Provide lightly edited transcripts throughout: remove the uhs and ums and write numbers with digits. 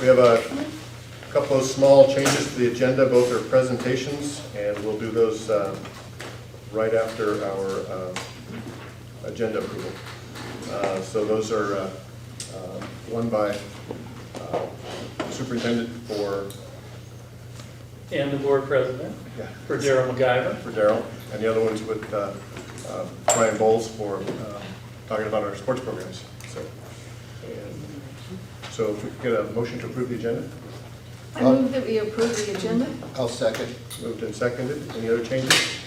We have a couple of small changes to the agenda. Both are presentations, and we'll do those right after our agenda approval. So those are one by Superintendent and the board president for Daryl and the other one's with Brian Bowles for talking about our sports programs. So if we could get a motion to approve the agenda. I move that we approve the agenda. I'll second. Moved and seconded. Any other changes?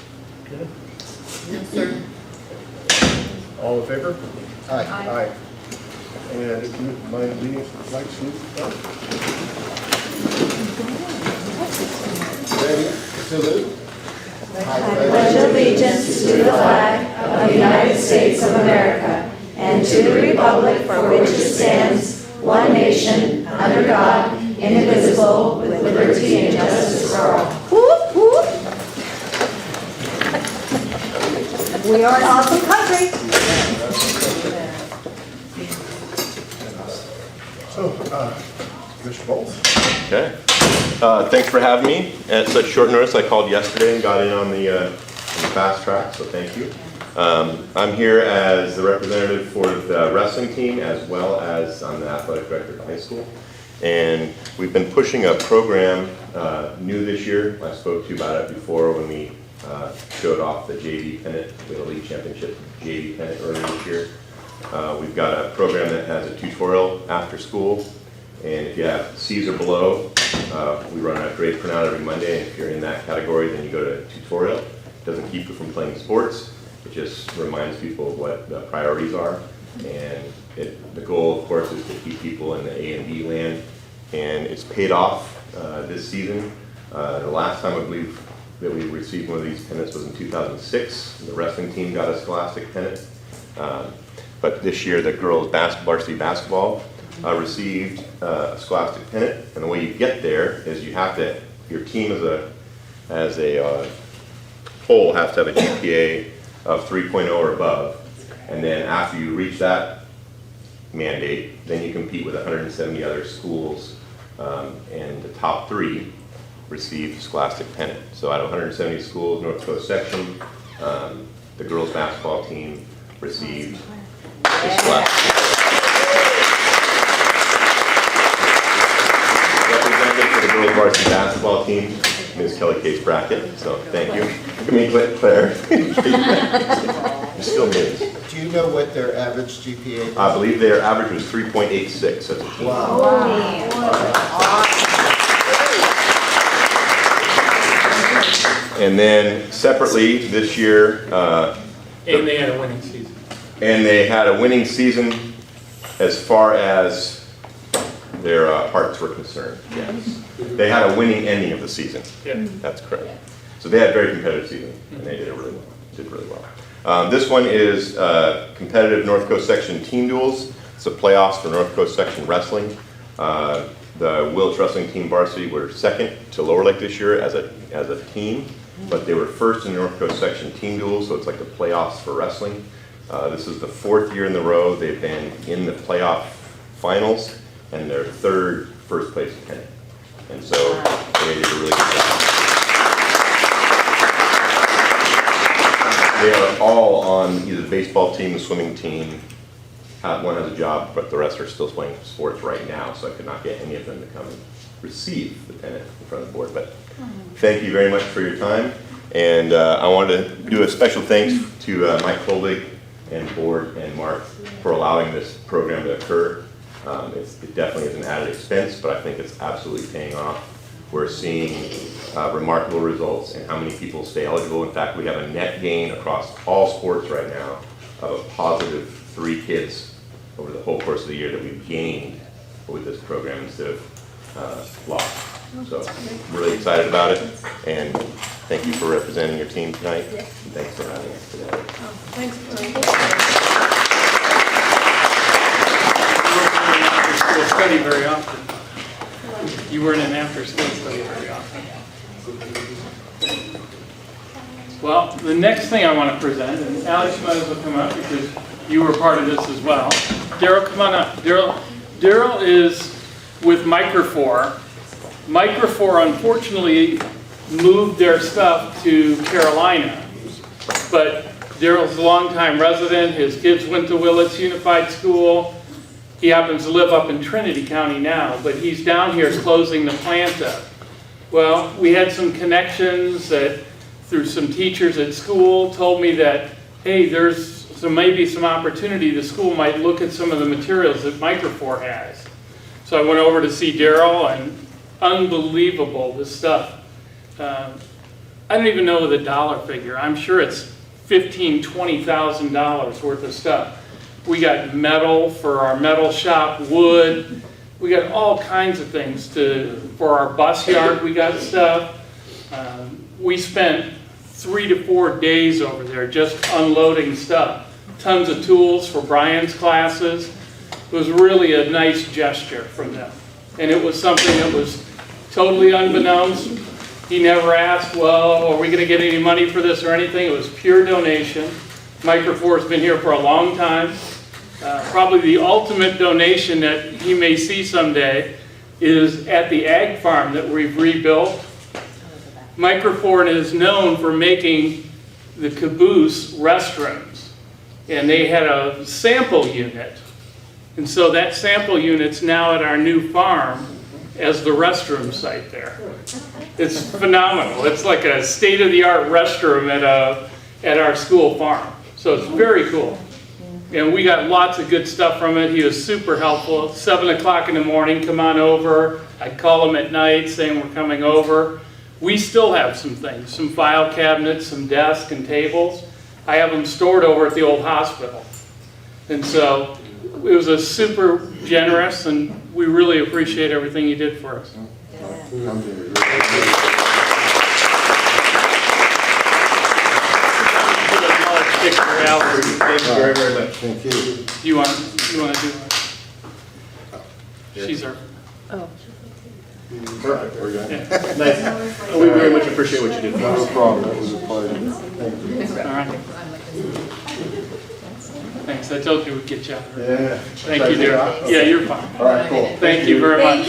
Yes, sir. All in favor? Aye. Aye. And if you mind leading lights, Ready? Salute. I pledge allegiance to the flag of the United States of America and to the republic for which it stands, one nation, under God, indivisible, with liberty and justice for all. Whoop, whoop. We are an awesome country. So, Mr. Bowles. Okay. Thanks for having me at such short notice. I called yesterday and got in on the fast track, so thank you. I'm here as the representative for the wrestling team as well as I'm the athletic director at high school. And we've been pushing a program new this year. I spoke to you about it before when we showed off the JV pennant, the League Championship JV pennant earlier this year. We've got a program that has a tutorial after school. And if you have C's or below, we run a grade printout every Monday. And if you're in that category, then you go to tutorial. It doesn't keep you from playing sports. It just reminds people of what the priorities are. And the goal, of course, is to keep people in the A and B land. And it's paid off this season. The last time I believe that we received one of these pennants was in 2006. The wrestling team got a scholastic pennant. But this year, the girls' varsity basketball received a scholastic pennant. And the way you get there is you have to, your team as a whole has to have a GPA of 3.0 or above. And then after you reach that mandate, then you compete with 170 other schools, and the top 3 receive the scholastic pennant. So out of 170 schools, North Coast section, the girls basketball team received the scholastic. Representative for the girls varsity basketball team, Ms. Kelly Case Brackett. So thank you. Give me Claire. You're still Ms. Do you know what their average GPA is? I believe their average was 3.86 as a team. And then separately this year, And they had a winning season. and they had a winning season as far as their hearts were concerned. Yes, they had a winning ending of the season. Yeah. That's correct. So they had a very competitive season, and they did it really well. This one is competitive North Coast section team duels. It's the playoffs for North Coast section wrestling. The Wilkes wrestling team varsity were second to Lower Lake this year as a team, but they were first in the North Coast section team duels, so it's like the playoffs for wrestling. This is the 4th year in the row they've been in the playoff finals, and their 3rd first place pennant. And so they did a really good job. They are all on either the baseball team, the swimming team. One has a job, but the rest are still playing sports right now, so I could not get any of them to come and receive the pennant in front of the board. But thank you very much for your time. And I wanted to do a special thanks to Mike Koldig and board and Mark for allowing this program to occur. It definitely is an added expense, but I think it's absolutely paying off. We're seeing remarkable results in how many people stay eligible. In fact, we have a net gain across all sports right now of a positive 3 kids over the whole course of the year that we've gained with this program instead of lost. So I'm really excited about it, and thank you for representing your team tonight. And thanks for having us today. Thanks. After-school study very often. You weren't in after-school study very often. Well, the next thing I want to present, and Alex, you might as well come up because you were part of this as well. Daryl, come on up. Daryl is with Microfor. Microfor unfortunately moved their stuff to Carolina, but Daryl's a longtime resident. His kids went to Willits Unified School. He happens to live up in Trinity County now, but he's down here closing the plant up. Well, we had some connections that, through some teachers at school, told me that, hey, there's maybe some opportunity. The school might look at some of the materials that Microfor has. So I went over to see Daryl, and unbelievable, this stuff. I don't even know the dollar figure. I'm sure it's $15,000, $20,000 worth of stuff. We got metal for our metal shop, wood. We got all kinds of things for our bus yard. We got stuff. We spent 3 to 4 days over there just unloading stuff. Tons of tools for Brian's classes. It was really a nice gesture from them. And it was something that was totally unbeknownst. He never asked, well, are we going to get any money for this or anything? It was pure donation. Microfor's been here for a long time. Probably the ultimate donation that he may see someday is at the ag farm that we've rebuilt. Microfor is known for making the caboose restrooms. And they had a sample unit. And so that sample unit's now at our new farm as the restroom site there. It's phenomenal. It's like a state-of-the-art restroom at our school farm. So it's very cool. And we got lots of good stuff from it. He was super helpful. 7 o'clock in the morning, come on over. I'd call him at night saying we're coming over. We still have some things, some file cabinets, some desks and tables. I have them stored over at the old hospital. And so it was a super generous, and we really appreciate everything you did for us. Thank you very, very much. Thank you. You want to do it? She's our. Oh. Perfect. We're good. Yeah. Nice. We very much appreciate what you did for No us. problem, that was a pleasure. Thank you. All right. Thanks. I told you we'd get you out. Yeah. Thank you, dear. Yeah, you're fine. All right, cool. Thank you very much.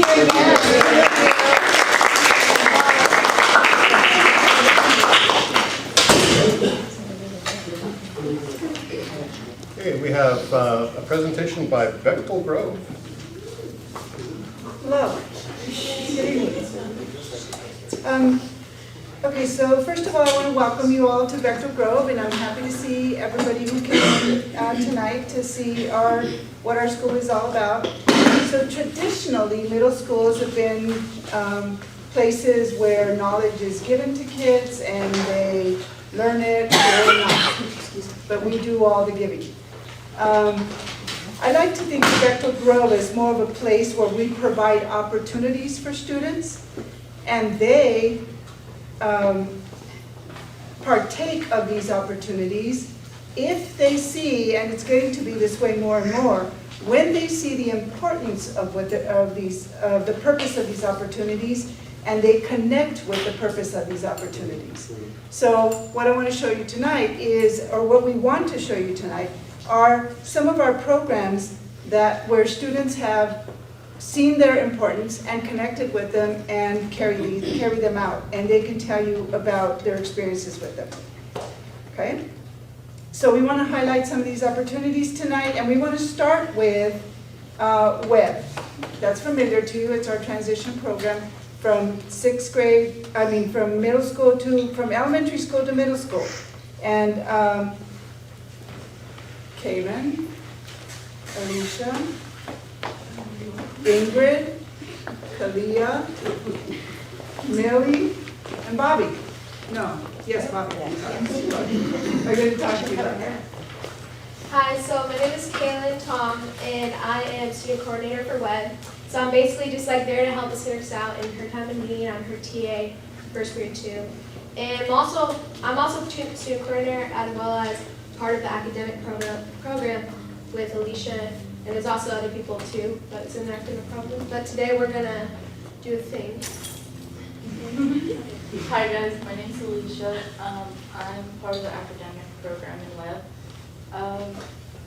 Okay, we have a presentation by Bechtel Grove. Hello. Good evening. Okay, so first of all, I want to welcome you all to Bechtel Grove, and I'm happy to see everybody who came tonight to see what our school is all about. So traditionally, middle schools have been places where knowledge is given to kids and they learn it or not, but we do all the giving. I like to think of Bechtel Grove as more of a place where we provide opportunities for students, and they partake of these opportunities if they see, and it's going to be this way more and more, when they see the importance of the purpose of these opportunities, and they connect with the purpose of these opportunities. So what I want to show you tonight is, or what we want to show you tonight, are some of our programs where students have seen their importance and connected with them and carry them out, and they can tell you about their experiences with them. Okay? So we want to highlight some of these opportunities tonight, and we want to start with WEB. That's familiar to you. It's our transition program from from elementary school to middle school. And Kaylin, Alicia, Ingrid, Kalia, Millie, and Bobby. No, yes, Bobby. I'm going to talk to you about that. Hi, so my name is Kaylin Tom, and I am student coordinator for WEB. So I'm basically just like there to help the students out in her time of need. I'm her TA, first period 2. And I'm also student coordinator as well as part of the academic program with Alicia, and there's also other people too, but it's in the academic program. But today we're gonna do a thing. Hi guys, my name's Alicia. I'm part of the academic program in WEB.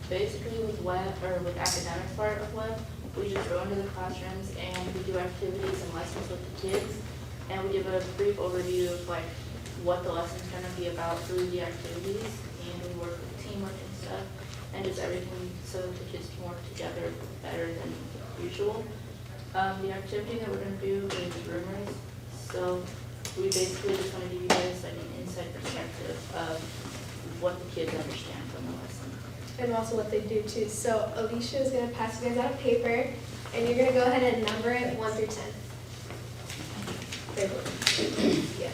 Basically with WEB, or with academics part of WEB, we just go into the classrooms and we do activities and lessons with the kids. And we give a brief overview of like what the lesson's gonna be about through the activities. And we work with teamwork and stuff. And just everything so that the kids can work together better than usual. The activity that we're gonna do is rumors. So we basically just wanna give you guys like an inside perspective of what the kids understand from the lesson. And also what they do too. So Alicia is gonna pass you guys out a paper, and you're gonna go ahead and number it 1 through 10. Yeah.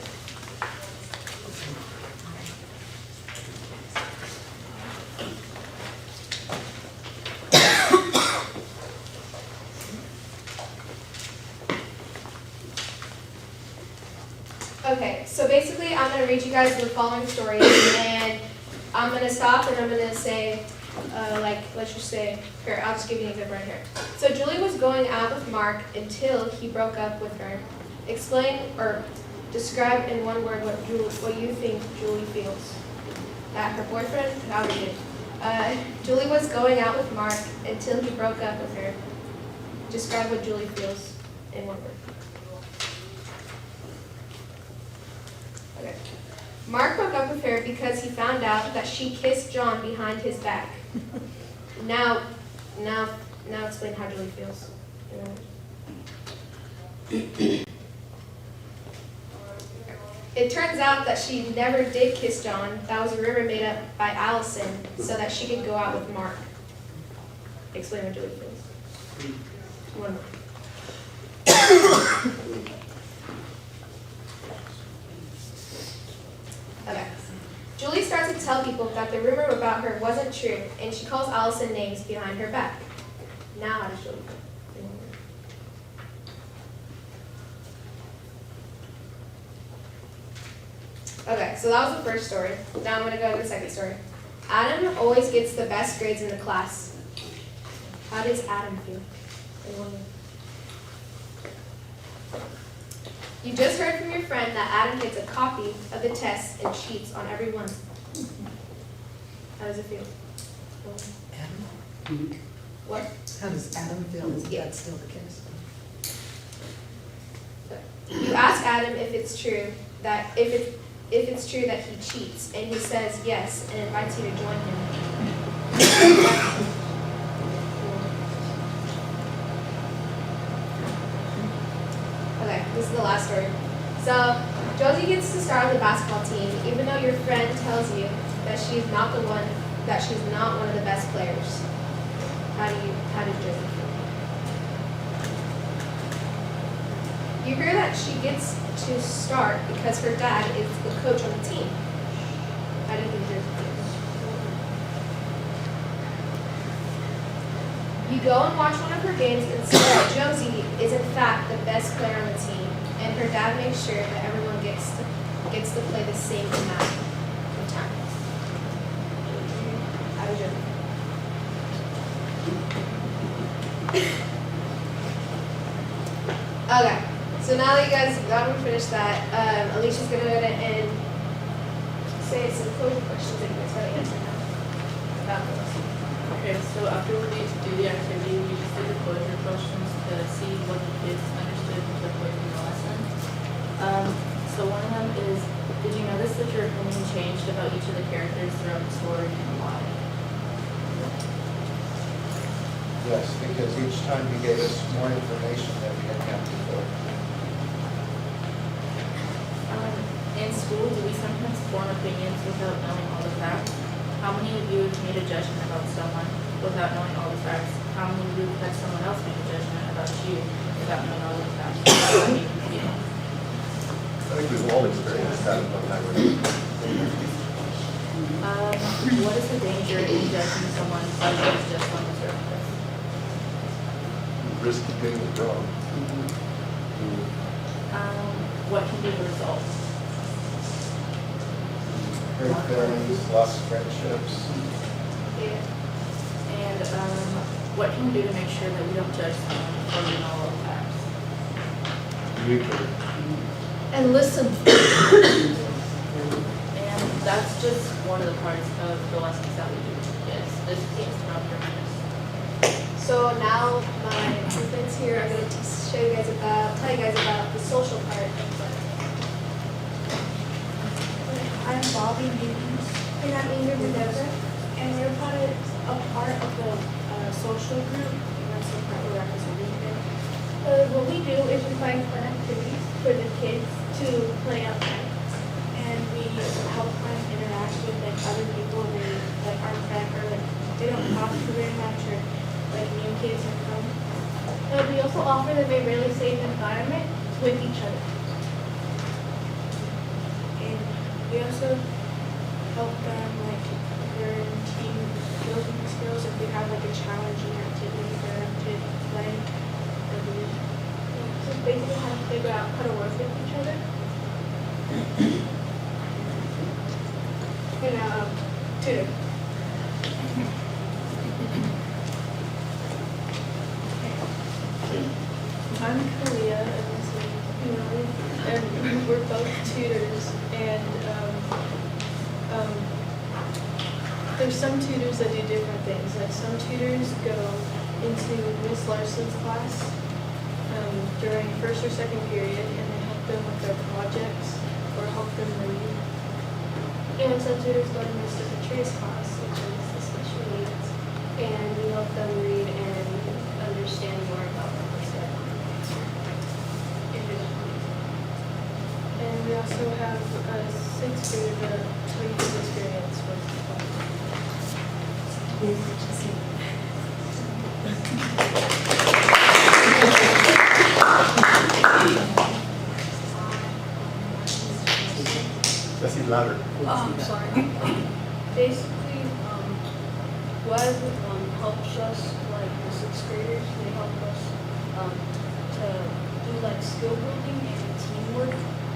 Okay, so basically I'm going to read you guys the following stories, and I'm going to stop and I'm going to say, let's just say, here, I'll just give you an example right here. So Julie was going out with Mark until he broke up with her. Explain or describe in one word what you think Julie feels. That her boyfriend, how we did. Julie was going out with Mark until he broke up with her. Describe what Julie feels in one word. Okay. Mark broke up with her because he found out that she kissed John behind his back. Now explain how Julie feels. It turns out that she never did kiss John. That was a rumor made up by Allison so that she could go out with Mark. Explain what Julie feels. One more. Okay. Julie starts to tell people that the rumor about her wasn't true, and she calls Allison names behind her back. Now how does Julie feel? Okay, so that was the first story. Now I'm going to go to the second story. Adam always gets the best grades in the class. How does Adam feel? You just heard from your friend that Adam gets a copy of the test and cheats on every one. How does it feel? Adam? What? How does Adam feel? Is that still the case? You ask Adam if it's true that if it's true that he cheats, and he says yes and invites you to join him. Okay, this is the last story. So Josie gets to start on the basketball team, even though your friend tells you that she's not one of the best players. How does Josie feel? You hear that she gets to start because her dad is the coach on the team. How do you think Josie feels? You go and watch one of her games and see that Josie is in fact the best player on the team, and her dad makes sure that everyone gets to play the same amount of time. How does Josie feel? Okay. So now that you guys got to finish that, Alicia's going to go ahead and say some closing questions that you guys got to answer now about this. Okay, so after we do the activity, we just did the closure questions to see what the kids understood and took away from the lesson. So one of them is, did you notice that your opinion changed about each of the characters throughout the story and why? Yes, because each time he gave us more information than we had had before. In school, do we sometimes form opinions without knowing all the facts? How many of you have made a judgment about someone without knowing all the facts? How many of you have had someone else make a judgment about you without knowing all the facts? How do you feel? I think we've all experienced that at one time or another. What is the danger in judging someone by what is just on the surface? Risk getting it wrong. What can be the result? Hurt feelings, lost friendships. Yeah. And what can we do to make sure that we don't judge someone before we know all the facts? And listen. And that's just one of the parts of the lessons that we do with kids. This is about your minutes. So So now my husband's here. I'm going to tell you guys about the social part of Web. I'm Bobby Newton, And I'm Ingrid Mendoza. and we're a part of the social group. That's the part we're representing today. What we do is we find fun activities for the kids to play outside. And we help them interact with like other people they like aren't friends or like they don't talk to very much or like new kids that come. We also offer them a really safe environment with each other. And we also help them like learn team building skills if we have like a challenging activity for them to play or do. So basically how to figure out how to work with each other. And tutor. I'm Kalia, and this is Emily, and we're both tutors. And there's some tutors that do different things. Like some tutors go into Miss Larson's class during first or second period, and they help them with their projects or help them read. And some tutors go to Mr. Patrice's class, which is the special needs. And we help them read and understand more about what was going on. And we also have a sixth grader to tell you his experience with Let's see louder. sorry. Basically, WEB helps us, like the sixth graders, they help us to do like skill building and teamwork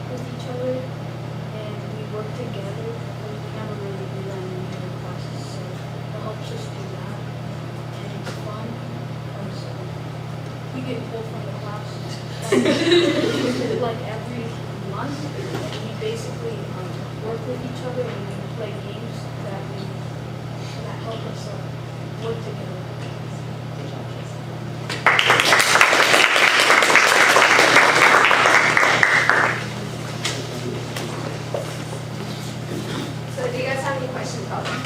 with each other, and we work together. And we never really do that in the other classes, so it helps us do that, and it's fun. So we get pulled from the class like every month, and we basically work with each other and we play games that help us work together. So do you guys have any questions about them?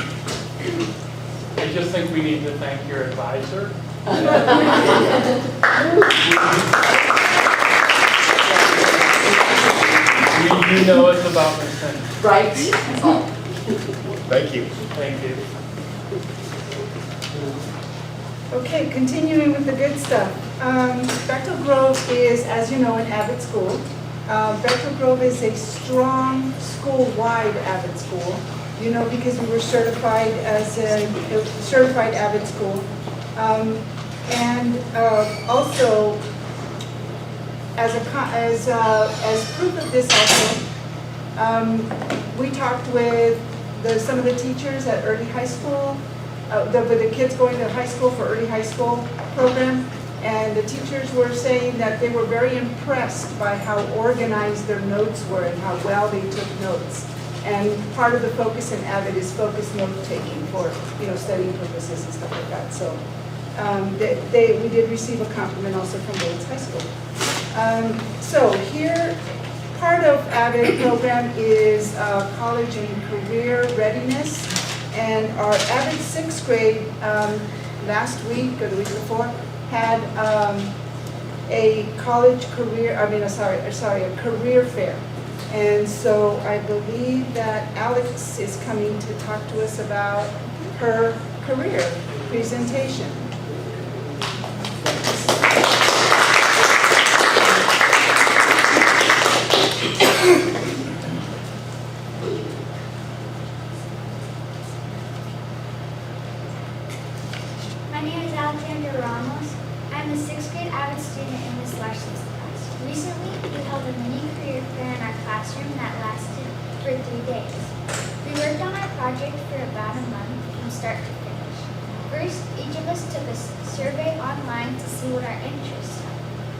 I just think we need to thank your advisor. You know it's about Miss Henry. Right? Thank you. Thank you. Okay, continuing with the good stuff. Bechtel Grove is, as you know, an Avid school. Bechtel Grove is a strong school-wide Avid school, you know, because we were certified as a certified Avid school. Also, as proof of this also, we talked with some of the teachers at early high school, the kids going to high school for early high school program, and the teachers were saying that they were very impressed by how organized their notes were and how well they took notes. And part of the focus in AVID is focused note taking for, you know, studying purposes and stuff like that. So we did receive a compliment also from Bates High School. So here, part of AVID program is college and career readiness. And our AVID sixth grade last week or the week before had a career fair. And so I believe that Alex is coming to talk to us about her career presentation. My name is Alexander Ramos. I'm a 6th grade AVID student in Miss Larson's class. Recently, we held a mini career fair in our classroom that lasted for 3 days. We worked on our project for about a month from start to finish. First, each of us took a survey online to see what our interests are.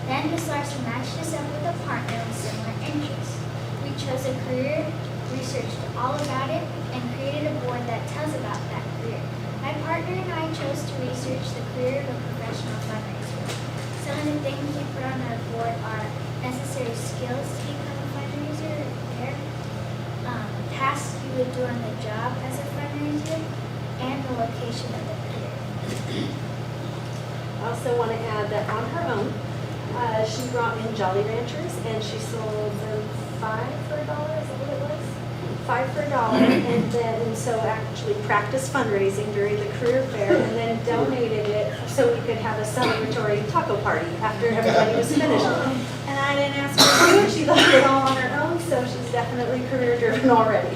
Then Miss Larson matched us up with a partner with similar interests. We chose a career, researched all about it, and created a board that tells about that career. My partner and I chose to research the career of a professional fundraiser. Some of the things we put on our board are necessary skills to become a fundraiser, tasks you would do on the job as a fundraiser, and the location of the career. I also want to add that on her own, she brought in Jolly Ranchers and she sold them $5 for $1, is that what it was? $5 for $1, and then so actually practiced fundraising during the career fair and then donated it so we could have a celebratory taco party after everybody was finished. And I didn't ask her to do it, she left it all on her own, so she's definitely career driven already.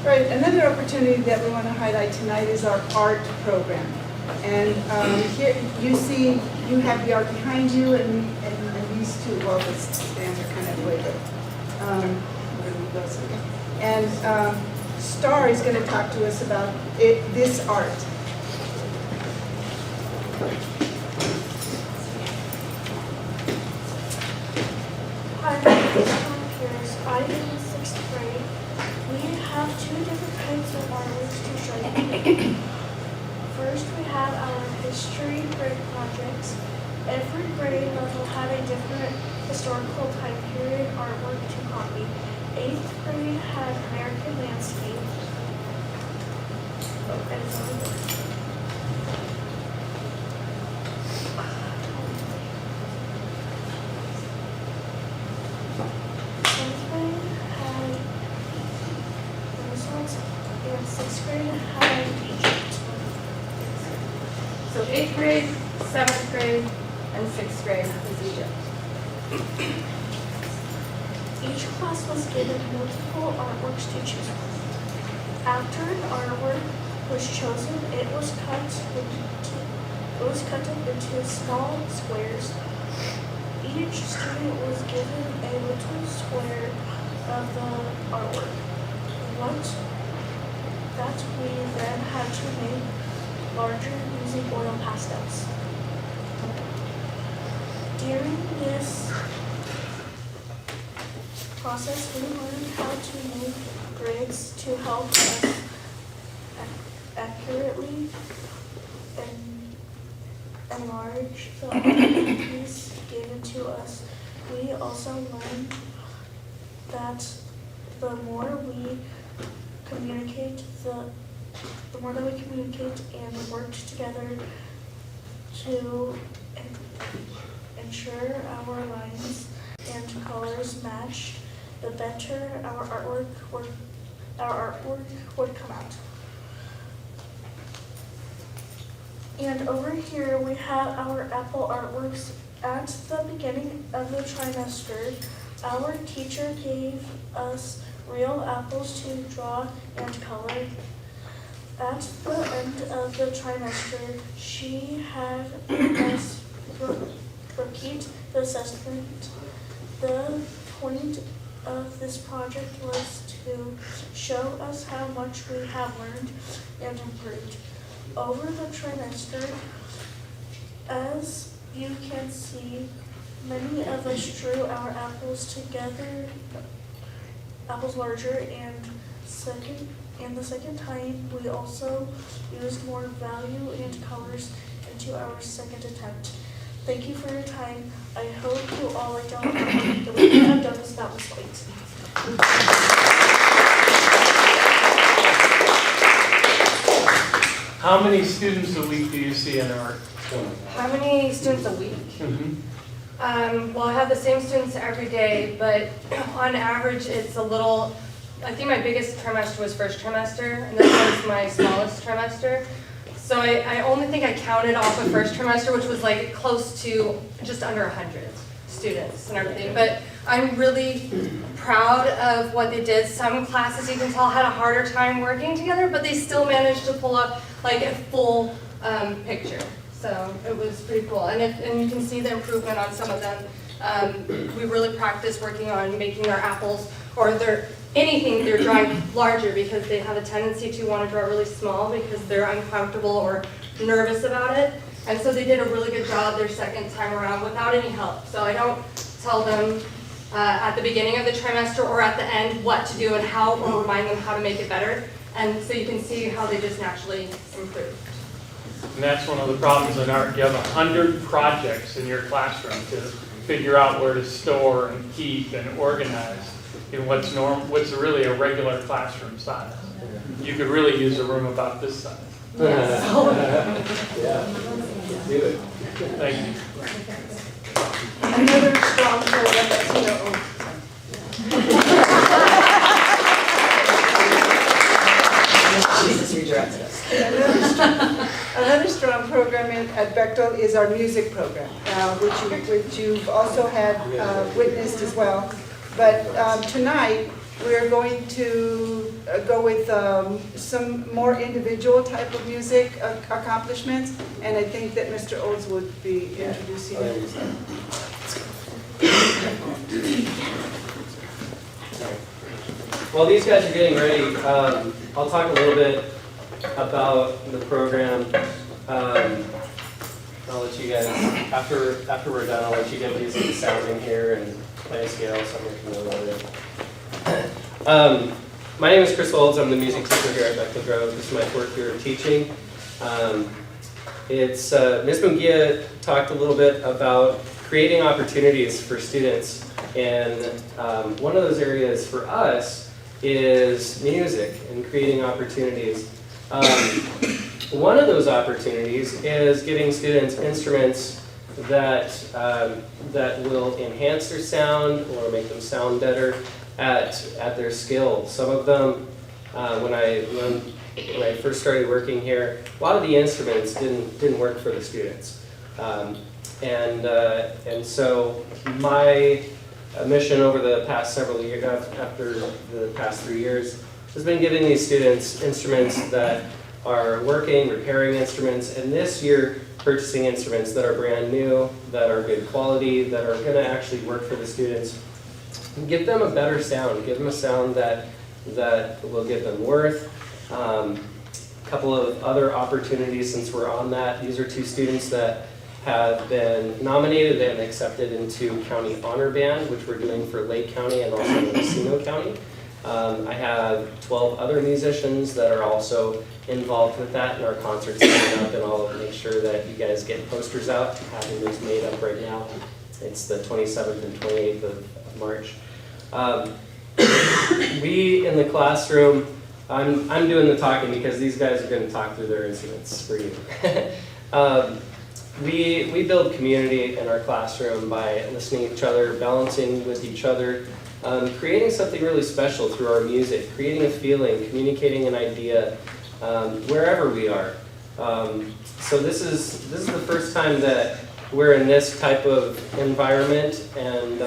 Right, another opportunity that we want to highlight tonight is our art program. And here you see, you have the art behind you and these two, well, the stands are kind of the way, but where do we go? So, and Star is going to talk to us about this art. Hi, my name is Tom Pierce. I'm in the 6th grade. We have 2 different types of artworks to show you. First, we have our history grade projects. Every grade level had a different historical time period artwork to copy. 8th grade had American landscape. And 6th grade had Egypt. So 8th grade, 7th grade, and 6th grade is Egypt. Each class was given multiple artworks to choose from. After an artwork was chosen, it was cut up into small squares. Each student was given a little square of the artwork. That we then had to make larger using oil pastels. During this process, we learned how to make grids to help us accurately enlarge the art piece given to us. We also learned that the more we communicate and worked together to ensure our lines and colors matched, the better our artwork would come out. And over here we have our apple artworks. At the beginning of the trimester, our teacher gave us real apples to draw and color. At the end of the trimester, she had us repeat the assessment. The point of this project was to show us how much we have learned and improved over the trimester. As you can see, many of us drew our apples together, apples larger, and the second time we also used more value and colors into our second attempt. Thank you for your time. I hope you all liked our artwork. The way we have done this, that was great. How many students a week do you see in art? How many students a week? Well, I have the same students every day, but on average, it's a little, I think my biggest trimester was first trimester, and this one's my smallest trimester. So I only think I counted off of first trimester, which was like close to just under 100 students and everything. But I'm really proud of what they did. Some classes, you can tell, had a harder time working together, but they still managed to pull up like a full picture. So it was pretty cool. And you can see the improvement on some of them. We really practiced working on making their apples or anything they're drawing larger, because they have a tendency to want to draw really small because they're uncomfortable or nervous about it. And so they did a really good job their second time around without any help. So I don't tell them at the beginning of the trimester or at the end what to do and how, or remind them how to make it better. And so you can see how they just naturally improve. And that's one of the problems in art. You have 100 projects in your classroom to figure out where to store and keep and organize in what's really a regular classroom size. You could really use a room about this size. Yeah, do it. Thank you. Another strong program that's, Jesus redirected us. Another strong program at Bechtel is our music program, which you've also had witnessed as well. But tonight, we're going to go with some more individual type of music accomplishments, and I think that Mr. Olds would be introducing it. While these guys are getting ready, I'll talk a little bit about the program. I'll let you guys, after we're done, I'll let you get used to the sounding here and play a scale so I'm familiar with it. My name is Chris Olds. I'm the music teacher here at Bechtel Grove. This is my fourth year of teaching. Ms. Mungia talked a little bit about creating opportunities for students, and one of those areas for us is music and creating opportunities. One of those opportunities is giving students instruments that will enhance their sound or make them sound better at their skill. Some of them, when I first started working here, a lot of the instruments didn't work for the students, and so my mission over the past several years, after the past 3 years, has been giving these students instruments that are working, repairing instruments, and this year purchasing instruments that are brand new, that are good quality, that are going to actually work for the students. Give them a better sound, give them a sound that will give them worth. A couple of other opportunities since we're on that. These are two students that have been nominated and accepted into County Honor Band, which we're doing for Lake County and also Mendocino County. I have 12 other musicians that are also involved with that, and our concert's coming up, and I'll make sure that you guys get posters out. Having those made up right now. It's the 27th and 28th of March. We in the classroom, I'm doing the talking because these guys are going to talk through their instruments for you. We build community in our classroom by listening to each other, balancing with each other, creating something really special through our music, creating a feeling, communicating an idea wherever we are. So this is the first time that we're in this type of environment, and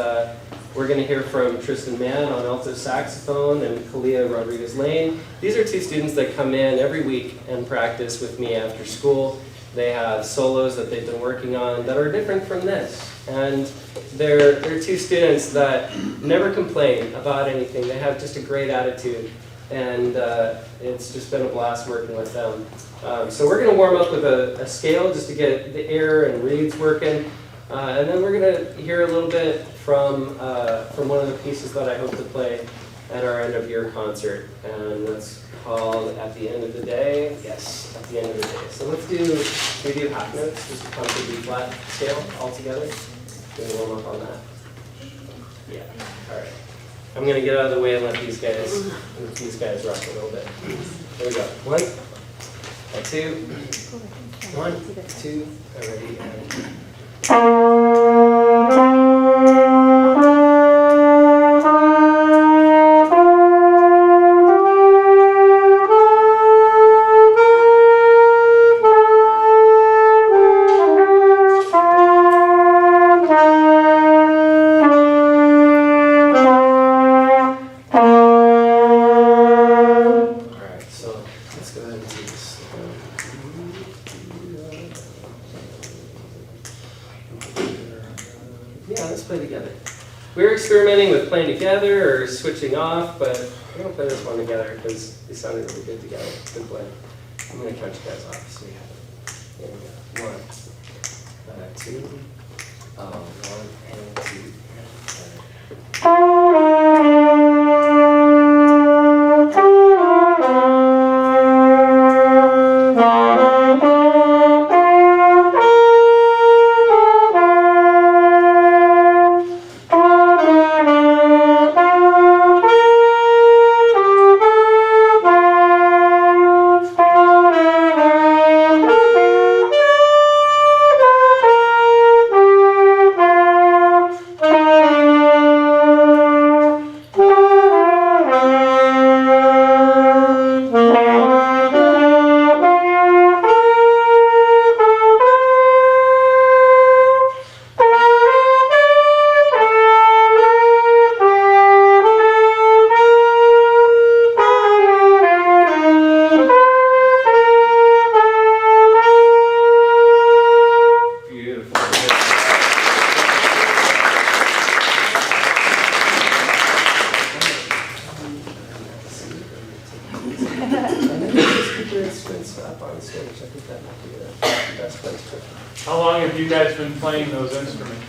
we're going to hear from Tristan Mann on alto saxophone and Kalia Rodriguez-Lane. These are two students that come in every week and practice with me after school. They have solos that they've been working on that are different from this. And they're two students that never complain about anything. They have just a great attitude. And it's just been a blast working with them. So we're going to warm up with a scale just to get the air and reeds working. And then we're going to hear a little bit from one of the pieces that I hope to play at our end of year concert. And that's called At the End of the Day. Yes, At the End of the Day. So let's do half notes, just a bunch of B flat scale all together. We'll warm up on that. Yeah, all right. I'm going to get out of the way and let these guys rock a little bit. There we go. 1, 2, 1, 2, ready, and... Experimenting with playing together or switching off, but we're going to play this one together because they sounded really good together. Good play. I'm going to count you guys off so you have it. Here we go. 1, 2, 1 and 2. How long have you guys been playing those instruments?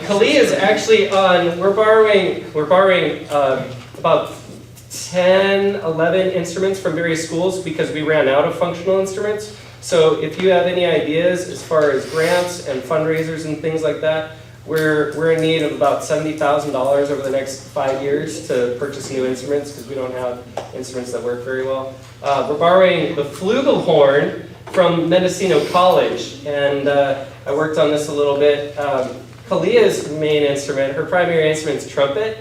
Kali is actually on, we're borrowing about 10, 11 instruments from various schools because we ran out of functional instruments. So if you have any ideas as far as grants and fundraisers and things like that, we're in need of about $70,000 over the next 5 years to purchase new instruments because we don't have instruments that work very well. We're borrowing the flugelhorn from Mendocino College, and I worked on this a little bit. Kalia's main instrument, her primary instrument is trumpet.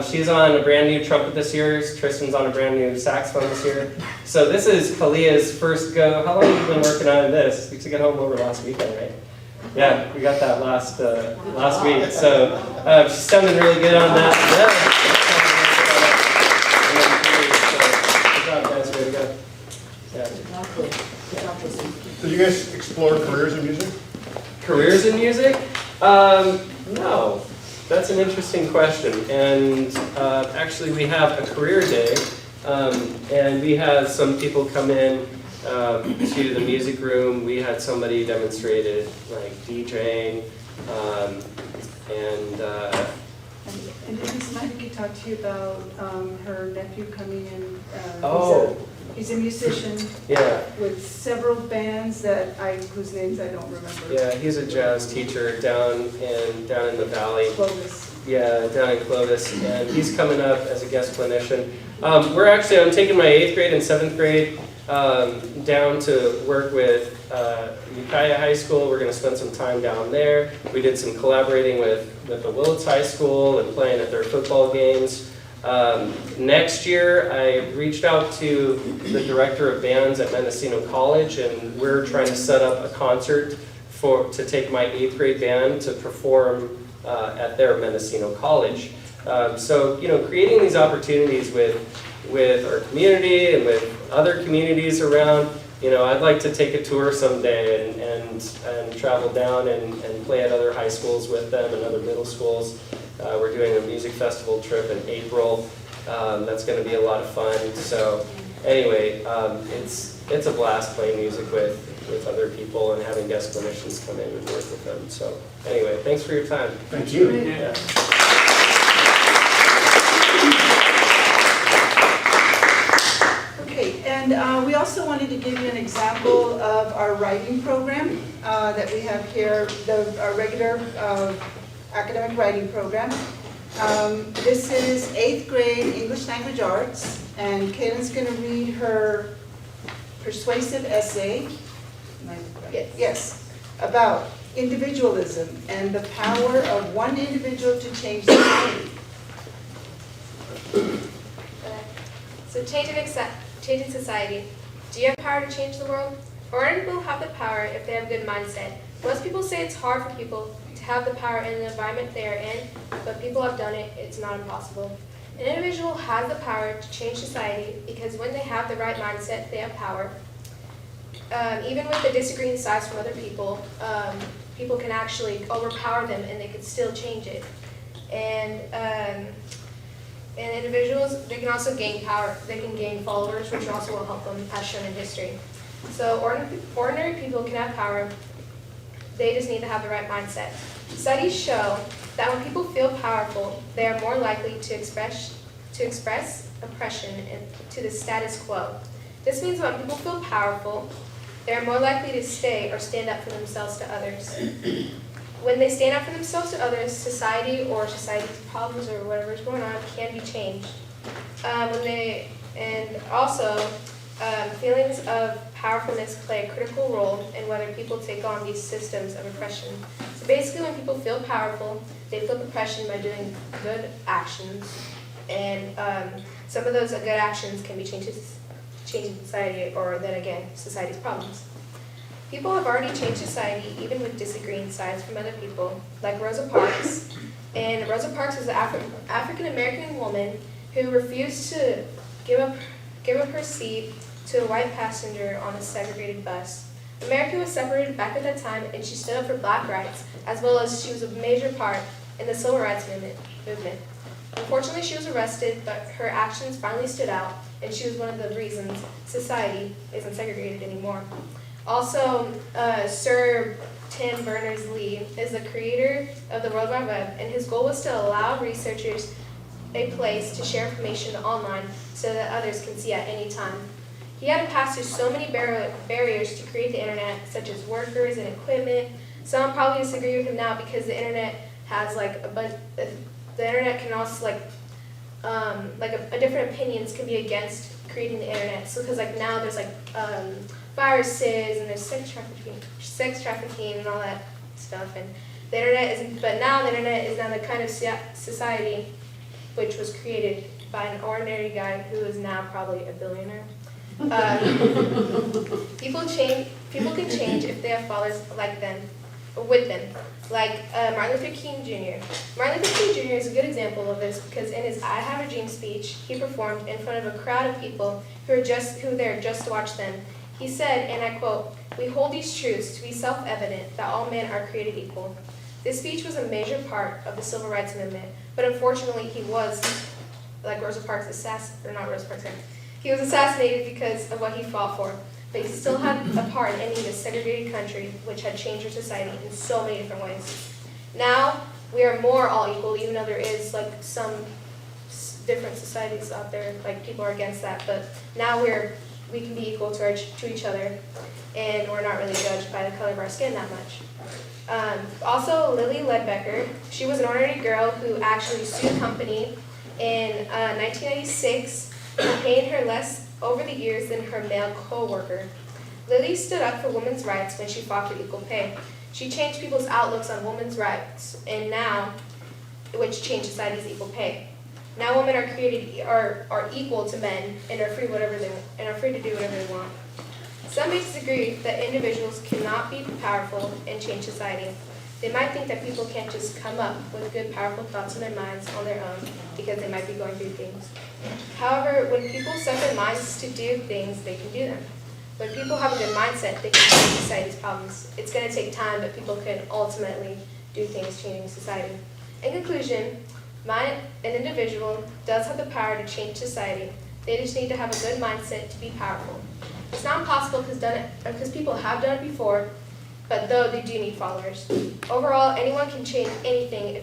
She's on a brand new trumpet this year. Tristan's on a brand new saxophone this year. So this is Kalia's first go. How long have you been working on this? You took it home over last weekend, right? Yeah, we got that last week. So she's sounding really good on that. Yeah. Good job, guys. Way to go. Yeah. Did you guys explore careers in music? Careers in music? No. That's an interesting question. And actually, we have a career day, and we have some people come in to the music room. We had somebody demonstrated like DJing, And then somebody could talk to you about her nephew coming in. He's a musician. Yeah. With several bands whose names I don't remember. Yeah, he's a jazz teacher down in the valley. Clovis. Yeah, down in Clovis, and he's coming up as a guest clinician. I'm taking my 8th grade and 7th grade down to work with Ukiah High School. We're going to spend some time down there. We did some collaborating with the Willits High School and playing at their football games. Next year, I reached out to the director of bands at Mendocino College, and we're trying to set up a concert to take my 8th grade band to perform at their Mendocino College. So, creating these opportunities with our community and with other communities around. I'd like to take a tour someday and travel down and play at other high schools with them and other middle schools. We're doing a music festival trip in April. That's going to be a lot of fun. So anyway, it's a blast playing music with other people and having guest clinicians come in and work with them. So anyway, thanks for your time. Thank you. Yeah. Okay, and we also wanted to give you an example of our writing program that we have here, our regular academic writing program. This is 8th grade English Language Arts, and Kaylin's going to read her persuasive essay. Yes, about individualism and the power of one individual to change society. So changing society. Do you have power to change the world? Ordinary people have the power if they have a good mindset. Most people say it's hard for people to have the power in the environment they are in, but people have done it. It's not impossible. An individual has the power to change society because when they have the right mindset, they have power. Even with the disagreeing sides from other people, people can actually overpower them and they can still change it. And And individuals, they can also gain power. They can gain followers, which also will help them, as shown in history. So ordinary people can have power. They just need to have the right mindset. Studies show that when people feel powerful, they are more likely to express oppression to the status quo. This means when people feel powerful, they are more likely to stay or stand up for themselves to others. When they stand up for themselves to others, society's problems or whatever is going on can be changed. Feelings of powerfulness play a critical role in whether people take on these systems of oppression. So basically, when people feel powerful, they flip oppression by doing good actions, and some of those good actions can be changing society, or then again, society's problems. People have already changed society, even with disagreeing sides from other people, like Rosa Parks. And Rosa Parks was an African-American woman who refused to give up her seat to a white passenger on a segregated bus. America was separated back at that time, and she stood up for black rights, as well as she was a major part in the civil rights movement. Unfortunately, she was arrested, but her actions finally stood out, and she was one of the reasons society isn't segregated anymore. Also, Sir Tim Berners-Lee is the creator of the World Wide Web, and his goal was to allow researchers a place to share information online so that others can see at any time. He had to pass through so many barriers to create the internet, such as workers and equipment. Some probably disagree with him now because the internet has the internet can also different opinions can be against creating the internet. So because now there's viruses and there's sex trafficking and all that stuff, and the internet isn't. But now the internet is now the kind of society which was created by an ordinary guy who is now probably a billionaire. People can change if they have followers like them, with them, like Martin Luther King Jr. Martin Luther King Jr. is a good example of this because in his I Have a Dream speech, he performed in front of a crowd of people who are there just to watch them. He said, and I quote, "We hold these truths to be self-evident that all men are created equal." This speech was a major part of the civil rights movement, but unfortunately he was, like Rosa Parks, he was assassinated because of what he fought for. But he still had a part in ending this segregated country, which had changed our society in so many different ways. Now, we are more all equal, even though there is some different societies out there, people are against that. But now we can be equal to each other, and we're not really judged by the color of our skin that much. Also, Lily Ledbecker, she was an ordinary girl who actually sued a company in 1996 for paying her less over the years than her male co-worker. Lily stood up for women's rights when she fought for equal pay. She changed people's outlooks on women's rights, and now, which changed society's equal pay. Now women are equal to men and are free to do whatever they want. Some may disagree that individuals cannot be powerful and change society. They might think that people can't just come up with good, powerful thoughts in their minds on their own because they might be going through things. However, when people set their minds to do things, they can do them. When people have a good mindset, they can change society's problems. It's going to take time, but people can ultimately do things changing society. In conclusion, an individual does have the power to change society. They just need to have a good mindset to be powerful. It's not impossible because people have done it before, but though they do need followers. Overall, anyone can change anything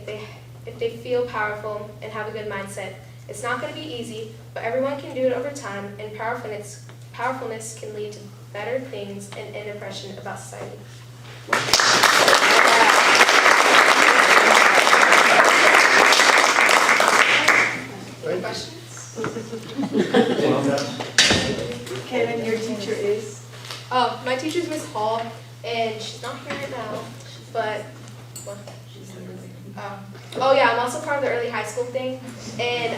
if they feel powerful and have a good mindset. It's not going to be easy, but everyone can do it over time, and powerfulness can lead to better things and an impression about society. Any questions? Kevin, your teacher is? Oh, my teacher is Miss Hall, and she's not here right now, but, oh yeah, I'm also part of the early high school thing, and,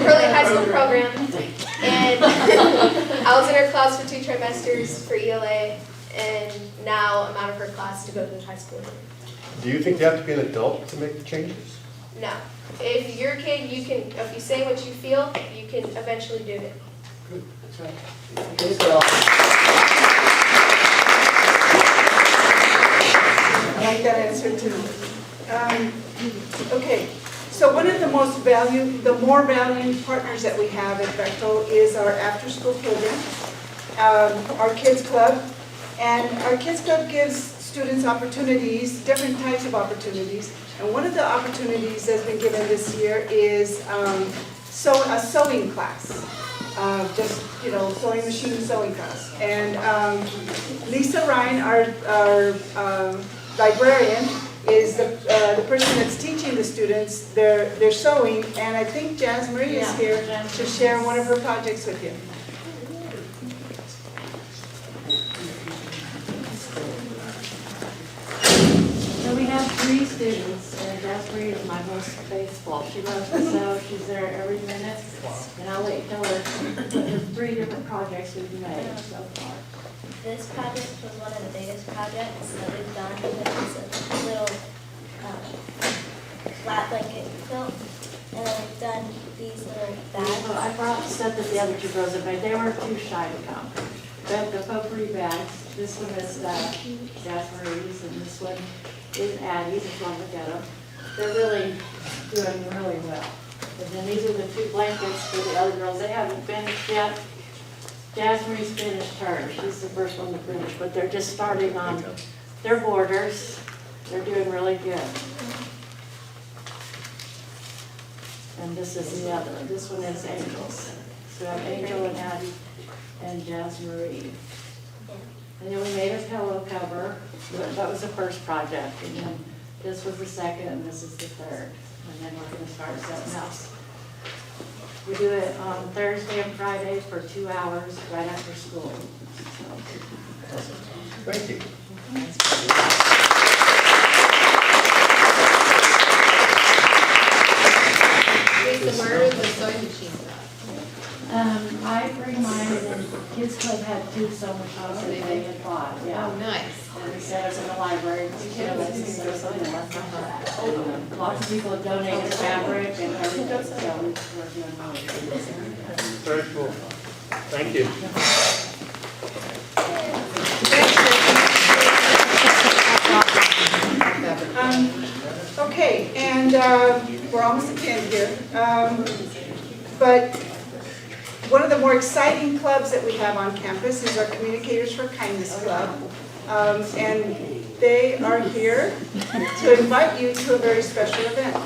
early high school program, and I was in her class for 2 trimesters for ELA, and now I'm out of her class to go to high school. Do you think you have to be an adult to make the changes? No. If you're a kid, if you say what you feel, you can eventually do it. Good, that's right. I like that answer too. Okay, So one of the more valued partners that we have at Bechtel is our after-school program, our Kids Club. And our Kids Club gives students opportunities, different types of opportunities. And one of the opportunities that's been given this year is a sewing class. Sewing machine sewing class. And Lisa Ryan, our librarian, is the person that's teaching the students their sewing. And I think Jazz Marie is here to share one of her projects with you. So we have 3 students, and Jasmine is my most faithful. She loves to sew, she's there every minute, and I'll let you tell her the 3 different projects we've made so far. This project was one of the biggest projects that we've done. It's a little flat blanket quilt, and then we've done these little bags. So I brought stuff that the other 2 girls have made. They were too shy to come. But the potpourri bags, this one is Jasmine's, and this one is Addie's, if you want to look at them. They're really doing really well. And then these are the 2 blankets for the other girls. They haven't finished yet. Jasmine's finished hers. She's the first one to finish, but they're just starting on their borders. They're doing really good. And this is the other one. This one is Angel's. So we have Angel and Addie and Jasmine. And then we made a pillow cover. That was the first project. And then this was the second, and this is the third. And then we're going to start something else. We do it on Thursday and Friday for 2 hours right after school. Thank you. Lisa, where are the sewing machines I bring mine, and then Kids Club had 2 sewing machines that they had bought. at? Yeah. Oh, nice. And we set us in the library. Lots of people have donated fabric and everything, so we're doing really good. Very cool. Thank you. Okay, and we're almost at the end here. But one of the more exciting clubs that we have on campus is our Communicators for Kindness Club. And they are here to invite you to a very special event. Who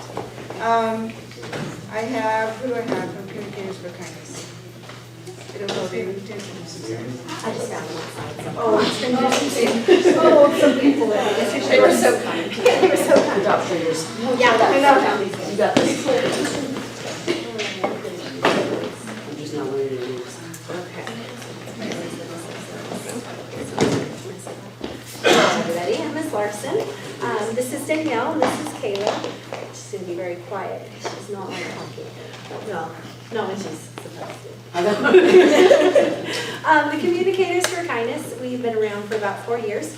do I have from Communicators for Kindness? I don't know if you did. I just found one. Oh, some people, they were so kind. They were so kind. Yeah, I know. You got this. Hello, everybody. I'm Ms. Larson. This is Danielle, and this is Kayla. She's going to be very quiet. She's not like talking. No, when she's supposed to. The Communicators for Kindness, we've been around for about 4 years.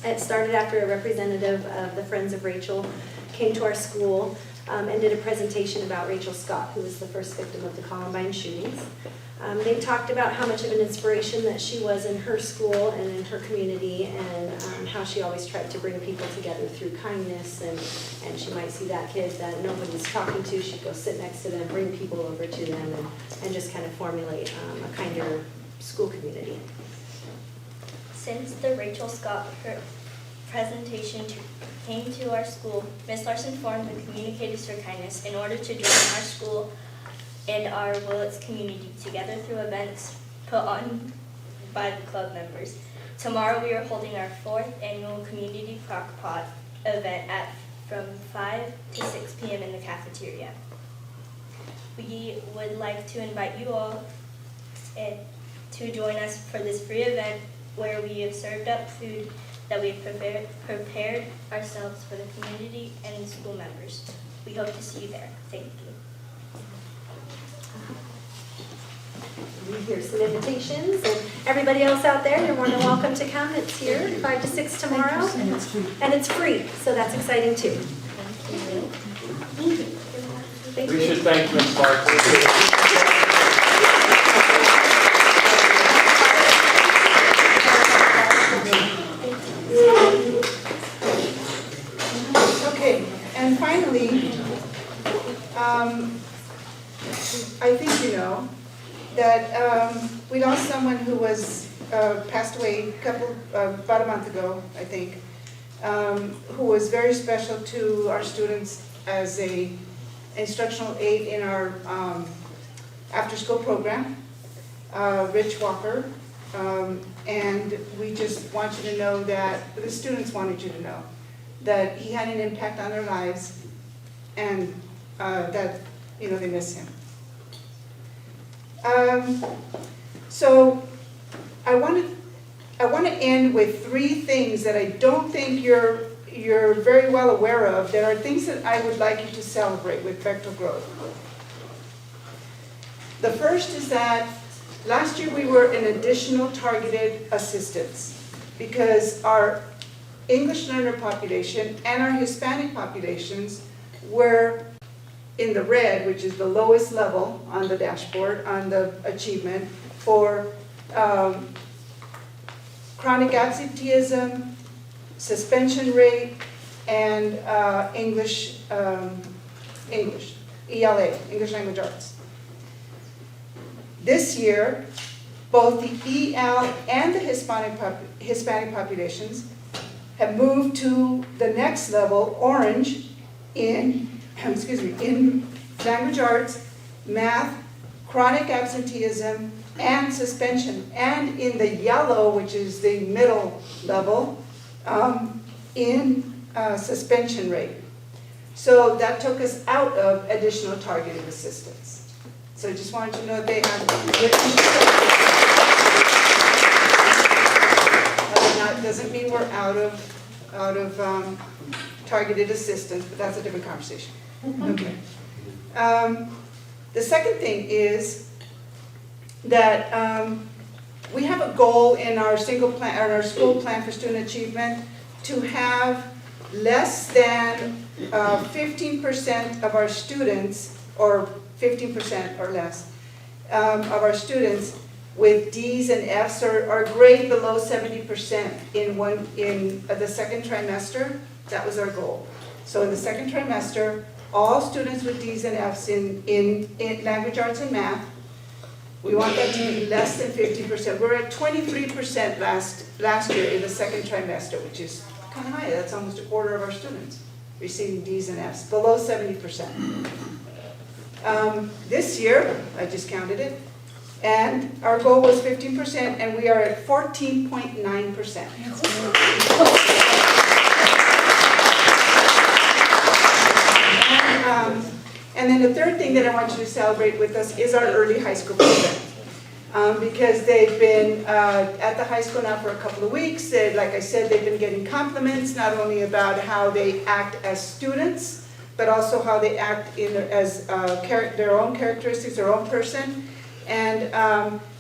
It started after a representative of the Friends of Rachel came to our school and did a presentation about Rachel Scott, who was the first victim of the Columbine shootings. They talked about how much of an inspiration that she was in her school and in her community, and how she always tried to bring people together through kindness, and she might see that kid that nobody's talking to, she'd go sit next to them, bring people over to them, and just kind of formulate a kinder school community. Since the Rachel Scott presentation came to our school, Ms. Larson formed the Communicators for Kindness in order to join our school and our Willits community together through events put on by the club members. Tomorrow we are holding our 4th annual Community Crockpot event from 5 to 6 p.m. in the cafeteria. We would like to invite you all to join us for this free event where we have served up food that we have prepared ourselves for the community and the school members. We hope to see you there. Thank you. Here's some invitations, and everybody else out there, you're more than welcome to come. It's here, 5 to 6 tomorrow. And it's free. And it's free, so that's exciting too. Thank you. We should thank Ms. Larson. Okay, and finally, I think you know, that we lost someone who was, passed away about a month ago, I think, who was very special to our students as a instructional aide in our after-school program, Rich Walker. And we just want you to know that, the students wanted you to know, that he had an impact on their lives and that, they miss him. So I want to end with 3 things that I don't think you're very well aware of, that are things that I would like you to celebrate with Bechtel Grove. The first is that last year we were an additional targeted assistance because our English learner population and our Hispanic populations were in the red, which is the lowest level on the dashboard, on the achievement, for chronic absenteeism, suspension rate, and English, ELA, English Language Arts. This year, both the EL and the Hispanic populations have moved to the next level, orange, in language arts, math, chronic absenteeism, and suspension, and in the yellow, which is the middle level, in suspension rate. So that took us out of additional targeted assistance. So I just wanted you to know they have. That doesn't mean we're out of targeted assistance, but that's a different conversation. Okay. The second thing is that we have a goal in our school plan for student achievement to have less than 15% of our students, or 15% or less, of our students with D's and F's or grade below 70% in the second trimester. That was our goal. So in the second trimester, all students with D's and F's in language arts and math, we want that to be less than 50%. We're at 23% last year in the second trimester, which is kind of high. That's almost a quarter of our students receiving D's and F's, below 70%. This year, I just counted it, and our goal was 15%, and we are at 14.9%. And then the third thing that I want you to celebrate with us is our early high school program. Because they've been at the high school now for a couple of weeks. Like I said, they've been getting compliments, not only about how they act as students, but also how they act as their own characteristics, their own person. And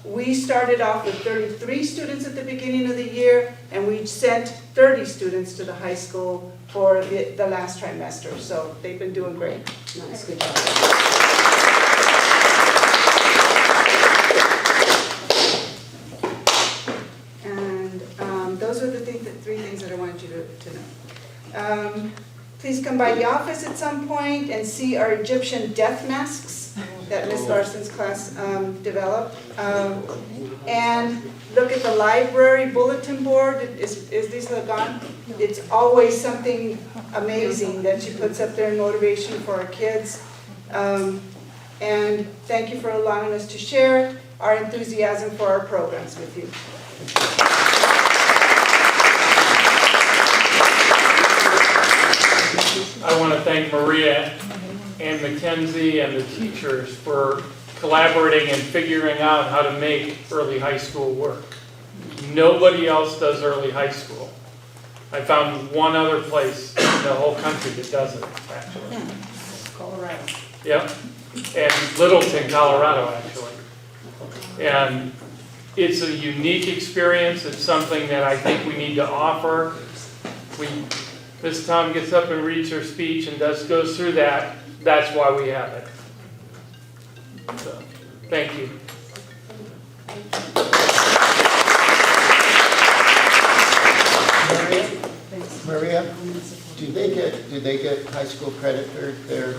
we started off with 33 students at the beginning of the year, and we sent 30 students to the high school for the last trimester. So they've been doing great. Nice, good job. And those are the 3 things that I wanted you to know. Please come by the office at some point and see our Egyptian death masks that Ms. Larson's class developed. And look at the library bulletin board. Is Lisa gone? It's always something amazing that she puts up there in motivation for our kids. And thank you for allowing us to share our enthusiasm for our programs with you. I want to thank Maria and Mackenzie and the teachers for collaborating and figuring out how to make early high school work. Nobody else does early high school. I found one other place in the whole country that does it, actually. Colorado. Yep, and Littleton, Colorado, actually. And it's a unique experience. It's something that I think we need to offer. Ms. Tom gets up and reads her speech and goes through that. That's why we have it. So, thank you. Maria, do they get high school credit for their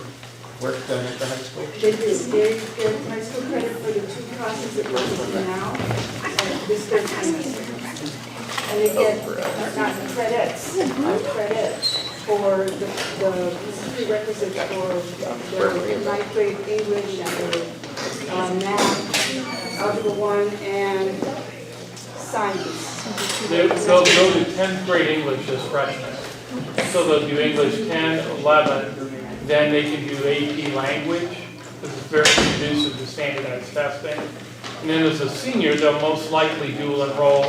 work done at the high school? They do, they get high school credit for the 2 classes that we're taking now, and this third semester. And they get, not credits, credits for the prerequisites for their 9th grade English and their math, algebra 1, and science. They'll go to 10th grade English as freshmen. So they'll do English 10, 11, then they can do AP language, because it's very conducive to standardized testing. And then as a senior, they'll most likely dual enroll,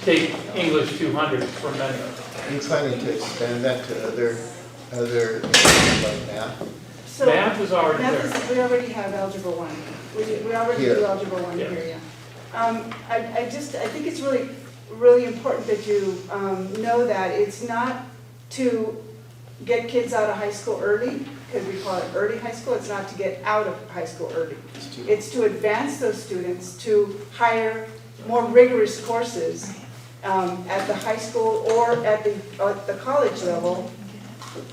take English 200 from many. Are you planning to expand that to other like math? So Math is already there. We already have algebra 1. We already Here. do algebra 1 Yeah. here, yeah. I think it's really important that you know that it's not to get kids out of high school early, because we call it early high school. It's not to get out of high school early. It's to advance those students to higher, more rigorous courses at the high school or at the college level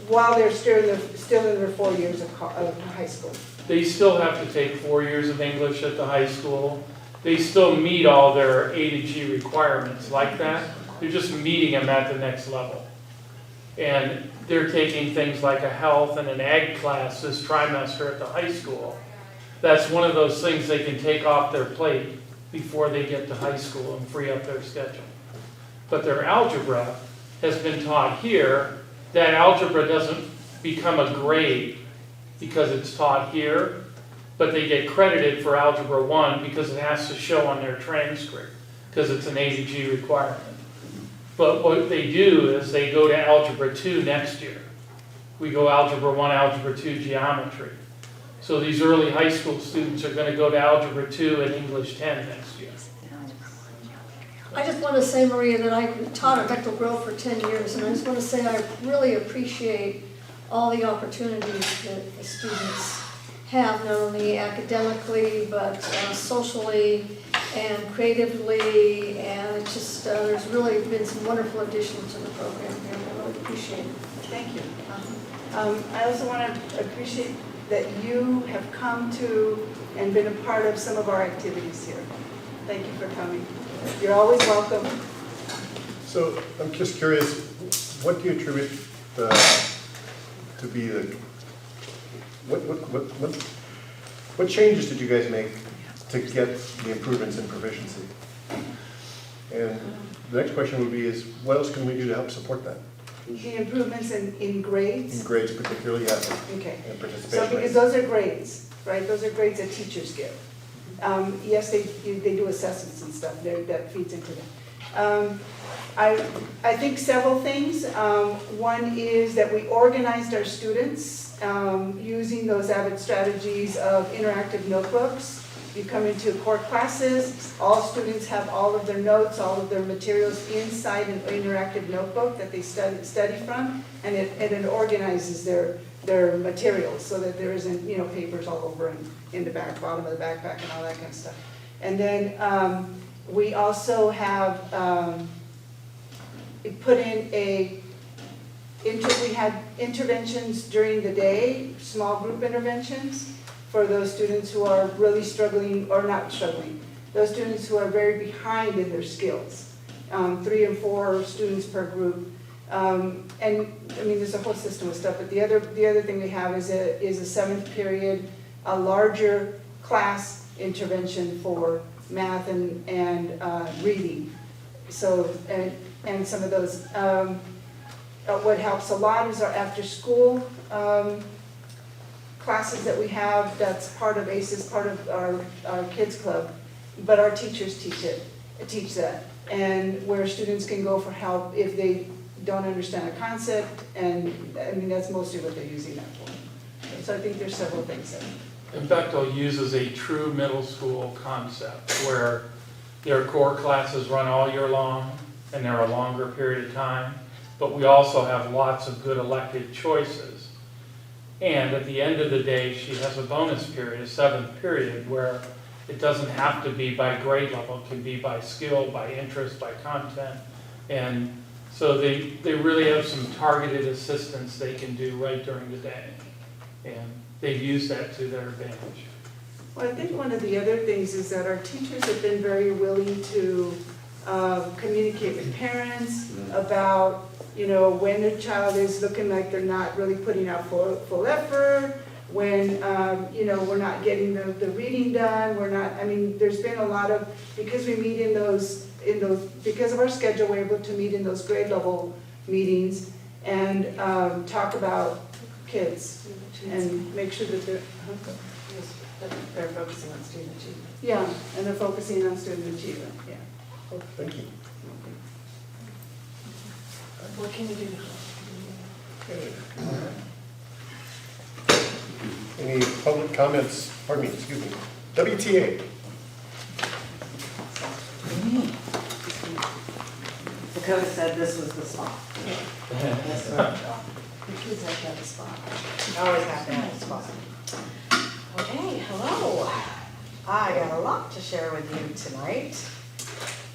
while they're still in their 4 years of high school. They still have to take 4 years of English at the high school. They still meet all their A to G requirements like that. They're just meeting them at the next level. And they're taking things like a health and an ag class this trimester at the high school. That's one of those things they can take off their plate before they get to high school and free up their schedule. But their algebra has been taught here. That algebra doesn't become a grade because it's taught here, but they get credited for Algebra 1 because it has to show on their transcript, because it's an A to G requirement. But what they do is they go to Algebra 2 next year. We go Algebra 1, Algebra 2 geometry. So these early high school students are going to go to Algebra 2 and English 10 next year. I just want to say, Maria, that I taught at Bechtel Grove for 10 years, and I just want to say I really appreciate all the opportunities that the students have, not only academically, but socially and creatively, and it's just, there's really been some wonderful additions to the program here, and I really appreciate it. Thank you. I also want to appreciate that you have come to and been a part of some of our activities here. Thank you for coming. You're always welcome. So I'm just curious, what do you attribute to be the, what changes did you guys make to get the improvements in proficiency? And the next question would be is, what else can we do to help support that? The improvements in grades? In grades particularly, yes. Okay. And participation So because rates. those are grades, right? Those are grades that teachers give. Yes, they do assessments and stuff, that feeds into them. I think several things. One is that we organized our students using those Avid strategies of interactive notebooks. You come into core classes, all students have all of their notes, all of their materials inside an interactive notebook that they study from, and it organizes their materials so that there isn't, papers all over and in the bottom of the backpack and all that kind of stuff. And then we also have put in we had interventions during the day, small group interventions for those students who are really struggling, or not struggling, those students who are very behind in their skills. 3 and 4 students per group. And I mean, there's a whole system of stuff, but the other thing we have is a 7th period, a larger class intervention for math and reading. So, and some of those, what helps a lot is our after school classes that we have. That's part of ACES, part of our kids club, but our teachers teach that, and where students can go for help if they don't understand a concept, and I mean that's mostly what they're using that for. So I think there's several things there. In fact, Bechtel uses a true middle school concept where their core classes run all year long and they're a longer period of time, but we also have lots of good elective choices. And at the end of the day, she has a bonus period, a 7th period, where it doesn't have to be by grade level. It can be by skill, by interest, by content. And so they really have some targeted assistance they can do right during the day. And they've used that to their advantage. Well, I think one of the other things is that our teachers have been very willing to communicate with parents about, you know, when a child is looking like they're not really putting out full effort, when, you know, we're not getting the reading done, we're not, I mean, there's been a lot of, because we meet in those, because of our schedule, we're able to meet in those grade level meetings and talk about kids and make sure that They're focusing on student achievement. yeah, and they're focusing on student achievement, yeah. Thank you. What can you do? Any public comments, pardon me, excuse me, WTA? Dakota said this was the spot. That's right. The kids have to have a spot. Always have to have a spot. Okay, hello. I got a lot to share with you tonight.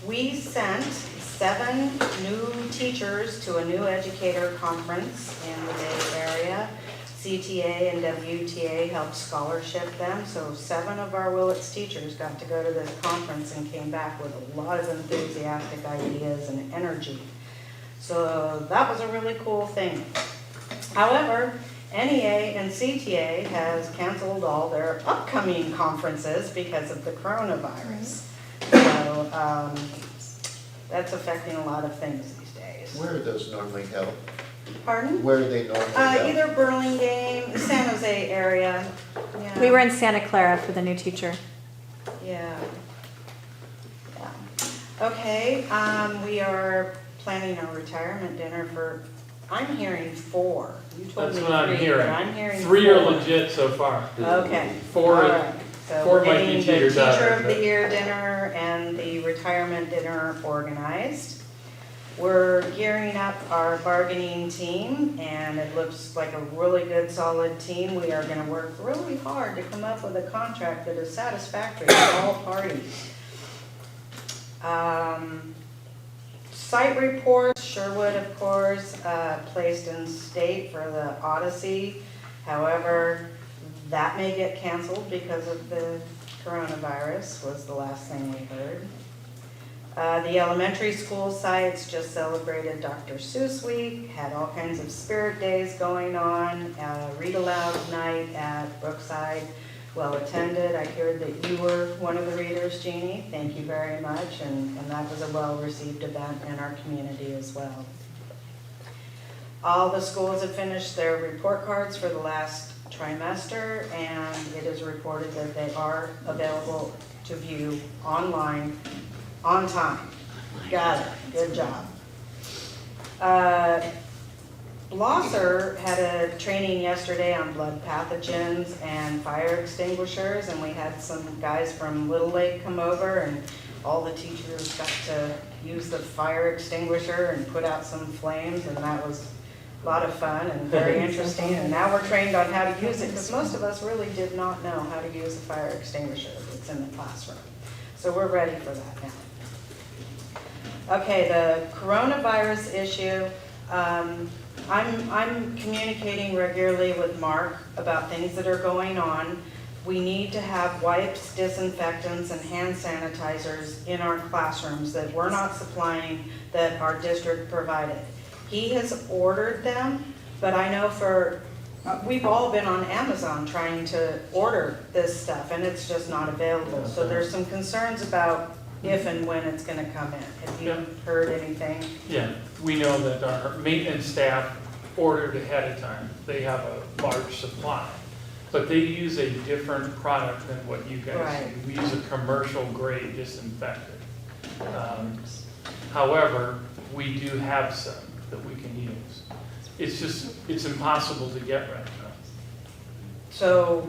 We sent 7 new teachers to a new educator conference in the Bay Area. CTA and WTA helped scholarship them, so 7 of our Willits teachers got to go to this conference and came back with a lot of enthusiastic ideas and energy. So that was a really cool thing. However, NEA and CTA has canceled all their upcoming conferences because of the coronavirus. So that's affecting a lot of things these days. Where are those normally held? Pardon? Where are they normally held? Either Burlingame, San Jose area. Yeah. We were in Santa Clara for the new teacher. Yeah. Okay, we are planning a retirement dinner for, I'm hearing 4. You told That's me what I'm 3, hearing. but I'm hearing 3 are 4. legit so far. Okay. 4, All right. So 4 we're might be getting the teetered out, Teacher of the but- Year dinner and the retirement dinner organized. We're gearing up our bargaining team, and it looks like a really good, solid team. We are going to work really hard to come up with a contract that is satisfactory to all parties. Site reports, Sherwood, of course, placed in state for the Odyssey. However, that may get canceled because of the coronavirus, was the last thing we heard. The elementary school sites just celebrated Dr. Seuss Week, had all kinds of spirit days going on, read aloud night at Brookside, well attended. I heard that you were one of the readers, Jeannie. Thank you very much, and that was a well-received event in our community as well. All the schools have finished their report cards for the last trimester, and it is reported that they are available to view online on time. Got it. Good job. Blosser had a training yesterday on blood pathogens and fire extinguishers, and we had some guys from Little Lake come over, and all the teachers got to use the fire extinguisher and put out some flames, and that was a lot of fun and very interesting. And now we're trained on how to use it, because most of us really did not know how to use a fire extinguisher that's in the classroom. So we're ready for that now. Okay, the coronavirus issue. I'm communicating regularly with Mark about things that are going on. We need to have wipes, disinfectants, and hand sanitizers in our classrooms that we're not supplying, that our district provided. He has ordered them, but I know we've all been on Amazon trying to order this stuff, and it's just not available. So there's some concerns about if and when it's going to come in. Have you heard anything? Yeah, we know that our maintenance staff ordered ahead of time. They have a large supply, but they use a different product than what you guys do. We use a commercial grade disinfectant. However, we do have some that we can use. It's impossible to get right now. So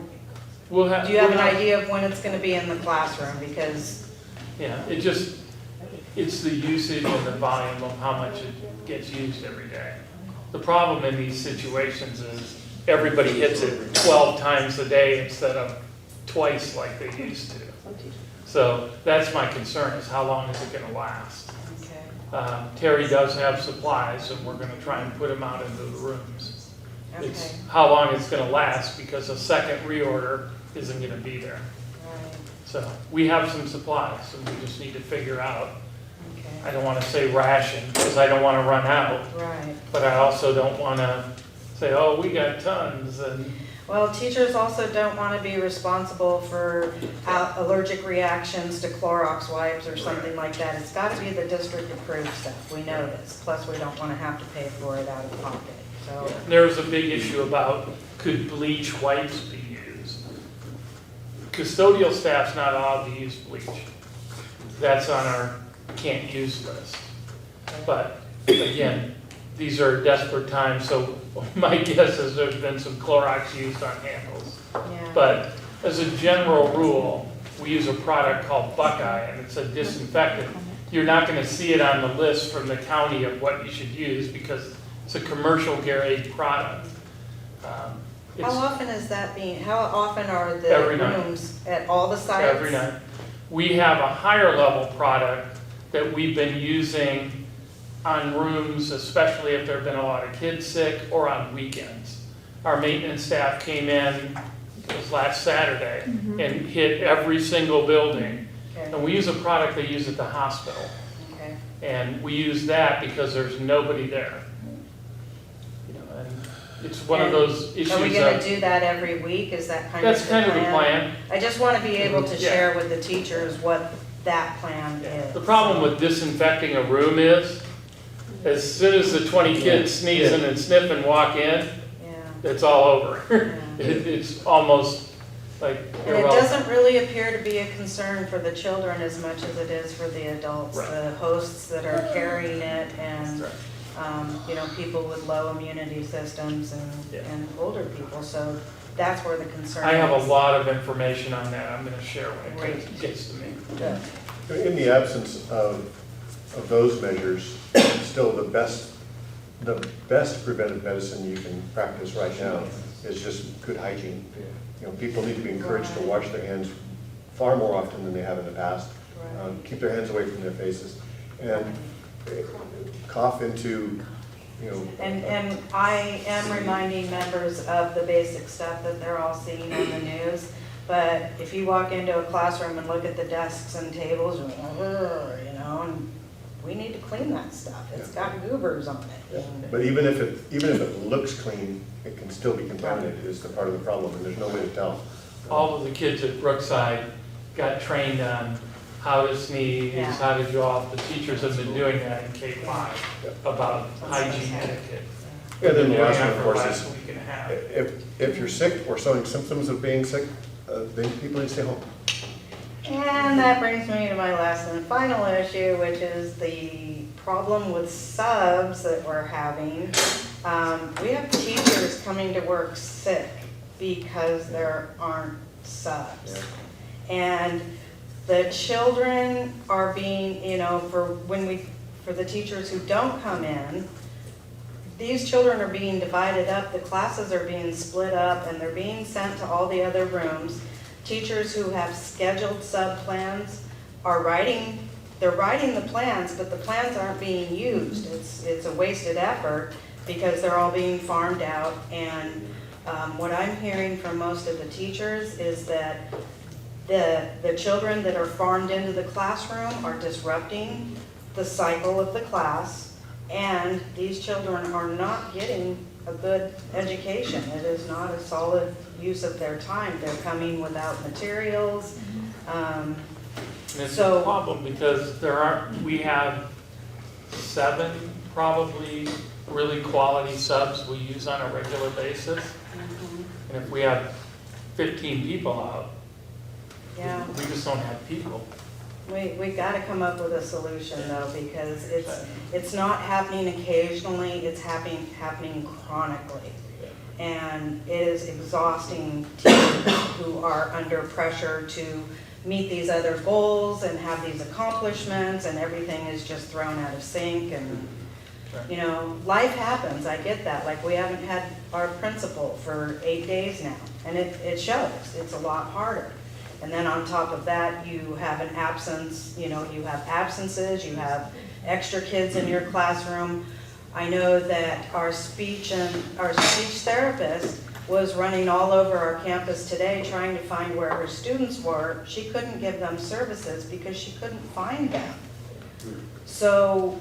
do you have an idea of when it's going to be in the classroom? Because yeah, it's the usage and the volume of how much it gets used every day. The problem in these situations is everybody hits it 12 times a day instead of twice like they used to. So that's my concern, is how long is it going to last? Okay. Terry does have supplies, and we're going to try and put them out into the rooms. It's Okay. how long it's gonna last, because a second reorder isn't gonna be there. Right, So we have some supplies, and we just need to figure out, I okay, don't wanna say ration, because I don't wanna run out, right. but I also don't wanna say, oh, we got tons, and Well, teachers also don't want to be responsible for allergic reactions to Clorox wipes or something like that. It's got to be the district approved stuff, we know this, plus we don't want to have to pay for it out of pocket, so. there's a big issue about, could bleach wipes be used? Custodial staff's not allowed to use bleach. That's on our can't use list. But again, these are desperate times, so my guess is there's been some Clorox used on handles. Yeah. But as a general rule, we use a product called Buckeye, and it's a disinfectant. You're not gonna see it on the list from the county of what you should use, because it's a commercial grade product. How It's often is that being, how often are the Every night. rooms at all the sites? every night. We have a higher level product that we've been using on rooms, especially if there've been a lot of kids sick, or on weekends. Our maintenance staff came in, it was last Saturday, and hit every single building. Okay, And we use a product they use at the hospital. okay. And we use that because there's nobody there. You know, and it's one of those issues Are we gonna of, do that every week? Is that kind of that's kind of the plan. I just want to be able to Yeah. share with the teachers what that plan is. The problem with disinfecting a room is, as soon as the 20 kids sneezing and sniffing walk in, Yeah. it's all over. Yeah. It's almost like And it irrelevant. doesn't really appear to be a concern for the children as much as it is for the adults, Right. the hosts that are carrying it, and, Right. you know, people with low immunity systems Yeah. and older people, so that's where the concern is. I have a lot of information on that I'm gonna share when it Great. gets to me. Good. In the absence of those measures, still the best preventive medicine you can practice right now is just good hygiene. You know, people need to be encouraged to wash their hands far more often than they have in the past. Keep their hands away from their faces, and cough into, you know. And I am reminding members of the basic stuff that they're all seeing on the news. But if you walk into a classroom and look at the desks and tables, you're like, "Ugh," you know, and we need to clean that stuff. It's got goobers on it. And- But even if it looks clean, it can still be contaminated, is the part of the problem, and there's no way to tell. All of the kids at Brookside got trained on how to sneeze, Yeah. how to draw. The teachers have been doing that in K-5 about hygiene etiquette. And then the They've been last doing one, that of for the course, last is week and a half. if you're sick or showing symptoms of being sick, then people need to stay home. And that brings me to my last and final issue, which is the problem with subs that we're having. We have teachers coming to work sick because there aren't subs. And the children are being, you know, for the teachers who don't come in, these children are being divided up, the classes are being split up, and they're being sent to all the other rooms. Teachers who have scheduled sub-plans are they're writing the plans, but the plans aren't being used. It's a wasted effort because they're all being farmed out. And what I'm hearing from most of the teachers is that the children that are farmed into the classroom are disrupting the cycle of the class, and these children are not getting a good education. It is not a solid use of their time. They're coming without materials. And it's So- a problem because we have 7 probably really quality subs we use on a regular basis. And if we have 15 people out, Yeah. we just don't have people. We gotta come up with a solution though, because it's not happening occasionally, it's happening chronically. And it is exhausting teachers who are under pressure to meet these other goals and have these accomplishments, and everything is just thrown out of sync. And you know, life happens, I get that. Like, we haven't had our principal for 8 days now, and it shows. It's a lot harder. And then on top of that, you have an absence, you know, you have absences, you have extra kids in your classroom. I know that our speech therapist was running all over our campus today trying to find where her students were. She couldn't give them services because she couldn't find them. So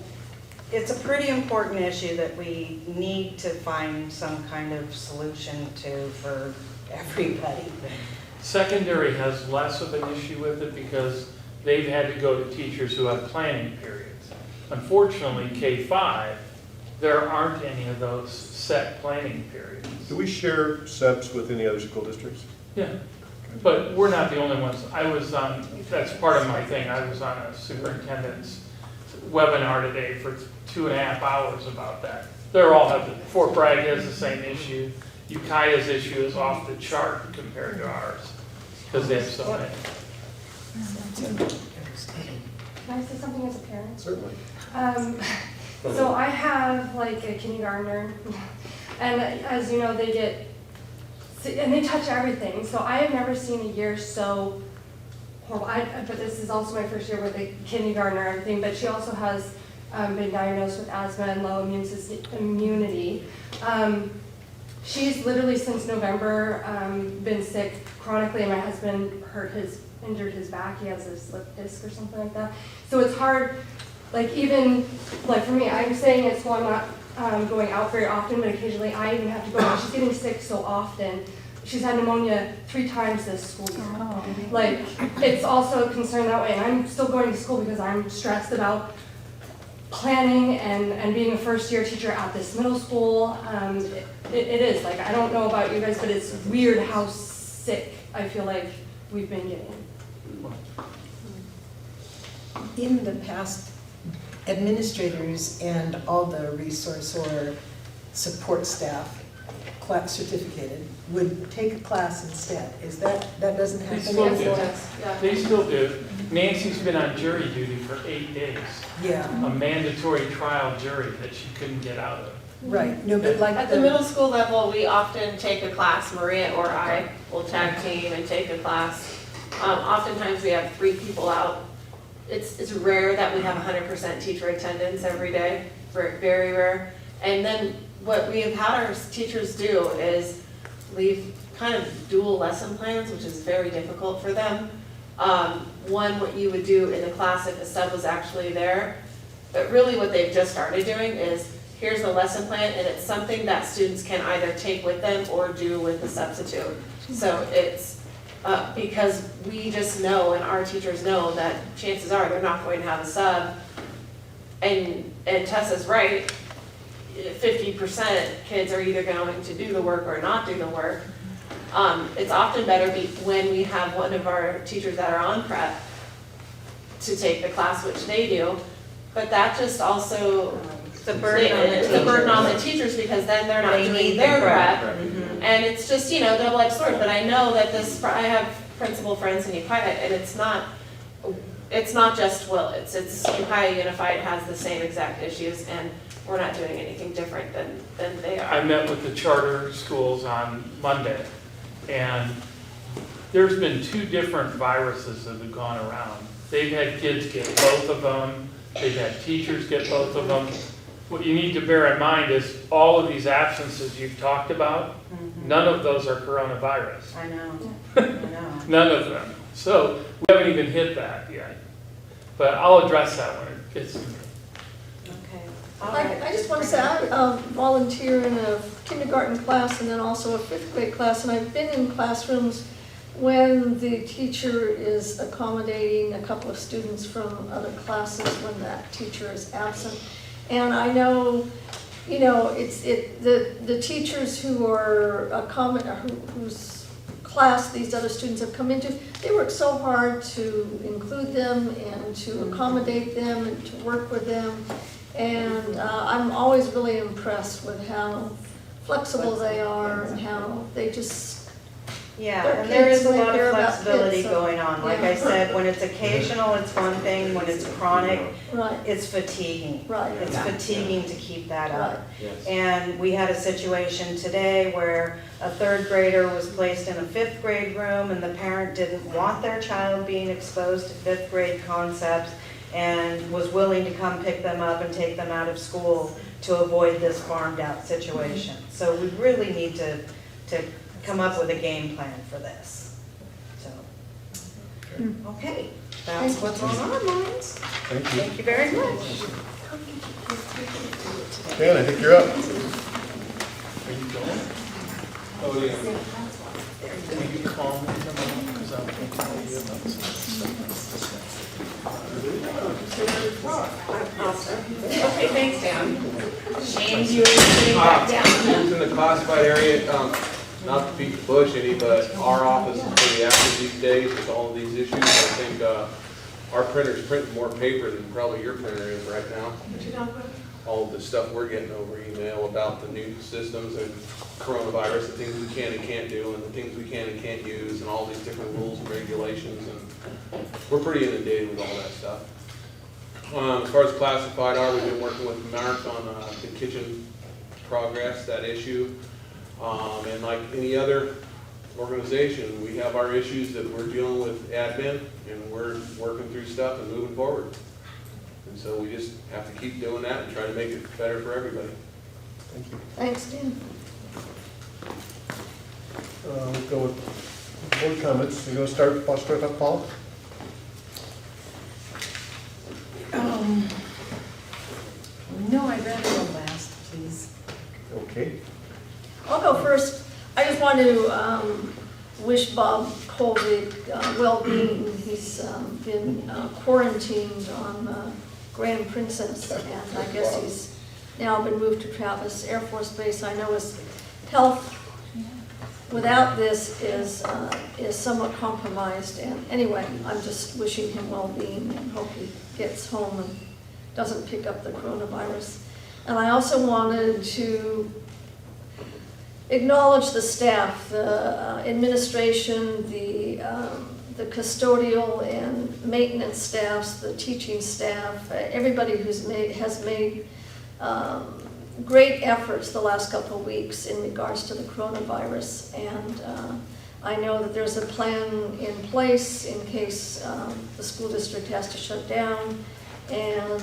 it's a pretty important issue that we need to find some kind of solution to for everybody. Secondary has less of an issue with it because they've had to go to teachers who have planning periods. Unfortunately, K-5, there aren't any of those set planning periods. Do we share subs with any other school districts? Yeah, but we're not the only ones. I was on, that's part of my thing, I was on a superintendent's webinar today for 2.5 hours about that. They're all have, Fort Bragg has the same issue. Ukiah's issue is off the chart compared to ours, because they have so many. Can I say something as a parent? Certainly. So I have like a kindergartner, and as you know, they get, and they touch everything. So I have never seen a year so horrible. But this is also my first year with a kindergartner and everything, but she also has been diagnosed with asthma and low immunity. She's literally since November been sick chronically, and my husband injured his back. He has a slip disc or something like that. So it's hard, like even, like for me, I'm saying it's well, I'm not going out very often, but occasionally I even have to go out. She's getting sick so often. She's had pneumonia 3 times this school year. Oh. Like, it's also a concern that way. And I'm still going to school because I'm stressed about planning and being a first-year teacher at this middle school. It is, like, I don't know about you guys, but it's weird how sick I feel like we've been getting. In the past, administrators and all the resource or support staff, class certificated, would take a class instead. Is that doesn't happen? They still do. They still do. Nancy's been on jury duty for 8 days. Yeah. A mandatory trial jury that she couldn't get out of. Right. No, but like at the middle school level, we often take a class. Maria or I will tag team and take a class. Oftentimes we have 3 people out. It's rare that we have 100% teacher attendance every day. Very rare. And then what we have had our teachers do is leave kind of dual lesson plans, which is very difficult for them. One, what you would do in the class if a sub was actually there. But really what they've just started doing is, here's the lesson plan, and it's something that students can either take with them or do with the substitute. So it's because we just know, and our teachers know, that chances are they're not going to have a sub. And Tessa's right, 50% kids are either going to do the work or not do the work. It's often better when we have one of our teachers that are on prep to take the class, which they do. But that just also, it's a burden on the teachers because then they're not doing their prep. And it's just, double-edged sword. But I know that I have principal friends in Ukiah, and it's not just Willits. It's Ukiah Unified has the same exact issues, and we're not doing anything different than they are. I met with the charter schools on Monday, and there's been 2 different viruses that have gone around. They've had kids get both of them. They've had teachers get both of them. What you need to bear in mind is all of these absences you've talked about, none of those are coronavirus. I know. None of them. So we haven't even hit that yet. But I'll address that when it gets to me. I just want to say, I volunteer in a kindergarten class and then also a 5th grade class, and I've been in classrooms when the teacher is accommodating a couple of students from other classes when that teacher is absent. And I know, the teachers who are whose class these other students have come into, they work so hard to include them and to accommodate them and to work with them. And I'm always really impressed with how flexible they are and how they just, yeah, and there is a lot of flexibility going on. Like I said, when it's occasional, it's one thing. When it's chronic, it's fatiguing. It's fatiguing to keep that up. And we had a situation today where a 3rd grader was placed in a 5th grade room, and the parent didn't want their child being exposed to 5th grade concepts and was willing to come pick them up and take them out of school to avoid this farmed out situation. So we really need to come up with a game plan for this. So, okay, that's what's on our minds. Thank you. Thank you very much. Dan, I think you're up. Oh, yeah. Can you call me tomorrow? Because I'm thinking of you about Okay, thanks, Dan. And you're sitting back down. Who's in the classified area, not to beat the bush any, but our office is pretty active these days with all of these issues. I think our printer's printing more paper than probably your printer is right now. All of the stuff we're getting over email about the new systems and coronavirus, the things we can and can't do, and the things we can and can't use, and all these different rules and regulations, and we're pretty inundated with all that stuff. As far as classified are, we've been working with Mark on the kitchen progress, that issue. And like any other organization, we have our issues that we're dealing with admin, and we're working through stuff and moving forward. And so we just have to keep doing that and try to make it better for everybody. Thank you. Thanks, Dan. We'll go with board comments. You're going to start off, Paul? No, I'd rather go last, please. Okay. I'll go first. I just want to wish Bob Colvig well-being. He's been quarantined on Grand Princess, and I guess he's now been moved to Travis Air Force Base. I know his health without this is somewhat compromised. And anyway, I'm just wishing him well-being and hope he gets home and doesn't pick up the coronavirus. And I also wanted to acknowledge the staff, the administration, the custodial and maintenance staffs, the teaching staff, everybody has made great efforts the last couple of weeks in regards to the coronavirus. And I know that there's a plan in place in case the school district has to shut down, and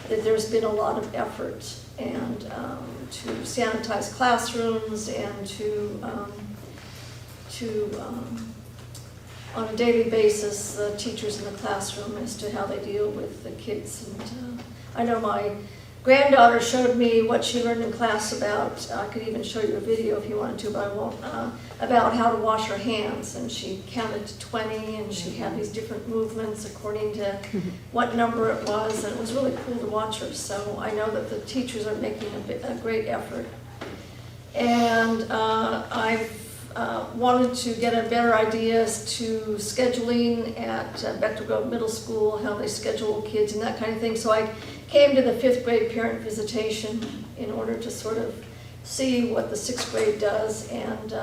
that there's been a lot of effort and to sanitize classrooms and to on a daily basis, the teachers in the classroom as to how they deal with the kids. And I know my granddaughter showed me what she learned in class about, I could even show you a video if you wanted to, but I won't, about how to wash her hands. And she counted to 20, and she had these different movements according to what number it was, and it was really cool to watch her. So I know that the teachers are making a great effort. And I've wanted to get a better idea as to scheduling at Bechtel Grove Middle School, how they schedule kids and that kind of thing. So I came to the 5th grade parent visitation in order to sort of see what the 6th grade does, and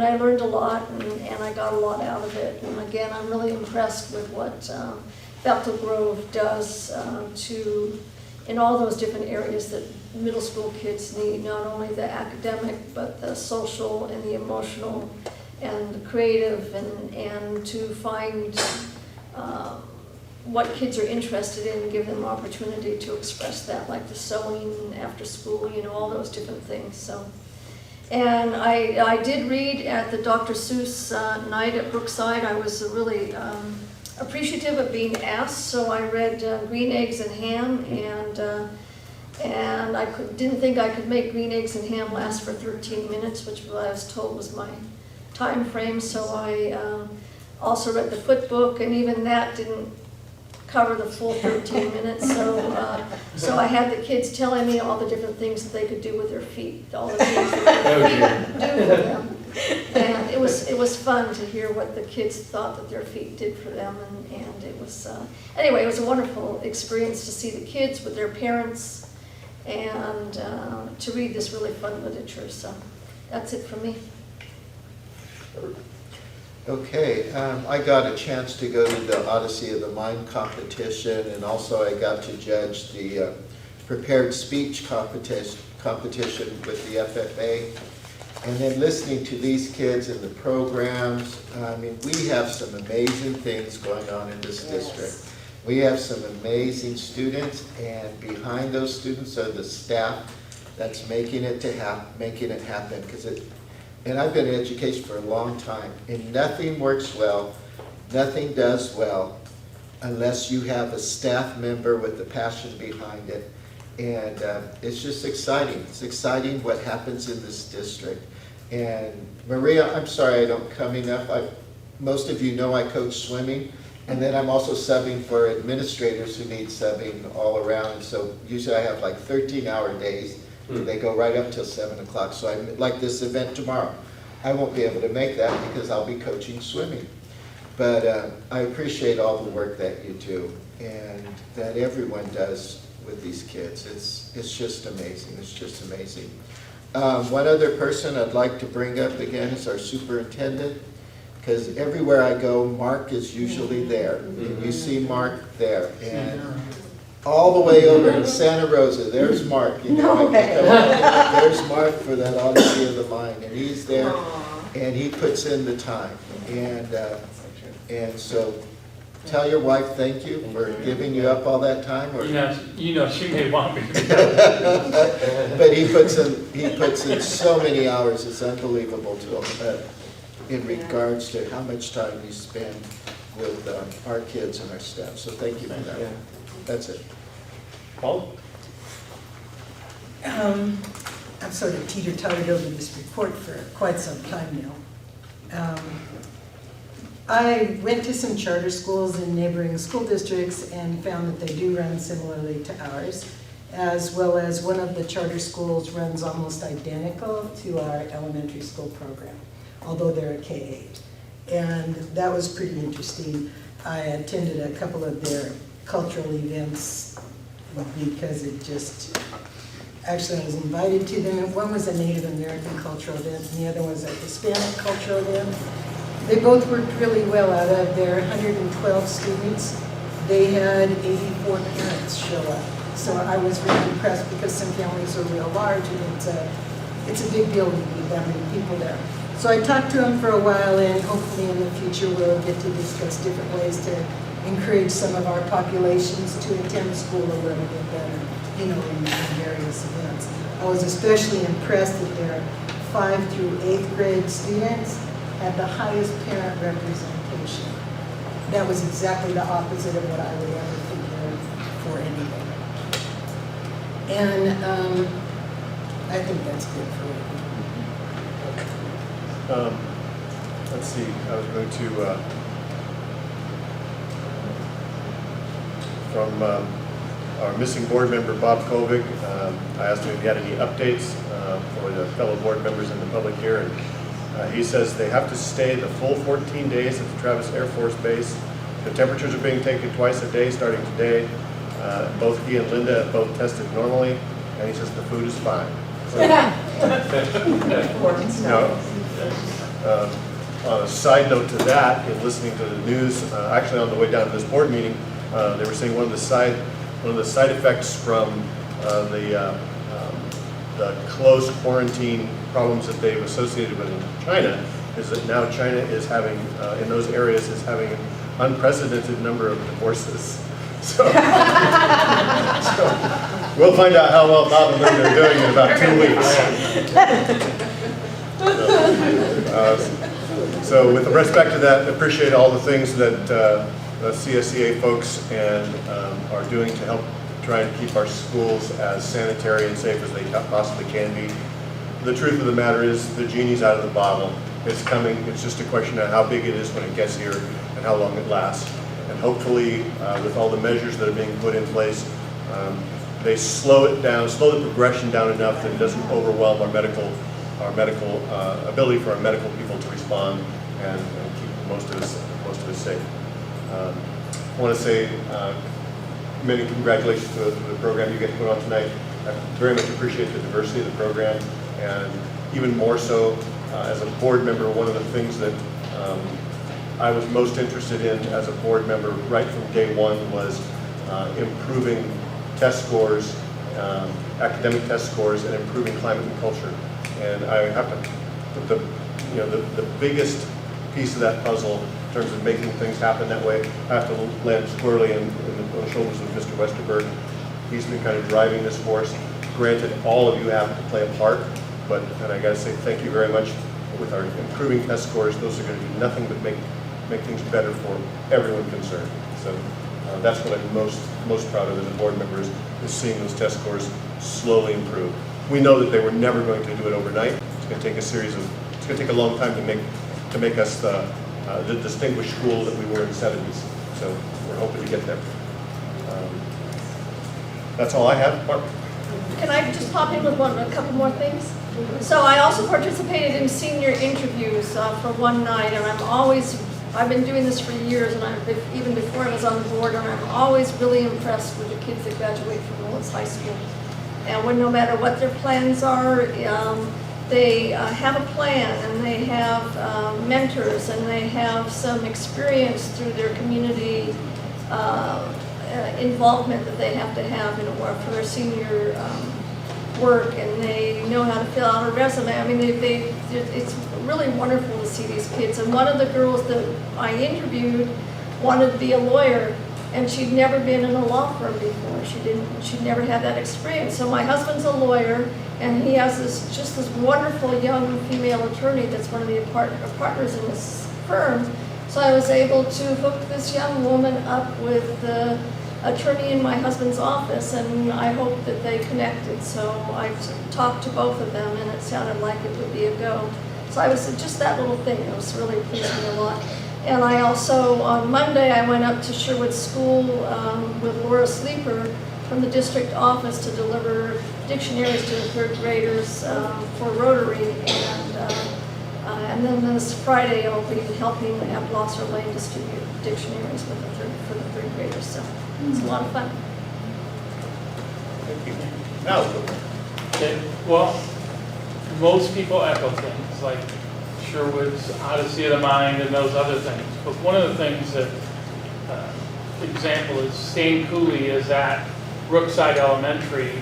I learned a lot, and I got a lot out of it. And again, I'm really impressed with what Bechtel Grove does in all those different areas that middle school kids need, not only the academic, but the social and the emotional and the creative, and to find what kids are interested in and give them opportunity to express that, like the sewing after school, all those different things. So, and I did read at the Dr. Seuss night at Brookside. I was really appreciative of being asked, so I read Green Eggs and Ham, and I didn't think I could make Green Eggs and Ham last for 13 minutes, which I was told was my time frame. So I also read the foot book, and even that didn't cover the full 13 minutes. So I had the kids telling me all the different things that they could do with their feet, all the things that their feet do for them. And it was fun to hear what the kids thought that their feet did for them, and it was anyway, it was a wonderful experience to see the kids with their parents and to read this really fun literature. So that's it from me. Okay, I got a chance to go to the Odyssey of the Mind competition, and also I got to judge the prepared speech competition with the FFA. And then listening to these kids and the programs, I mean, we have some amazing things going on in this district. We have some amazing students, and behind those students are the staff that's making it happen. And I've been in education for a long time, and nothing works well, nothing does well, unless you have a staff member with the passion behind it. And it's just exciting. It's exciting what happens in this district. And Maria, I'm sorry I don't come enough. Most of you know I coach swimming, and then I'm also subbing for administrators who need subbing all around. And so usually I have like 13-hour days. They go right up till 7 o'clock. So I like this event tomorrow. I won't be able to make that because I'll be coaching swimming. But I appreciate all the work that you do and that everyone does with these kids. It's just amazing. It's just amazing. One other person I'd like to bring up again is our superintendent, because everywhere I go, Mark is usually there. And you see Mark there. And all the way over in Santa Rosa, there's Mark. You know, there's Mark for that Odyssey of the Mind, and he's there, and he puts in the time. And so tell your wife thank you for giving you up all that time. Or You know, she may want me to. But he puts in so many hours. It's unbelievable to him in regards to how much time you spend with our kids and our staff. So thank you for that. That's it. Paul? I've sort of teeter-tottered over this report for quite some time now. I went to some charter schools in neighboring school districts and found that they do run similarly to ours, as well as one of the charter schools runs almost identical to our elementary school program, although they're a K-8. And that was pretty interesting. I attended a couple of their cultural events because actually I was invited to them. One was a Native American cultural event and the other was a Hispanic cultural event. They both worked really well. Out of their 112 students, they had 84 parents show up. So I was really impressed because some families are real large and it's a big deal to meet that many people there. So I talked to them for a while, and hopefully in the future we'll get to discuss different ways to encourage some of our populations to attend school a little bit better, you know, in various events. I was especially impressed that their 5th through 8th grade students had the highest parent representation. That was exactly the opposite of what I would ever figure for anything. And I think that's good for it. Let's see, I was going to, from our missing board member, Bob Kovic, I asked him if he had any updates for the fellow board members in the public here. And he says they have to stay the full 14 days at the Travis Air Force Base. The temperatures are being taken twice a day starting today. Both he and Linda have both tested normally, and he says the food is fine. So, on a side note to that, in listening to the news, actually on the way down to this board meeting, they were saying one of the side effects from the close quarantine problems that they've associated with in China is that now China is having, in those areas, is having an unprecedented number of divorces. So we'll find out how well Bob and Linda are doing in about 2 weeks. So with respect to that, appreciate all the things that the CSEA folks and are doing to help try and keep our schools as sanitary and safe as they possibly can be. The truth of the matter is the genie's out of the bottle. It's coming. It's just a question of how big it is when it gets here and how long it lasts. And hopefully, with all the measures that are being put in place, they slow it down, slow the progression down enough that it doesn't overwhelm our medical ability for our medical people to respond and keep most of us safe. I want to say many congratulations to the program you get to put on tonight. I very much appreciate the diversity of the program, and even more so as a board member, one of the things that I was most interested in as a board member right from day one was improving test scores, academic test scores, and improving climate and culture. And I have to put the biggest piece of that puzzle terms of making things happen that way. I have to land squarely on the shoulders of Mr. Westerberg. He's been kind of driving this force. Granted, all of you have to play a part, and I gotta say thank you very much. With our improving test scores, those are gonna do nothing but make things better for everyone concerned. So that's what I'm most proud of as a board member is seeing those test scores slowly improve. We know that they were never going to do it overnight. It's gonna take it's gonna take a long time to make us the distinguished school that we were in the 70s. So we're hoping to get there. That's all I have. Mark? Can I just pop in with a couple more things? So I also participated in senior interviews for one night, and I've been doing this for years, and even before I was on the board, and I'm always really impressed with the kids that graduate from Willis High School. And when no matter what their plans are, they have a plan, and they have mentors, and they have some experience through their community involvement that they have to have in order for their senior work, and they know how to fill out a resume. I mean, it's really wonderful to see these kids. And one of the girls that I interviewed wanted to be a lawyer, and she'd never been in a law firm before. She'd never had that experience. So my husband's a lawyer, and he has this wonderful young female attorney that's one of the partners in this firm. So I was able to hook this young woman up with the attorney in my husband's office, and I hope that they connected. So I talked to both of them, and it sounded like it would be a go. So I was just that little thing. It was really pleased me a lot. And I also, on Monday, I went up to Sherwood School with Laura Sleeper from the district office to deliver dictionaries to the third graders for Rotary. And then this Friday, I'll be helping at Blosser Lane distribute dictionaries for the third graders. So it's a lot of fun. Thank you. Now, Okay, well, most people echo things like Sherwood's Odyssey of the Mind and those other things. But one of the things that, example is Stan Cooley is at Brookside Elementary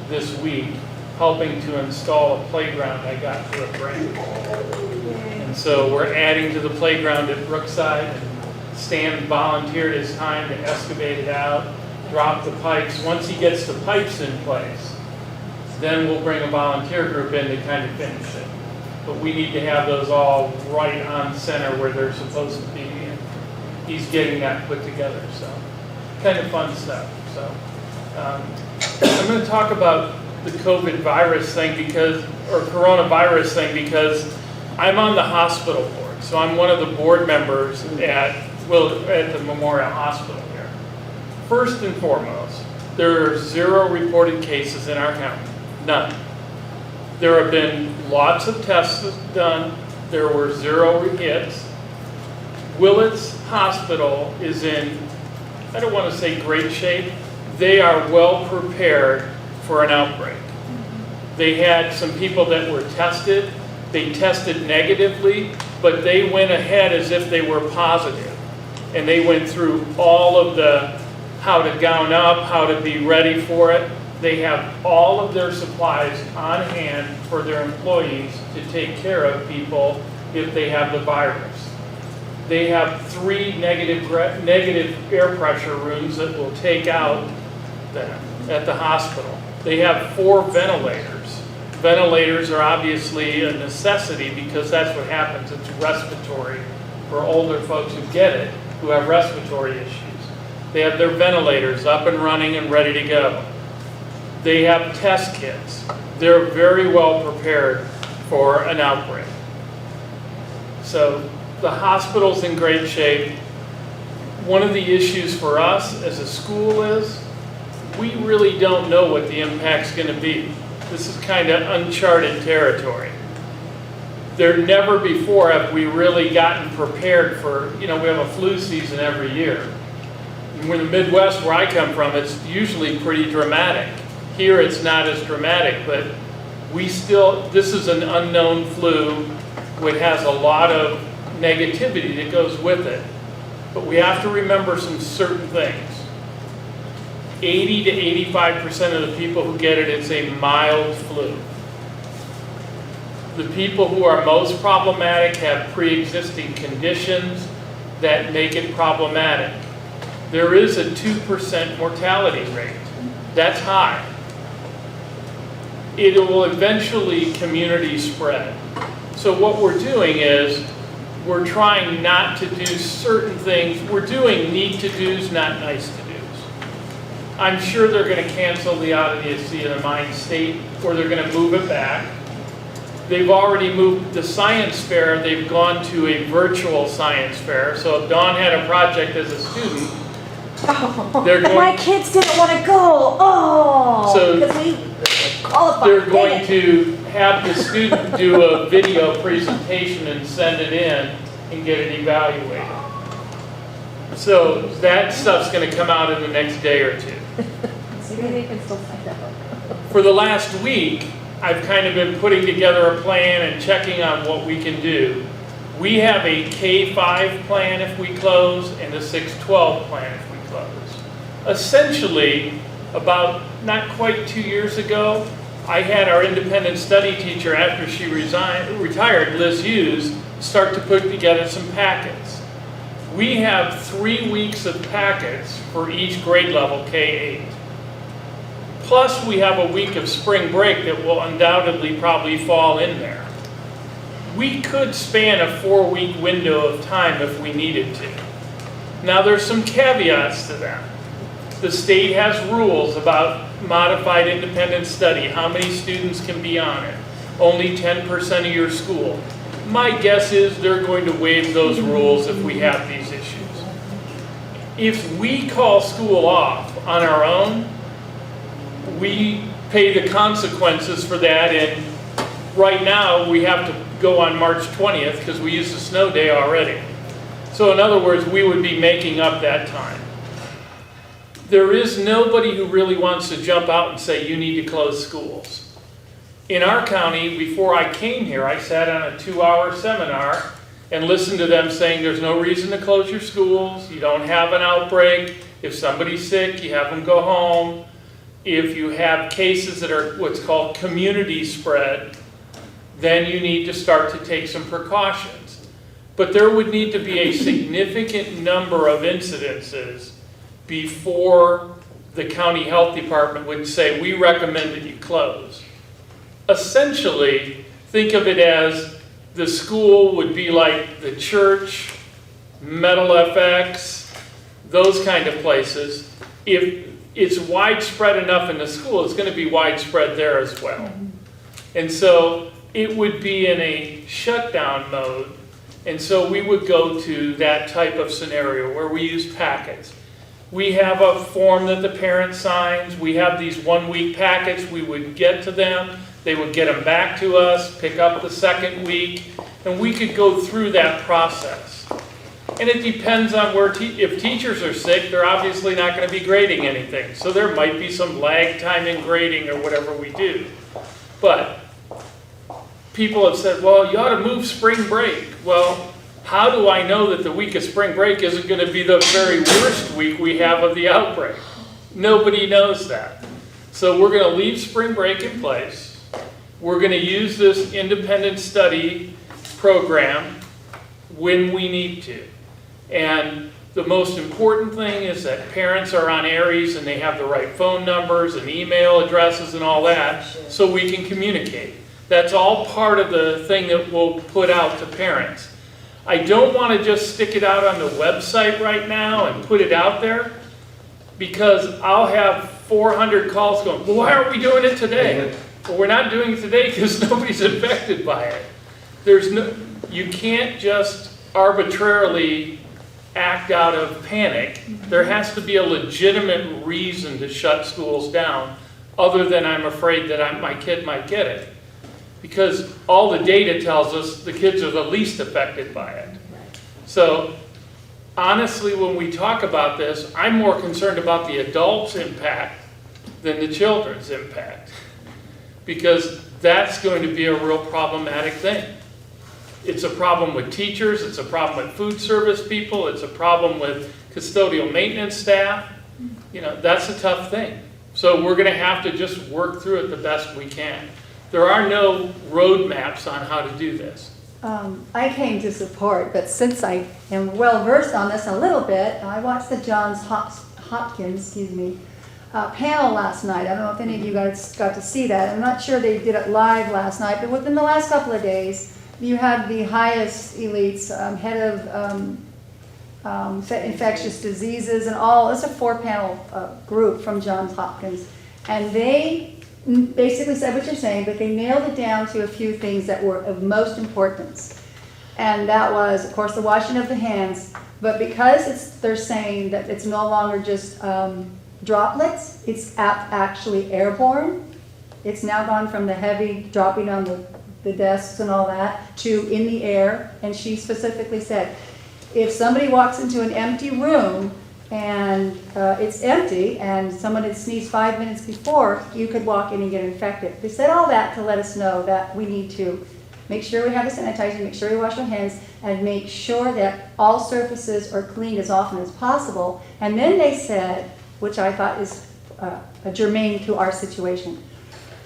this week helping to install a playground I got for a grant. And so we're adding to the playground at Brookside, and Stan volunteered his time to excavate it out, drop the pipes. Once he gets the pipes in place, then we'll bring a volunteer group in to kind of finish it. But we need to have those all right on center where they're supposed to be, and he's getting that put together, so kind of fun stuff. So I'm going to talk about the COVID virus thing or coronavirus thing because I'm on the hospital board. So I'm one of the board members at the Memorial Hospital here. First and foremost, there are 0 reported cases in our county, none. There have been lots of tests done. There were 0 hits. Willits Hospital is in, I don't want to say great shape. They are well prepared for an outbreak. They had some people that were tested. They tested negatively, but they went ahead as if they were positive. And they went through all of the how to gown up, how to be ready for it. They have all of their supplies on hand for their employees to take care of people if they have the virus. They have 3 negative air pressure rooms that will take out that at the hospital. They have 4 ventilators. Ventilators are obviously a necessity because that's what happens. It's respiratory for older folks who get it, who have respiratory issues. They have their ventilators up and running and ready to go. They have test kits. They're very well prepared for an outbreak. So the hospital's in great shape. One of the issues for us as a school is we really don't know what the impact's going to be. This is kind of uncharted territory. There never before have we really gotten prepared for, we have a flu season every year. In the Midwest where I come from, it's usually pretty dramatic. Here it's not as dramatic, but this is an unknown flu which has a lot of negativity that goes with it. But we have to remember some certain things. 80 to 85% of the people who get it, it's a mild flu. The people who are most problematic have pre-existing conditions. that make it problematic. There is a 2% mortality rate. That's high. It will eventually community spread. So what we're doing is we're trying not to do certain things. We're doing need to do's, not nice to do's. I'm sure they're going to cancel the Odyssey of the Mind State, or they're going to move it back. They've already moved the science fair. They've gone to a virtual science fair. So if Dawn had a project as a student, they're going, My kids didn't want to go. Oh, So because we qualified. they're Dang going it. to have the student do a video presentation and send it in and get it evaluated. So that stuff's going to come out in the next day or two. Maybe they can still find out. For the last week, I've kind of been putting together a plan and checking on what we can do. We have a K-5 plan if we close and a 6-12 plan if we close. Essentially, about not quite 2 years ago, I had our independent study teacher, after she retired, Liz Hughes, start to put together some packets. We have 3 weeks of packets for each grade level, K-8. Plus, we have a week of spring break that will undoubtedly probably fall in there. We could span a 4-week window of time if we needed to. Now, there's some caveats to that. The state has rules about modified independent study, how many students can be on it, only 10% of your school. My guess is they're going to waive those rules if we have these issues. If we call school off on our own, we pay the consequences for that, and right now we have to go on March 20th because we used a snow day already. So in other words, we would be making up that time. There is nobody who really wants to jump out and say you need to close schools. In our county, before I came here, I sat on a 2-hour seminar and listened to them saying there's no reason to close your schools, you don't have an outbreak, if somebody's sick, you have them go home. If you have cases that are what's called community spread, then you need to start to take some precautions. But there would need to be a significant number of incidences before the county health department would say, we recommend that you close. Essentially, think of it as the school would be like the church, Metal FX, those kind of places. If it's widespread enough in the school, it's going to be widespread there as well. And so it would be in a shutdown mode. And so we would go to that type of scenario where we use packets. We have a form that the parent signs. We have these 1-week packets. We would get to them. They would get them back to us, pick up the second week, and we could go through that process. And it depends on where, if teachers are sick, they're obviously not going to be grading anything. So there might be some lag time in grading or whatever we do. But people have said, well, you ought to move spring break. Well, how do I know that the week of spring break isn't going to be the very worst week we have of the outbreak? Nobody knows that. So we're going to leave spring break in place. We're going to use this independent study program when we need to. And the most important thing is that parents are on Aries and they have the right phone numbers and email addresses and all that, so we can communicate. That's all part of the thing that we'll put out to parents. I don't want to just stick it out on the website right now and put it out there, because I'll have 400 calls going, well, why aren't we doing it today? Well, we're not doing it today because nobody's infected by it. You can't just arbitrarily act out of panic. There has to be a legitimate reason to shut schools down, other than I'm afraid that my kid might get it. Because all the data tells us the kids are the least affected by it. So honestly, when we talk about this, I'm more concerned about the adults' impact than the children's impact, because that's going to be a real problematic thing. It's a problem with teachers, it's a problem with food service people, it's a problem with custodial maintenance staff. You know, that's a tough thing. So we're going to have to just work through it the best we can. There are no roadmaps on how to do this. I came to support, but since I am well versed on this a little bit, I watched the Johns Hopkins, panel last night. I don't know if any of you guys got to see that. I'm not sure they did it live last night, but within the last couple of days, you had the highest elites, head of infectious diseases and all. It's a 4-panel group from Johns Hopkins, and they basically said what you're saying, but they nailed it down to a few things that were of most importance. And that was, of course, the washing of the hands, but because they're saying that it's no longer just droplets, it's actually airborne. It's now gone from the heavy dropping on the desks and all that to in the air. And she specifically said, if somebody walks into an empty room and it's empty and someone had sneezed 5 minutes before, you could walk in and get infected. They said all that to let us know that we need to make sure we have the sanitizer, make sure we wash our hands, and make sure that all surfaces are cleaned as often as possible. And then they said, which I thought is germane to our situation,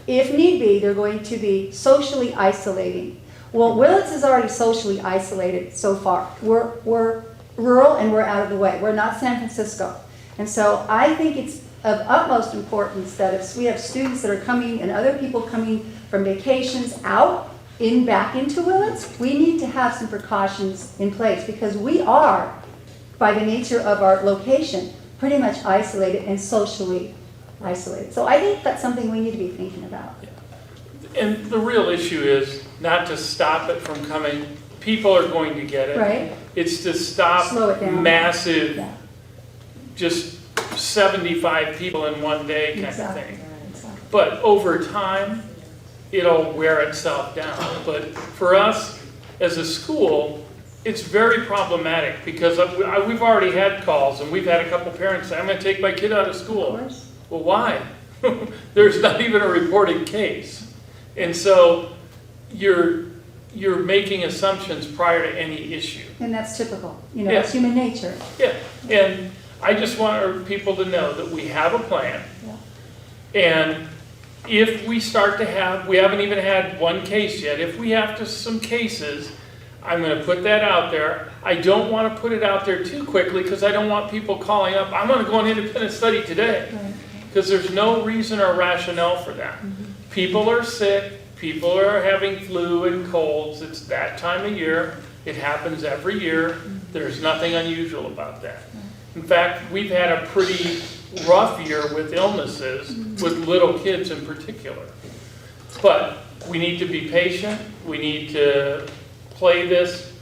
if need be, they're going to be socially isolating. Well, Willits is already socially isolated so far. We're rural and we're out of the way. We're not San Francisco. And so I think it's of utmost importance that if we have students that are coming and other people coming from vacations out, back into Willits, we need to have some precautions in place because we are, by the nature of our location, pretty much isolated and socially isolated. So I think that's something we need to be thinking about. And the real issue is not to stop it from coming. People are going to get it. Right. It's to stop Slow it down. massive, just 75 people in one day kind of thing. Exactly. But over time, it'll wear itself down. But for us as a school, it's very problematic because we've already had calls and we've had a couple parents say, I'm going to take my kid out of school. Well, why? There's not even a reported case. And so you're making assumptions prior to any issue. And that's typical. It's human nature. Yeah, and I just want our people to know that we have a plan. Yeah. And if we start to have, we haven't even had one case yet, if we have some cases, I'm going to put that out there. I don't want to put it out there too quickly because I don't want people calling up, I'm going to go on independent study today. Because there's no reason or rationale for that. People are sick, people are having flu and colds, it's that time of year, it happens every year, there's nothing unusual about that. In fact, we've had a pretty rough year with illnesses, with little kids in particular. But we need to be patient, we need to play this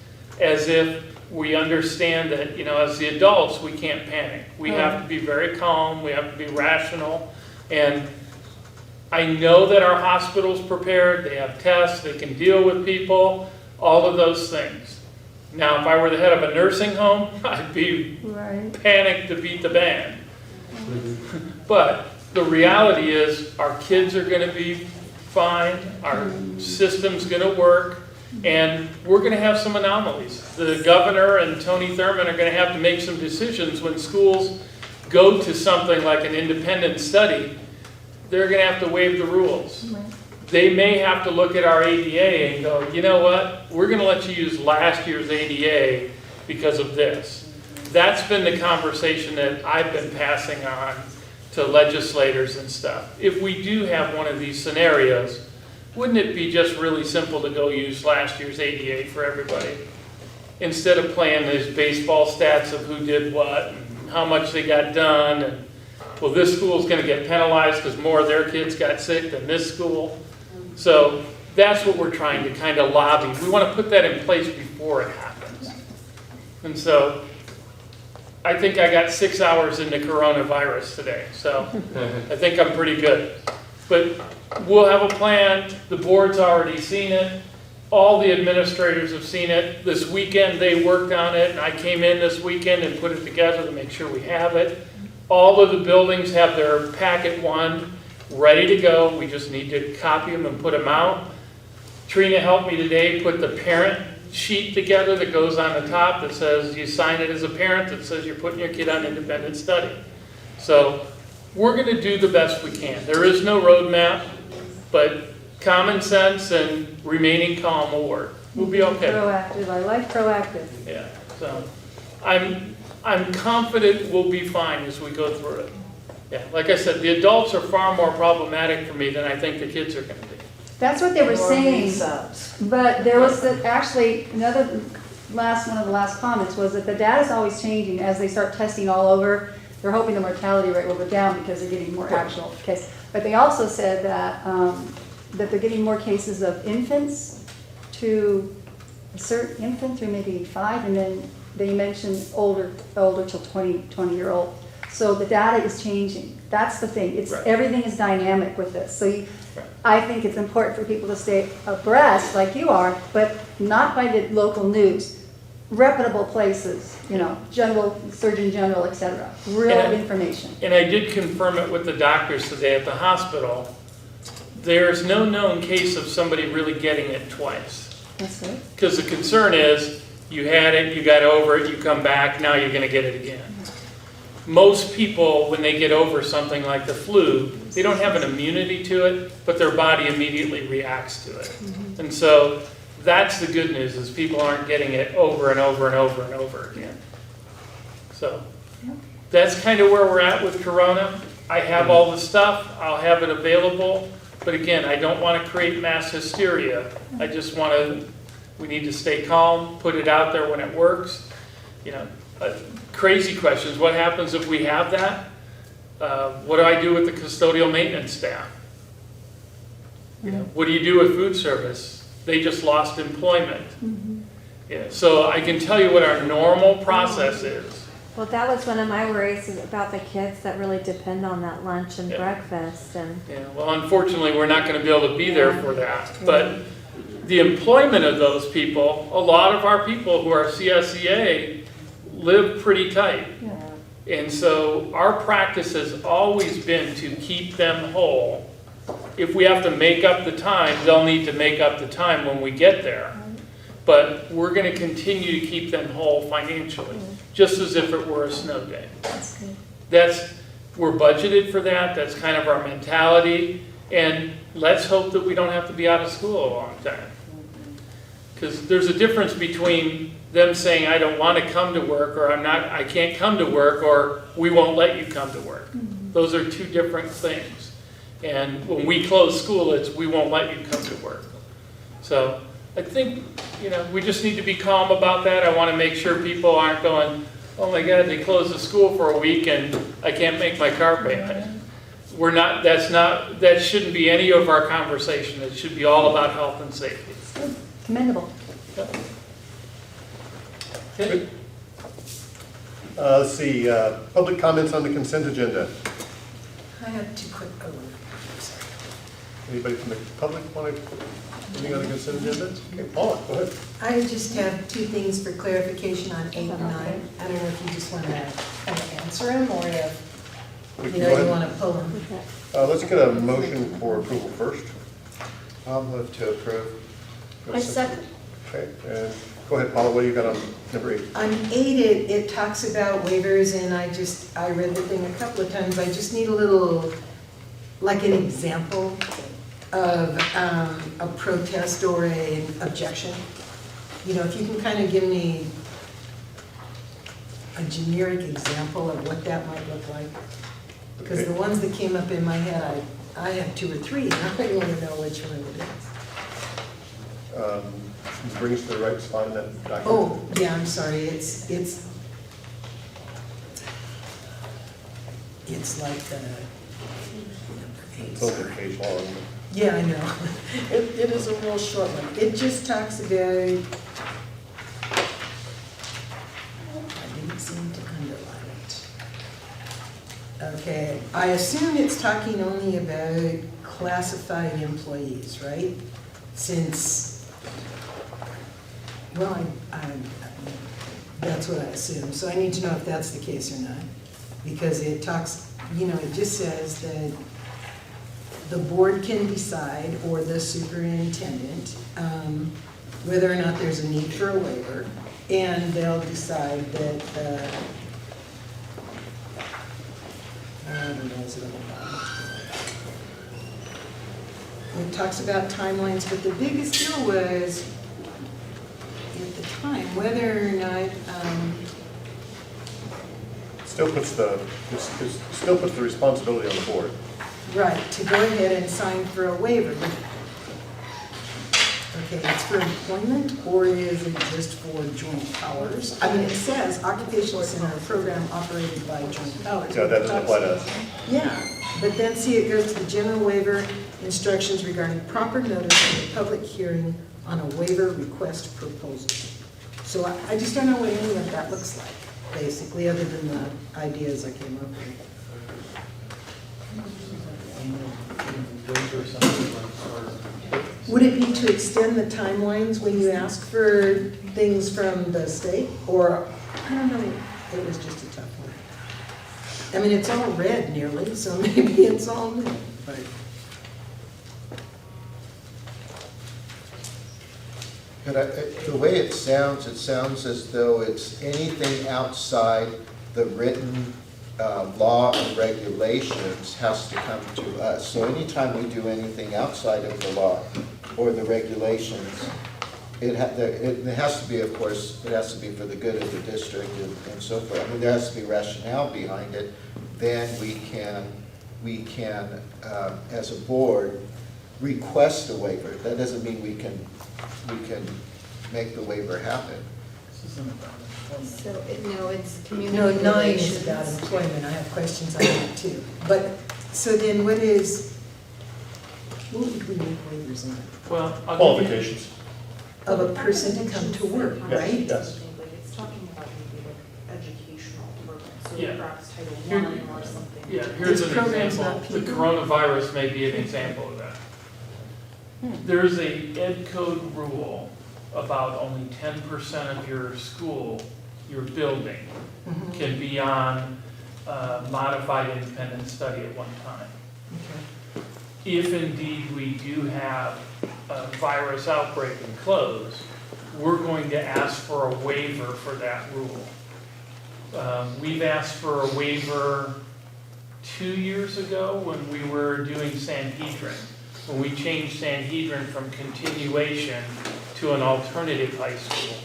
as if we understand that, as the adults, we can't panic. We have to be very calm, we have to be rational, and I know that our hospital's prepared, they have tests, they can deal with people, all of those things. Now, if I were the head of a nursing home, I'd be panicked to beat the band. But the reality is our kids are going to be fine, our system's going to work, and we're going to have some anomalies. The governor and Tony Thurmond are going to have to make some decisions when schools go to something like an independent study. They're going to have to waive the rules. They may have to look at our ADA and go, you know what, we're going to let you use last year's ADA because of this. That's been the conversation that I've been passing on to legislators and stuff. If we do have one of these scenarios, wouldn't it be just really simple to go use last year's ADA for everybody? Instead of playing these baseball stats of who did what and how much they got done, and well, this school's going to get penalized because more of their kids got sick than this school. So that's what we're trying to kind of lobby. We want to put that in place before it happens. And so I think I got 6 hours into coronavirus today, so I think I'm pretty good. But we'll have a plan. The board's already seen it. All the administrators have seen it. This weekend they worked on it, and I came in this weekend and put it together to make sure we have it. All of the buildings have their packet one ready to go. We just need to copy them and put them out. Trina helped me today put the parent sheet together that goes on the top that says you sign it as a parent that says you're putting your kid on independent study. So we're going to do the best we can. There is no roadmap, but common sense and remaining calm will work. We'll be okay. Proactive, I like proactive. Yeah, so I'm confident we'll be fine as we go through it. Yeah, like I said, the adults are far more problematic for me than I think the kids are gonna be. That's what they were More saying, resubs. but there was actually one of the last comments was that the data's always changing as they start testing all over. They're hoping the mortality rate will go down because they're getting more actual cases. But they also said that, that they're getting more cases of infants to a certain infant through maybe 5, and then they mentioned older till 20-year-old. So the data is changing. That's the thing. It's everything is dynamic with this. So I think it's important for people to stay abreast, like you are, but not by the local news. Reputable places, you know, Surgeon General, etc. Real information. And I did confirm it with the doctors today at the hospital. There's no known case of somebody really getting it twice. That's good. Because the concern is, you had it, you got over it, you come back, now you're gonna get it again. Most people, when they get over something like the flu, they don't have an immunity to it, but their body immediately reacts to it. And so that's the good news, is people aren't getting it over and over and over and over again. So that's kind of where we're at with Corona. I have all the stuff, I'll have it available, but again, I don't want to create mass hysteria. I just want to, we need to stay calm, put it out there when it works. You know, crazy questions. What happens if we have that? What do I do with the custodial maintenance staff? You know, what do you do with food service? They just lost employment. Yeah, so I can tell you what our normal process is. Well, that was one of my worries about the kids that really depend on that lunch and breakfast. And yeah, well, unfortunately, we're not going to be able to be there for that. But the employment of those people, a lot of our people who are CSEA live pretty tight. And so our practice has always been to keep them whole. If we have to make up the time, they'll need to make up the time when we get there. But we're going to continue to keep them whole financially, just as if it were a snow day. that's good. We're budgeted for that. That's kind of our mentality. And let's hope that we don't have to be out of school a long time. Because there's a difference between them saying, I don't want to come to work, or I can't come to work, or we won't let you come to work. Those are two different things. And when we close school, it's we won't let you come to work. So I think, you know, we just need to be calm about that. I want to make sure people aren't going, oh my God, they closed the school for a week and I can't make my car payment. We're not, that shouldn't be any of our conversation. It should be all about health and safety. Commendable. Okay. Let's see, public comments on the consent agenda. I have two quick, sorry. Anybody from the public want to, anything on the consent agenda? Okay, Paula, go ahead. I just have two things for clarification on 8 and 9. I don't know if you just want to kind of answer them, or if, you know, you want to pull them. Let's get a motion for approval first. I'll move to approve. I second. Okay, and go ahead, Paula, what do you got on number 8? On 8, it talks about waivers, and I read the thing a couple of times. I just need a little, like an example of a protest or an objection. You know, if you can kind of give me a generic example of what that might look like. Because the ones that came up in my head, I have 2 or 3, and I don't want to know which one it is. Bring us to the right spot in that document. Oh, yeah, I'm sorry, it's like the number 8. It's over a page long. Yeah, I know. It is a real short one. It just talks about, I didn't seem to underline it. Okay, I assume it's talking only about classified employees, right? Since, well, that's what I assume. So I need to know if that's the case or not. Because it talks, you know, it just says that the board can decide, or the superintendent, whether or not there's a need for a waiver, and they'll decide that, I don't know, is it on the bottom? It talks about timelines, but the biggest deal was, whether or not, Still puts the, still puts the responsibility on the board. right, to go ahead and sign for a waiver. Okay, it's for employment, or is it just for joint powers? I mean, it says occupational center program operated by joint powers. Yeah, that doesn't apply to us. Yeah, but then see, it goes to the general waiver instructions regarding proper notice of a public hearing on a waiver request proposal. So I just don't know what any of that looks like, basically, other than the ideas I came up with. Would it be to extend the timelines when you ask for things from the state? Or, I don't know, it was just a tough one. I mean, it's all red nearly, so maybe it's all new, but. But the way it sounds as though it's anything outside the written law and regulations has to come to us. So anytime we do anything outside of the law or the regulations, it has to be, of course, it has to be for the good of the district and so forth. I mean, there has to be rationale behind it. Then we can, as a board, request a waiver. That doesn't mean we can make the waiver happen. So, no, it's community No, 9 is relations. about employment, I have questions on that too. But, so then what would we make waivers on? Well, Qualifications. Of a person to come to work, right? Yes. Like it's talking about maybe like educational programs, so Yeah. perhaps Title Here- I or something. Yeah, here's It's an programs, example. not The people. coronavirus may be an example of that. There's a ed code rule about only 10% of your school, your building, Mhm. can be on modified independent study at one time. Okay. If indeed we do have a virus outbreak and close, we're going to ask for a waiver for that rule. We've asked for a waiver 2 years ago when we were doing Sanhedrin. When we changed Sanhedrin from continuation to an alternative high school,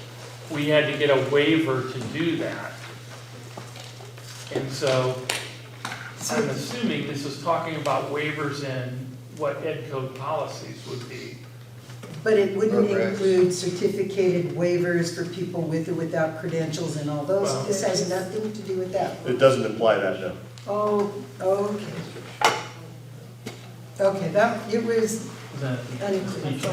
we had to get a waiver to do that. And so I'm assuming this is talking about waivers in what ed code policies would be. But it wouldn't Correct. include certificated waivers for people with or without credentials and all those? Well- This has nothing to do with that? It doesn't imply that, no. Oh, okay. Okay, it was unclear.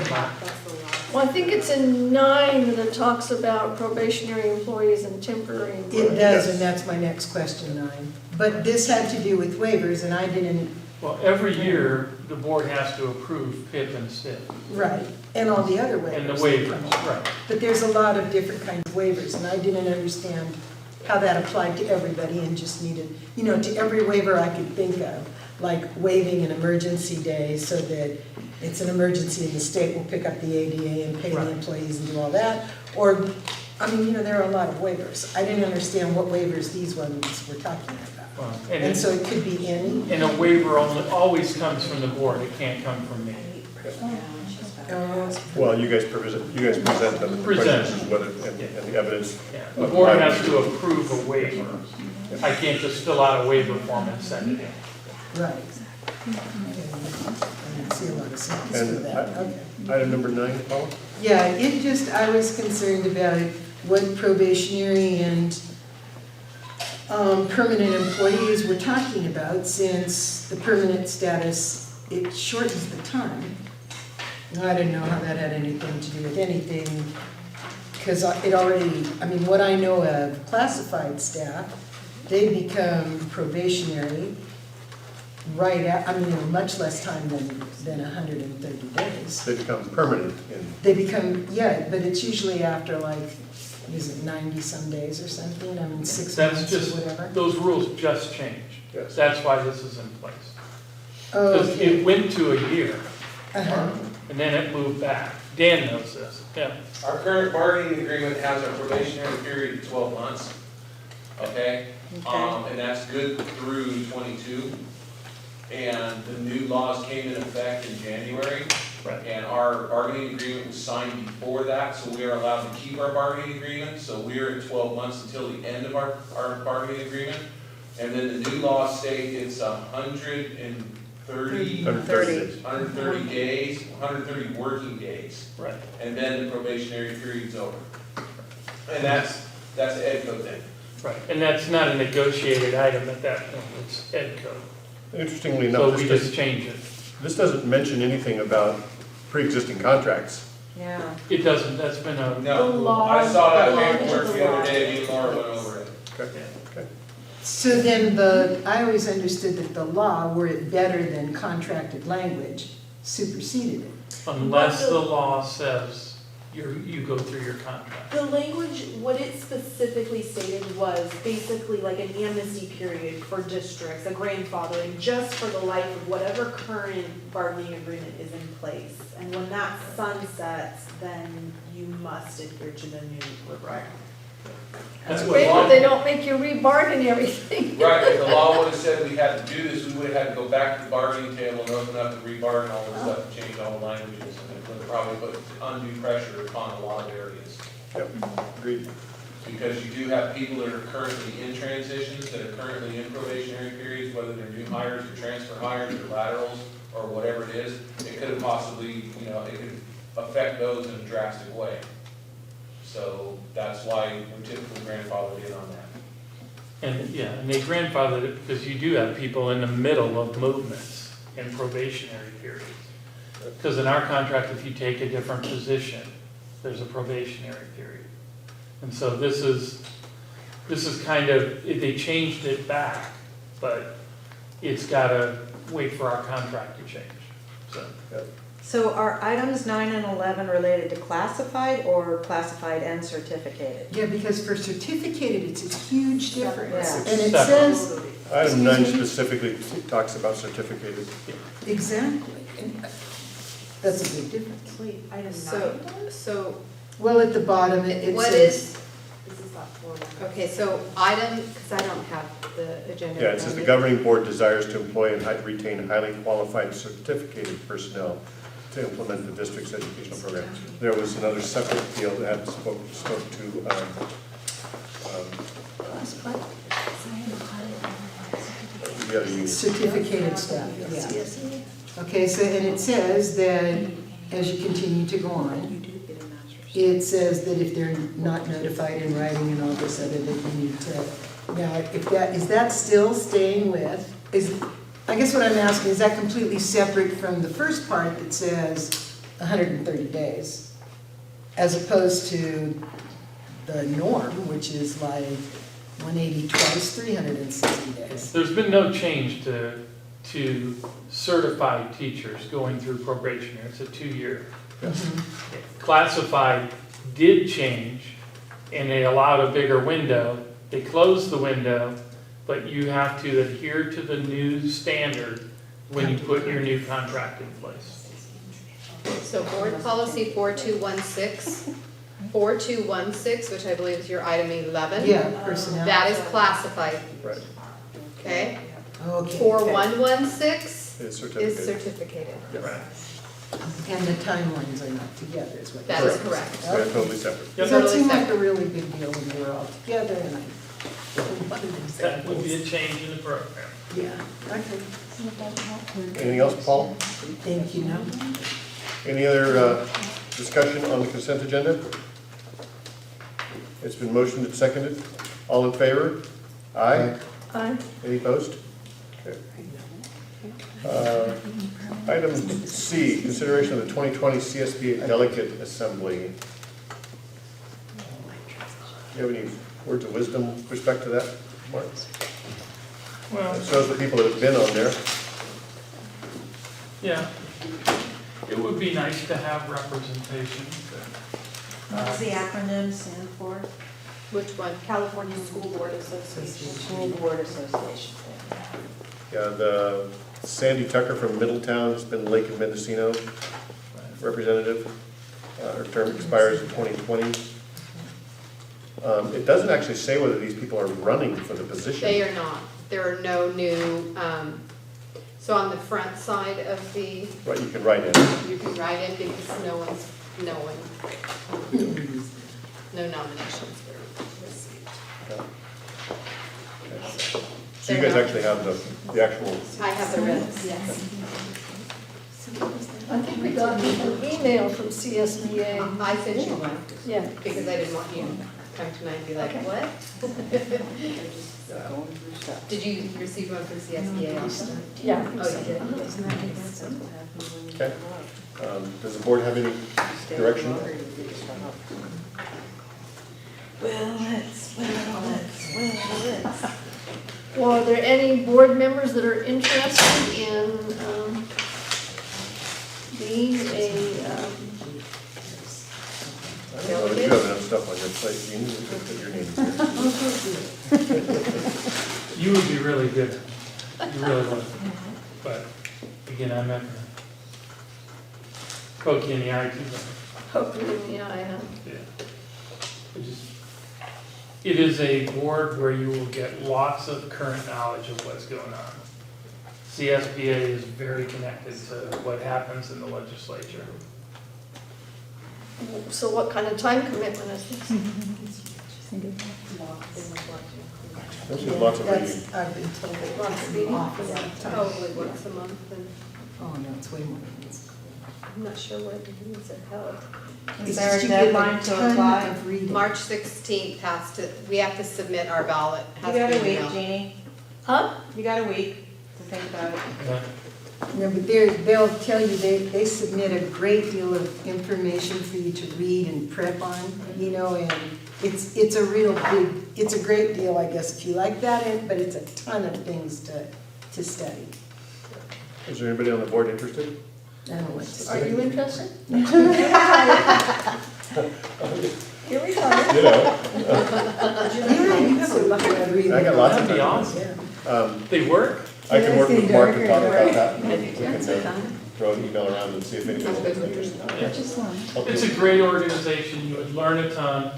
Well, I think it's in 9 that it talks about probationary employees and temporary employees. It does, and that's my next question, 9. But this had to do with waivers, and I didn't, Well, every year, the board has to approve PIP and SIP. right, and all the other waivers. And the that waivers, come along. right. But there's a lot of different kinds of waivers, and I didn't understand how that applied to everybody and just needed, to every waiver I could think of, like waiving an emergency day so that it's an emergency and the state will pick up the ADA and pay the Right. employees and do all that. Or, there are a lot of waivers. I didn't understand what waivers these ones were talking about. Well, And so it could be any? And a waiver always comes from the board, it can't come from me. Well, you guys present them, the Present. questions is whether, and the evidence. Yeah, the board has to approve a waiver. I can't just fill out a waiver form and send it in. Right. I didn't see a lot of sense for And that, okay. item number 9, Paula? Yeah, I was concerned about what probationary and permanent employees we're talking about, since the permanent status, it shortens the time. I didn't know how that had anything to do with anything, because it already, what I know of classified staff, they become probationary right in much less time than 130 days. They become permanent in. They become, yeah, but it's usually after is it 90-some days or something? 6 That's months or just, whatever? those rules just changed. Yes. That's why this is in place. Oh, Because okay. it went to a year, Uh-huh. and then it moved back. Dan knows this, yeah. Our current bargaining agreement has a probationary period of 12 months, okay? And that's good through 22. And the new laws came in effect in January. Right. And our bargaining agreement was signed before that, so we are allowed to keep our bargaining agreement. So we're at 12 months until the end of our bargaining agreement. And then the new law states it's 130 days, 130 working days. Right. And then the probationary period's over. And that's an ed code thing. Right, and that's not a negotiated item at that point, it's ed code. Interestingly So enough, we just change it. this doesn't mention anything about pre-existing contracts. Yeah. It doesn't, that's been a. No, I saw that paperwork the other day, me and Laura went over it. Okay. So then I always understood that the law, were it better than contracted language, superseded it. Unless the law says you go through your contract. The language, what it specifically stated was basically like an amnesty period for districts, a grandfathering, just for the life of whatever current bargaining agreement is in place. And when that sunsets, then you must adhere to the new requirement. That's what Great, law. but they don't make you rebargain everything. Right, if the law would have said we had to do this, we would have had to go back to the bargaining table and open up and rebargain all this stuff and change all the languages. And it would have probably put undue pressure upon a lot of areas. Yep, agreed. Because you do have people that are currently in transitions, that are currently in probationary periods, whether they're new hires or transfer hires or laterals or whatever it is. It could have possibly, it could affect those in a drastic way. So that's why we typically grandfathered in on that. And they grandfathered it because you do have people in the middle of movements in probationary periods. Because in our contract, if you take a different position, there's a probationary period. And so this is kind of, they changed it back, but it's got to wait for our contract to change. So are items 9 and 11 related to classified or classified and certificated? Yeah, because for certificated, it's a huge difference. Yeah. And it says. Item 9 specifically talks about certificated. Exactly. And that's a big difference. Wait, item 9? So, Well, at the bottom, it what says. is, This is that form. okay, so item, because I don't have the agenda. Yeah, it says the governing board desires to employ and retain highly qualified certificated personnel to implement the district's educational program. There was another separate deal that had spoke to, the other union. Certificated staff, yeah. Okay, so, and it says that as you continue to go on, it says that if they're not notified in writing and all this other, that you need to, now, is that still staying with, I guess what I'm asking, is that completely separate from the first part that says 130 days? As opposed to the norm, which is like 180 twice, 360 days. There's been no change to certified teachers going through probationary. It's a 2-year. Classified did change, and they allowed a bigger window. They closed the window, but you have to adhere to the new standard when you put your new contract in place. So board policy 4216, 4216, which I believe is your item 11. Yeah, personnel. That is classified. Right. Okay? Okay. 4116 It's is certificated. Right. And the timelines are not together, is what That you're is saying. correct. They're totally separate. So it seemed like a really big deal when they were all together, and I wanted That would be a examples. change in the program. Yeah, okay. Anything else, Paul? Thank you, no? Any other discussion on the consent agenda? It's been motioned and seconded. All in favor? Aye. Aye. Any opposed? Okay. Item C, consideration of the 2020 CSBA Delegate Assembly. Do you have any words of wisdom with respect to that, Mark? Well, It shows the people that have been on there. yeah. It would be nice to have representation. What's the acronym stand for? Which one? California School Board Association. School Board Association. Yeah, the Sandy Tucker from Middletown has been Lake and Mendocino representative. Her term expires in 2020. It doesn't actually say whether these people are running for the position. They are not. There are no new, So on the front side of the, Right, you can write in. you can write in because no nominations were received. So you guys actually have the actual, I have the rest, yes. I think we got an email from CSBA. I sent you one. Yeah. Because I didn't want you to come tonight and be like, Okay. what? Did you receive one from CSBA also? Yeah. Oh, you did? okay. Does the board have any direction? Well, are there any board members that are interested in being a, I don't know if you have enough stuff on your plate, you need to put your name here. You would be really good. You really would. But again, I'm not gonna poke you in the eye too much. hopefully, yeah, I know. Yeah. It is a board where you will get lots of current knowledge of what's going on. CSBA is very connected to what happens in the legislature. So what kind of time commitment is this? This is lots of reading. That's, I've been told. Lots of reading? Probably once a month, and Oh, no, it's way more. I'm not sure where the meetings are held. Is there a deadline to apply? March 16th has to, we have to submit our ballot. It You has to got be a week, emailed. Jeannie. Huh? You got a week to think about it. Yeah. No, but they'll tell you, they submit a great deal of information for you to read and prep on, you know, and it's a real big, it's a great deal, I guess, if you like that, but it's a ton of things to study. Is there anybody on the board interested? I don't know what to say. Are you interested? Here we go. You know, You have a lot of reading. I got lots of That'd be time. awesome. They work? I can work with Mark and talk about that. I do too. We can throw an email around and see if anybody's interested. It's a great organization, you would learn a ton.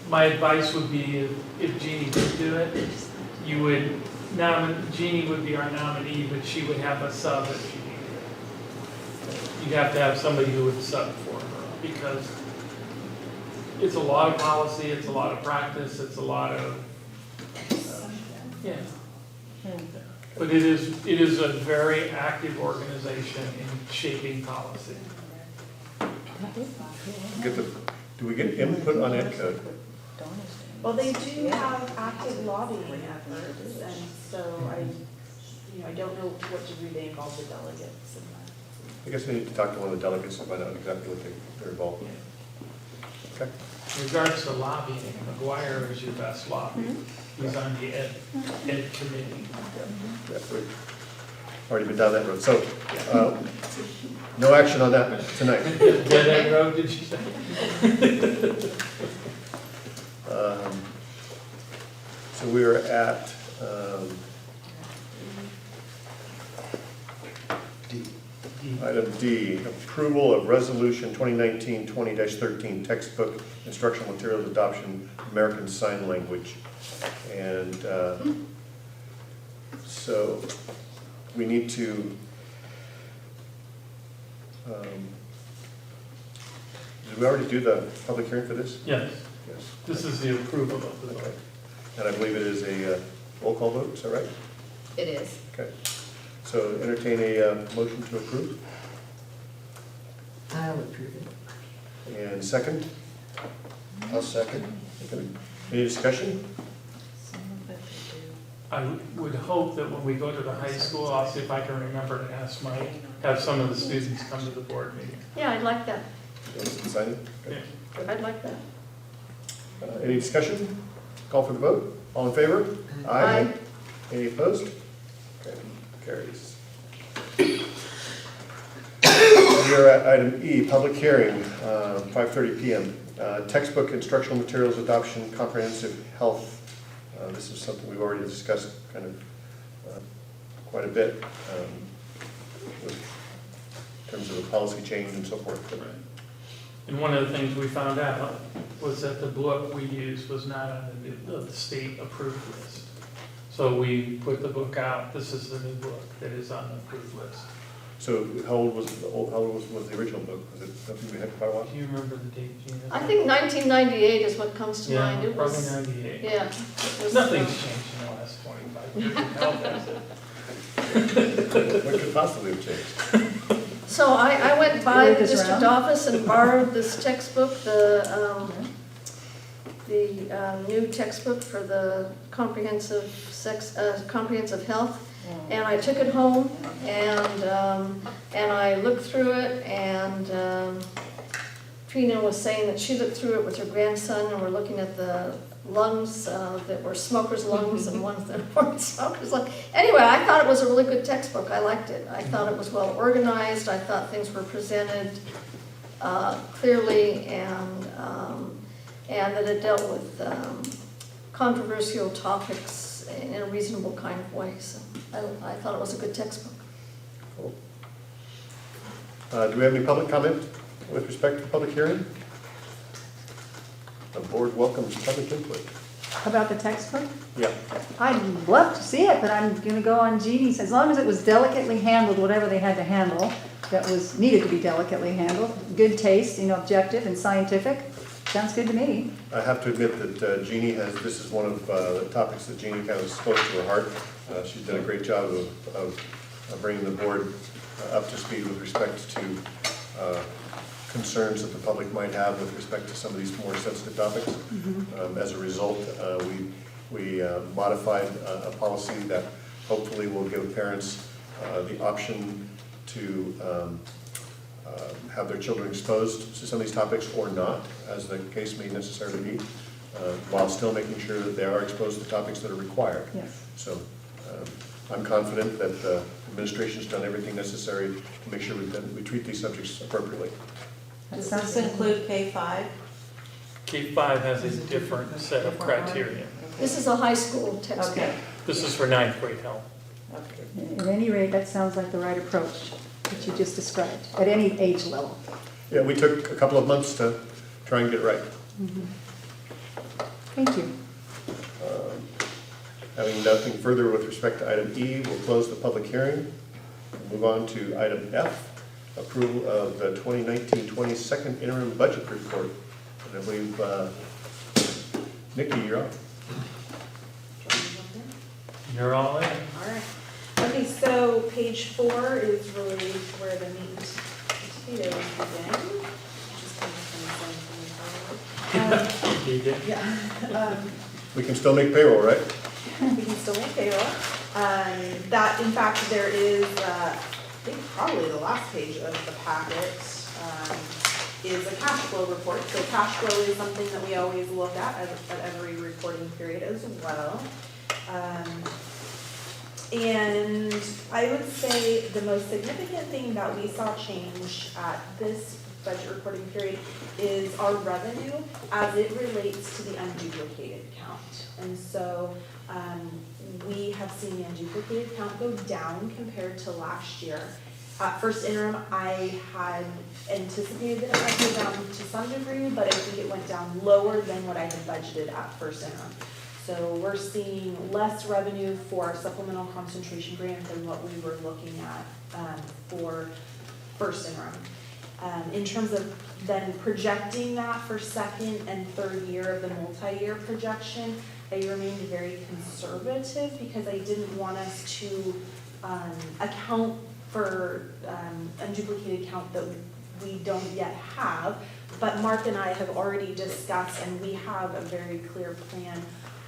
My advice would be if Jeannie did do it, you would, Jeannie would be our nominee, but she would have a sub if she needed it. You'd have to have somebody who would sub for her, because it's a lot of policy, it's a lot of practice, it's a lot of, yeah. But it is a very active organization in shaping policy. Do we get input on ed code? Well, they do have active lobbying efforts, and so I don't know what degree they involve the delegates in that. I guess we need to talk to one of the delegates and find out exactly what they're involved in. Okay. In regards to lobbying, McGuire is your best lobby. He's on the ed committee. Yeah, we've already been down that road. So, no action on that tonight. Dead end road, did you say? So we are at item D, approval of resolution 2019-20-13 textbook instructional materials adoption, American Sign Language. And so we need to, did we already do the public hearing for this? Yes. Yes. This is the approval of the vote. And I believe it is a roll call vote, is that right? It is. Okay. So entertain a motion to approve. I'll approve it. And second? I'll second. Any discussion? I would hope that when we go to the high school, I'll see if I can remember to ask Mike, have some of the students come to the board meeting. Yeah, I'd like that. Sign it? Okay. I'd like that. Any discussion? Call for the vote. All in favor? Aye. Any opposed? Okay, carries. We are at item E, public hearing, 5:30 PM. Textbook instructional materials adoption, comprehensive health. This is something we've already discussed kind of quite a bit in terms of the policy change and so forth. And one of the things we found out was that the book we used was not on the state approved list. So we put the book out, this is the new book that is on the approved list. So how old was the original book? Was it something we had quite a while? Do you remember the date, Gina? I think 1998 is what comes to mind. Yeah, It probably was, 98. yeah. it was, Nothing's changed in the last 25 years, how has it? What could possibly have changed? So I went by the This district round? office and borrowed this textbook, the new textbook for the comprehensive health. And I took it home and I looked through it, and Trina was saying that she looked through it with her grandson, and we're looking at the lungs that were smokers' lungs and ones that weren't smokers' lungs. Anyway, I thought it was a really good textbook. I liked it. I thought it was well organized. I thought things were presented clearly, and that it dealt with controversial topics in a reasonable kind of way. So I thought it was a good textbook. Cool. Do we have any public comment with respect to the public hearing? The board welcomes public input. About the textbook? Yeah. I'd love to see it, but I'm gonna go on Jeannie's, as long as it was delicately handled, whatever they had to handle, that was, needed to be delicately handled, good taste, objective and scientific, sounds good to me. I have to admit that Jeannie this is one of the topics that Jeannie kind of spoke to her heart. She's done a great job of bringing the board up to speed with respect to concerns that the public might have with respect to some of these more sensitive topics. As a result, we modified a policy that hopefully will give parents the option to have their children exposed to some of these topics or not, as the case may necessarily be, while still making sure that they are exposed to topics that are required. Yes. So I'm confident that the administration's done everything necessary to make sure we treat these subjects appropriately. Does this include K-5? K-5 has a different set of criteria. This is a high school textbook. Okay. This is for 9th grade health. At any rate, that sounds like the right approach that you just described, at any age level. Yeah, we took a couple of months to try and get it right. Thank you. Having nothing further with respect to item E, we'll close the public hearing. Move on to item F, approval of the 2019-20 second interim budget report. And I believe, Nikki, you're up. You're all in. All right. Okay, so page 4 is really where the meat and potatoes begin. Just kind of You did? yeah. We can still make payroll, right? We can still make payroll. That, in fact, there is, I think probably the last page of the packet is a cash flow report. So cash flow is something that we always look at every reporting period as well. And I would say the most significant thing that we saw change at this budget reporting period is our revenue as it relates to the unduplicated count. And so we have seen the unduplicated count go down compared to last year. At first interim, I had anticipated that it might go down to some degree, but I think it went down lower than what I had budgeted at first interim. So we're seeing less revenue for our supplemental concentration grant than what we were looking at for first interim. In terms of then projecting that for second and third year of the multi-year projection, I remained very conservative because I didn't want us to account for unduplicated count that we don't yet have. But Mark and I have already discussed, and we have a very clear plan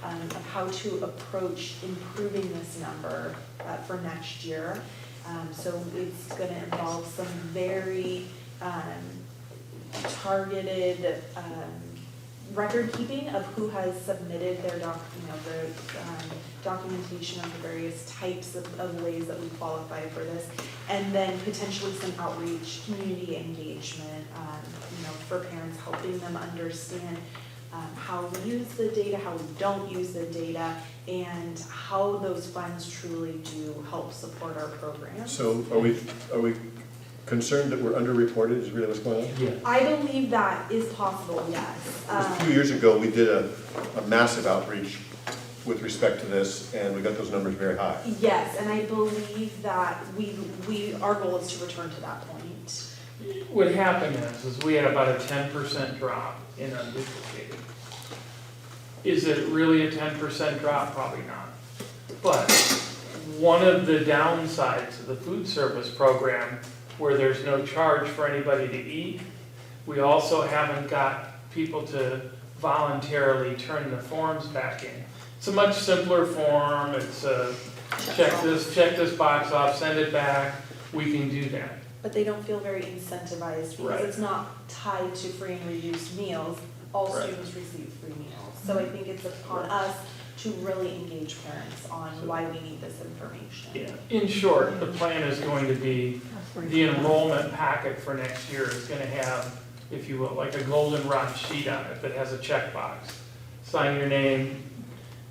of how to approach improving this number for next year. So it's going to involve some very targeted record keeping of who has submitted their documentation of the various types of ways that we qualify for this, and then potentially some outreach, community engagement, for parents, helping them understand how we use the data, how we don't use the data, and how those funds truly do help support our program. So are we concerned that we're underreported is really what's going on? Yeah. I believe that is possible, yes. A few years ago, we did a massive outreach with respect to this, and we got those numbers very high. Yes, and I believe that our goal is to return to that point. What happened is we had about a 10% drop in unduplicated. Is it really a 10% drop? Probably not. But one of the downsides of the food service program, where there's no charge for anybody to eat, we also haven't got people to voluntarily turn the forms back in. It's a much simpler form. It's check this box off, send it back. We can do that. But they don't feel very incentivized because it's not tied to free and reduced meals. All students receive free meals. So I think it's upon us to really engage parents on why we need this information. Yeah. In short, the plan is going to be the enrollment packet for next year is going to have, if you will, like a goldenrod sheet on it that has a checkbox. Sign your name.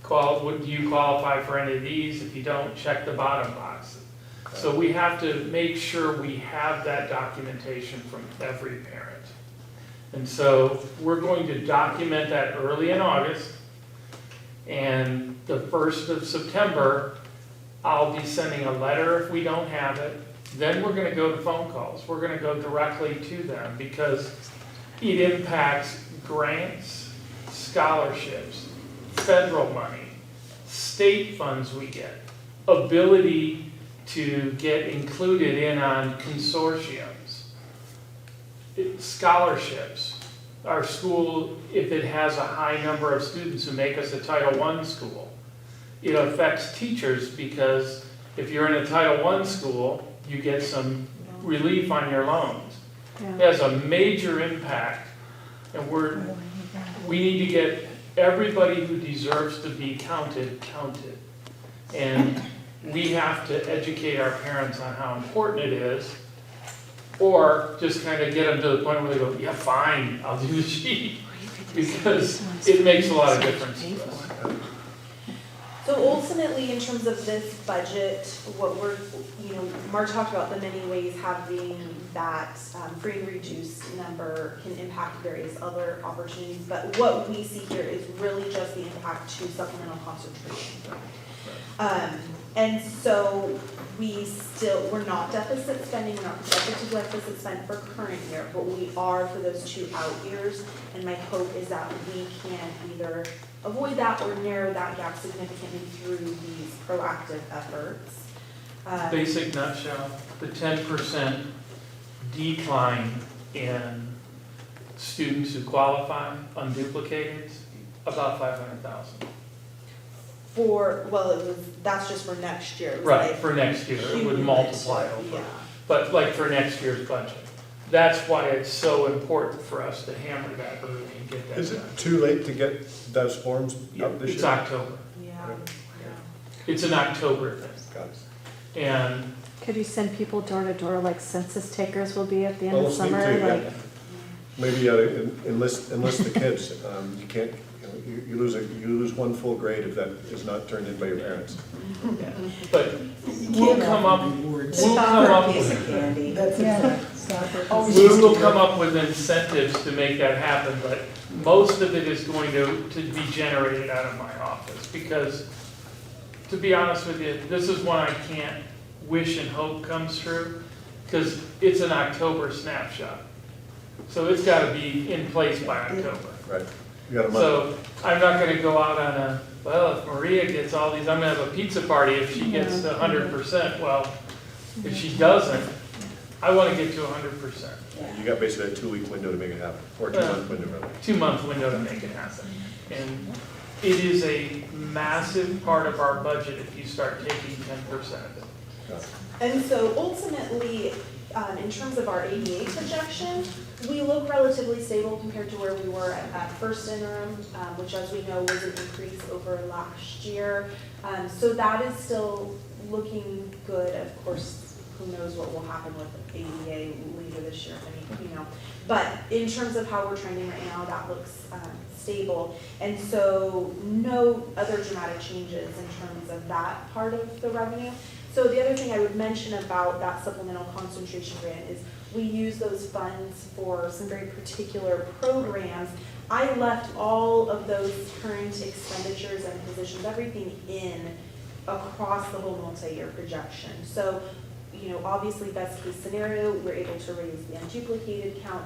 Do you qualify for any of these? If you don't, check the bottom box. So we have to make sure we have that documentation from every parent. And so we're going to document that early in August. And the 1st of September, I'll be sending a letter if we don't have it. Then we're going to go to phone calls. We're going to go directly to them because it impacts grants, scholarships, federal money, state funds we get, ability to get included in on consortiums, scholarships. Our school, if it has a high number of students who make us a Title I school, it affects teachers because if you're in a Title I school, you get some relief on your loans. It has a major impact, and we need to get everybody who deserves to be counted. And we have to educate our parents on how important it is, or just kind of get them to the point where they go, yeah, fine, I'll do the sheet, because it makes a lot of difference to us. So ultimately, in terms of this budget, what Mark talked about the many ways having that free and reduced number can impact various other opportunities, but what we see here is really just the impact to supplemental concentration. And so we're not deficit spending, we're not projected to deficit spend for current year, but we are for those 2 out years. And my hope is that we can either avoid that or narrow that gap significantly through these proactive efforts. Basic nutshell, the 10% decline in students who qualify, unduplicated, about 500,000. That's just for next year. Right, for next year, it would multiply over. Yeah. But like for next year's budget. That's why it's so important for us to hammer that early and get that done. Is it too late to get those forms out this year? It's October. Yeah. It's an October thing. Got it. And could you send people door to door like census takers will be at the end of Well, summer? too, Like, yeah. Maybe you ought to enlist the kids. You can't, you lose one full grade if that is not turned in by your parents. Yeah. But we'll come up with incentives to make that happen, but most of it is going to be generated out of my office, because to be honest with you, this is one I can't wish and hope comes true, because it's an October snapshot. So it's got to be in place by October. Right. You got a month. So I'm not going to go out on if Maria gets all these, I'm going to have a pizza party if she gets 100%. Well, if she doesn't, I want to get to 100%. You got basically a 2-week window to make it happen, or a 2-month window, really. 2-month window to make it happen. And it is a massive part of our budget if you start taking 10% of it. And so ultimately, in terms of our ADA projection, we look relatively stable compared to where we were at first interim, which as we know was an increase over last year. So that is still looking good. Of course, who knows what will happen with ADA later this year, But in terms of how we're trending right now, that looks stable. And so no other dramatic changes in terms of that part of the revenue. So the other thing I would mention about that supplemental concentration grant is we use those funds for some very particular programs I left all of those current expenditures and positions, everything in across the whole multi-year projection. So, you know, obviously best case scenario, we're able to raise the unduplicated count.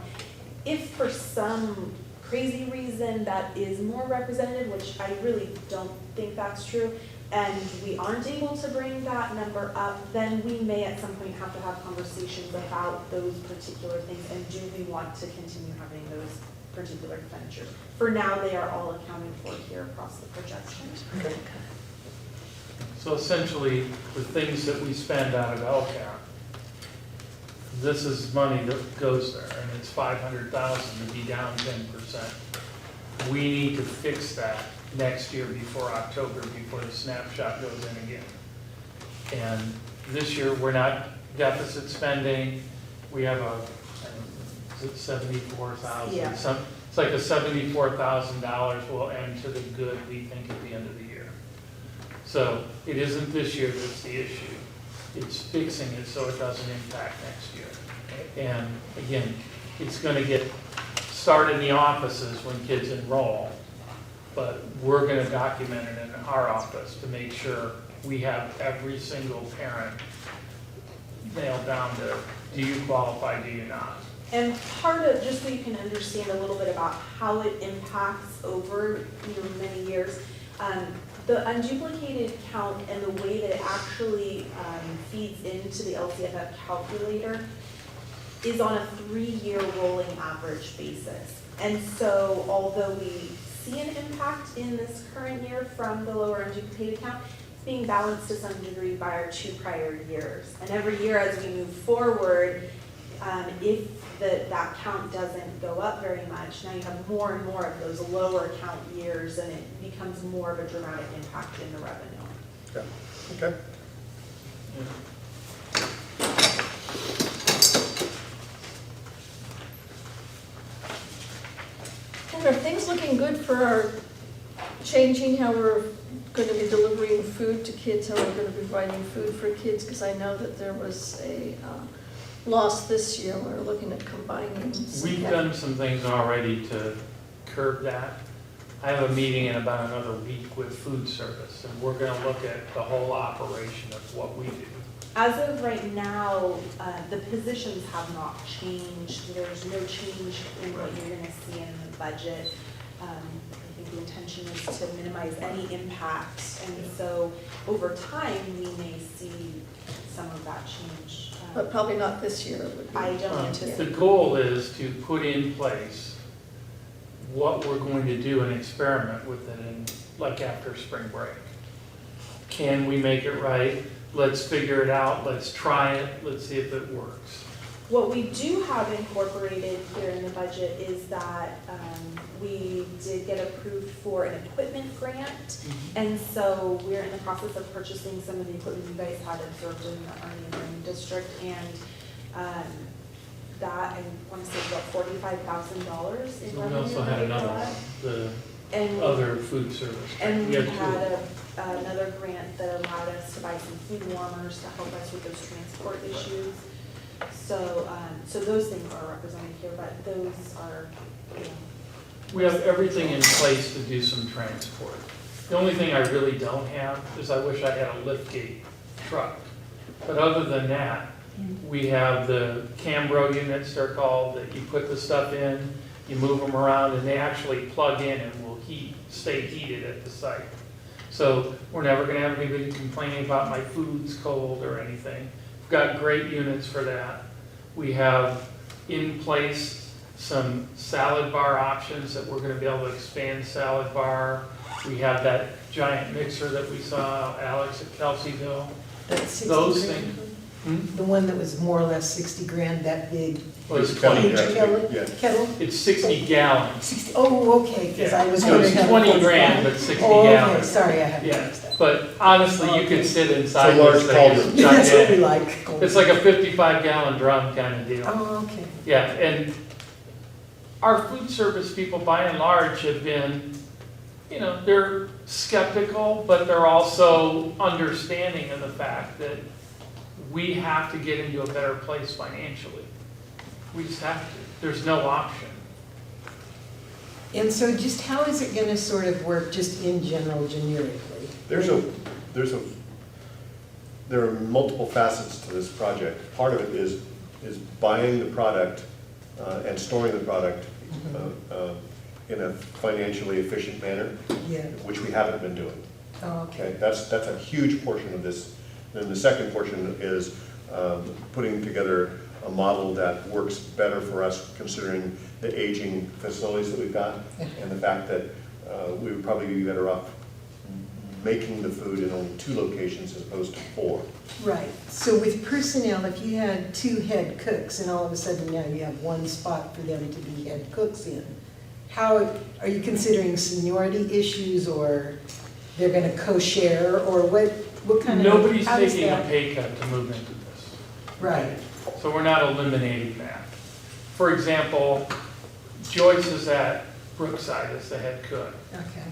If for some crazy reason that is more representative, which I really don't think that's true, and we aren't able to bring that number up, then we may at some point have to have conversations about those particular things, and do we want to continue having those particular expenditures. For now, they are all accounted for here across the projection. Okay. So essentially, the things that we spend out of LCAP, this is money that goes there, and it's 500,000 to be down 10%. We need to fix that next year before October, before the snapshot goes in again. And this year, we're not deficit spending. We have is it 74,000? Yeah. It's like a $74,000 will end to the good, we think, at the end of the year. So it isn't this year that's the issue. It's fixing it so it doesn't impact next year. And again, it's going to get started in the offices when kids enroll, but we're going to document it in our office to make sure we have every single parent nailed down to, do you qualify, do you not? And part of, just so you can understand a little bit about how it impacts over, you know, many years, the unduplicated count and the way that it actually feeds into the LCFF calculator is on a 3-year rolling average basis. And so although we see an impact in this current year from the lower unduplicated count, it's being balanced to some degree by our 2 prior years. And every year as we move forward, if that count doesn't go up very much, now you have more and more of those lower count years, and it becomes more of a dramatic impact in the revenue. Yeah. Okay. And are things looking good for our changing how we're going to be delivering food to kids, how we're going to be providing food for kids? Because I know that there was a loss this year. We're looking at combining. We've done some things already to curb that. I have a meeting in about another week with food service, and we're going to look at the whole operation of what we do. As of right now, the positions have not changed. There's no change in what you're going to see in the budget. I think the intention is to minimize any impact, and so over time we may see some of that change. But probably not this year. I don't anticipate. The goal is to put in place what we're going to do and experiment with it in, like after spring break. Can we make it right? Let's figure it out. Let's try it. Let's see if it works. What we do have incorporated here in the budget is that we did get approved for an equipment grant, and so we're in the process of purchasing some of the equipment you guys had observed in the Army and Marine District, and that, I want to say about $45,000 in So we revenue. also had another one, the other food service. And we had had another grant that allowed us to buy some food warmers to help us with those transport issues. So, so those things are represented here, but those are, you know. We have everything in place to do some transport. The only thing I really don't have is I wish I had a liftgate truck. But other than that, we have the Cambro units, they're called, that you put the stuff in, you move them around, and they actually plug in and will stay heated at the site. So we're never going to have anybody complaining about my food's cold or anything. We've got great units for that. We have in place some salad bar options that we're going to be able to expand salad bar. We have that giant mixer that we saw, Alex, at Kelseyville. That's 60 Those grand. things. The one that was more or less 60 grand, that big. Well, it's 20. Kettle? It's 60 gallons. 60, oh, okay, because I was So wondering. it's how 20 close grand, that- but 60 Oh, okay, gallons. sorry, I have Yeah, mixed up. but honestly, you could sit inside It's a large this thing. cauldron. It's That's what we gigantic. like. It's like a 55-gallon drum kind of deal. Oh, okay. Yeah, and our food service people, by and large, have been, you know, they're skeptical, but they're also understanding of the fact that we have to get into a better place financially. We just have to. There's no option. And so just how is it gonna sort of work just in general, generically? There are multiple facets to this project. Part of it is buying the product and storing the product in a financially efficient manner, Yeah. which we haven't been doing. Oh, okay. That's a huge portion of this. Then the second portion is putting together a model that works better for us considering the aging facilities that we've got and the fact that we would probably be better off making the food in only 2 locations as opposed to 4. Right, so with personnel, if you had 2 head cooks and all of a sudden now you have 1 spot for them to be head cooks in, how, are you considering seniority issues or they're gonna co-share or what kind of? Nobody's how does taking a that- pay cut to move into this. Right, So we're not eliminating that. For example, Joyce is at Brookside as the head cook. okay,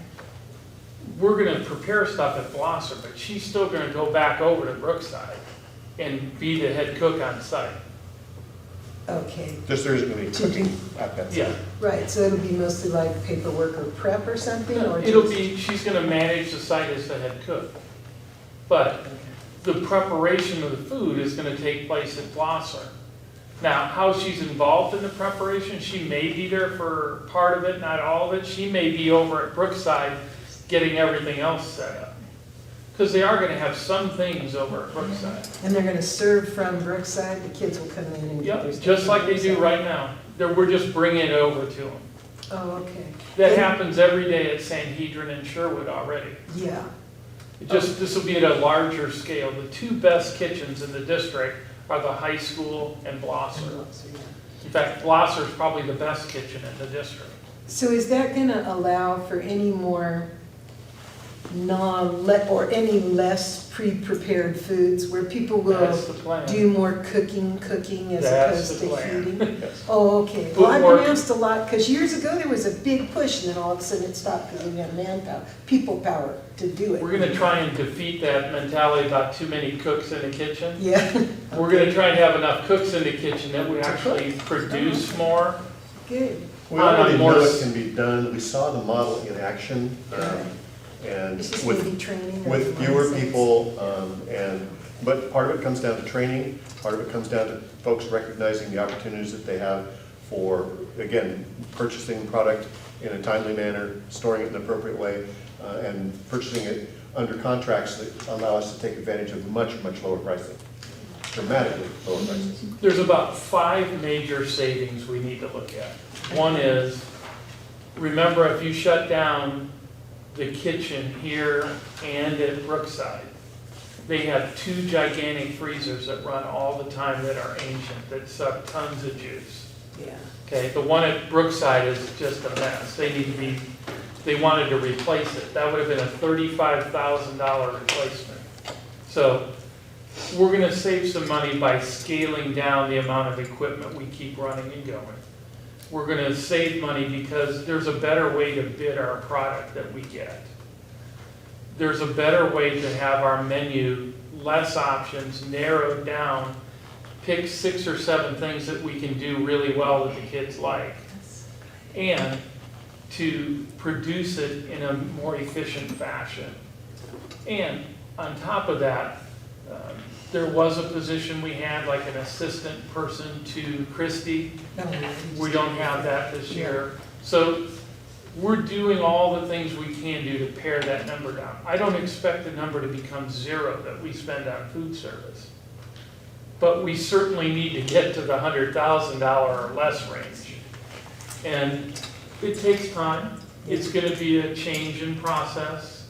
We're gonna prepare stuff at Blosser, but she's still gonna go back over to Brookside and be the head cook on site. okay. Just there isn't going to be cooking at that site. Yeah. Right, so it'll be mostly like paperwork or prep or something, or It'll just- be, she's gonna manage the site as the head cook. But the preparation of the food is gonna take place at Blosser. Now, how she's involved in the preparation, she may be there for part of it, not all of it. She may be over at Brookside getting everything else set up. Because they are gonna have some things over at Brookside. And they're gonna serve from Brookside, the kids will come in and get their Yep, stuff just from like they do Brookside? right now. We're just bringing it over to them. Oh, okay. That And- happens every day at Sanhedrin and Sherwood already. Yeah, This will be at a larger scale. The 2 best kitchens in the district are the high school and Blosser. In fact, Blosser's probably the best kitchen in the district. so is that gonna allow for any more or any less pre-prepared foods where people will That's the plan. do more cooking as That's opposed the to plan. heating? Yes. Oh, okay. Food Well, I've work. been asked a lot, because years ago there was a big push and then all of a sudden it stopped because we didn't have manpower, people power to do it. We're gonna try and defeat that mentality about too many cooks in the kitchen. Yeah. We're gonna try and have enough cooks in the kitchen that we actually produce more. Good. We already know it can be done. We saw the model in action. And It's just with maybe training or with fewer mindsets. people, but part of it comes down to training, part of it comes down to folks recognizing the opportunities that they have for, again, purchasing product in a timely manner, storing it in an appropriate way, and purchasing it under contracts that allow us to take advantage of much, much lower pricing, dramatically lower prices. There's about 5 major savings we need to look at. One is, remember, if you shut down the kitchen here and at Brookside, they have 2 gigantic freezers that run all the time that are ancient, that suck tons of juice. Yeah. Okay, the one at Brookside is just a mess. They wanted to replace it. That would have been a $35,000 replacement. So we're gonna save some money by scaling down the amount of equipment we keep running and going. We're gonna save money because there's a better way to bid our product that we get. There's a better way to have our menu, less options, narrowed down, pick 6 or 7 things that we can do really well that the kids like. And to produce it in a more efficient fashion. And on top of that, there was a position we had, like an assistant person to Christie. We don't have that this year. So we're doing all the things we can do to pare that number down. I don't expect the number to become 0 that we spend on food service. But we certainly need to get to the $100,000 or less range. And it takes time. It's going to be a change in process.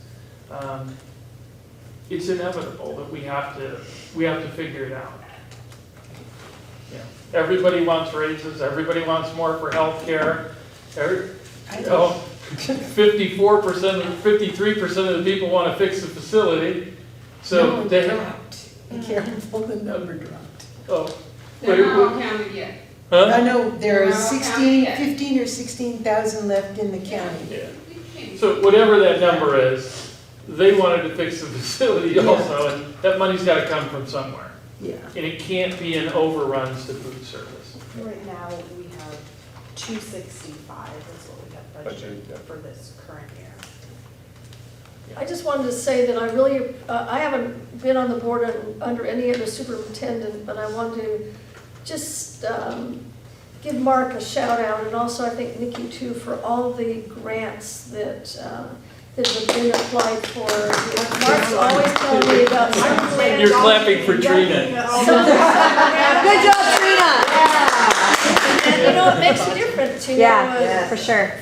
It's inevitable that we have to figure it out. Yeah. Everybody wants raises. Everybody wants more for healthcare. 54%, 53% of the people want to fix the facility. So No, they dropped. Be careful, the number dropped. Oh. They're not all counted yet. Huh? I know there are They're all 16, counted. 15 or 16,000 left in the county. Yeah. So whatever that number is, they wanted to fix the facility also, and that money's got to come from somewhere. Yeah. And it can't be in overruns to food service. Right now, we have 265 is what we have budgeted Budgeted, yeah. for this current year. I just wanted to say that I really, I haven't been on the board under any other superintendent, but I want to just give Mark a shout out, and also I think Nikki too, for all the grants that have been applied for. Mark's always telling me about some grants. You're clapping for Trina. Good job, Trina. And you know, it makes a difference, you know. Yeah, for sure.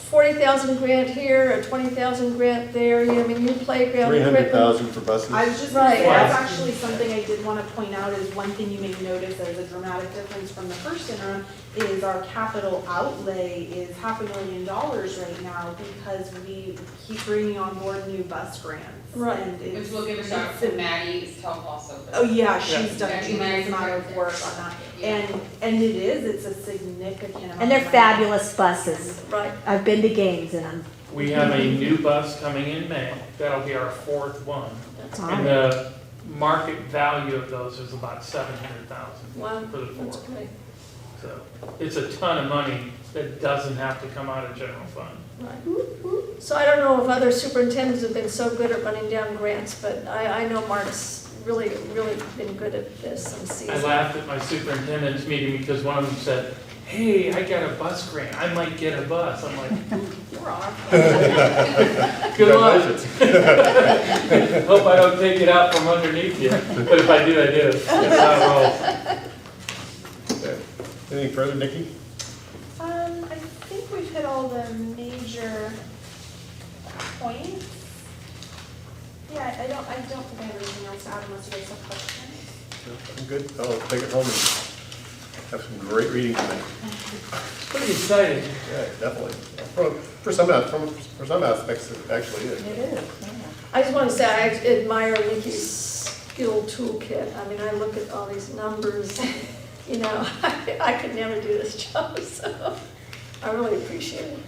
40,000 grant here, a 20,000 grant there, you know, I mean, new playground equipment. 300,000 for buses. I was just Right. gonna say, that's actually something I did want to point out is one thing you may notice there's a dramatic difference from the first interim is our capital outlay is $500,000 right now because we keep bringing on board new bus grants. Right. And Which it's, we'll give a shout out to Maddie's help also. oh yeah, she's done a Maddie- tremendous amount of work on that. And it's a significant amount. And they're of money. fabulous buses. Right. I've been to games in them. We have a new bus coming in May. That'll be our 4th one. And the market value of those is about $700,000 Wow, for the that's 4. great. So it's a ton of money that doesn't have to come out of general fund. Right. So I don't know if other superintendents have been so good at running down grants, but I know Mark's really been good at this and sees. I laughed at my superintendent's meeting because one of them said, hey, I got a bus grant. I might get a bus. I'm like, You're on. good luck. Hope I don't take it out from underneath you. But if I do, I do. That's how it rolls. Okay. Anything further, Nikki? I think we've hit all the major points. Yeah, I don't think I have anything else to add unless you guys have questions. No, I'm good. I'll take it home and have some great reading tonight. Pretty exciting. Yeah, definitely. For some aspects, it actually is. It is. I just want to say I admire Nikki's skill toolkit. I mean, I look at all these numbers, you know, I could never do this job, so I really appreciate it.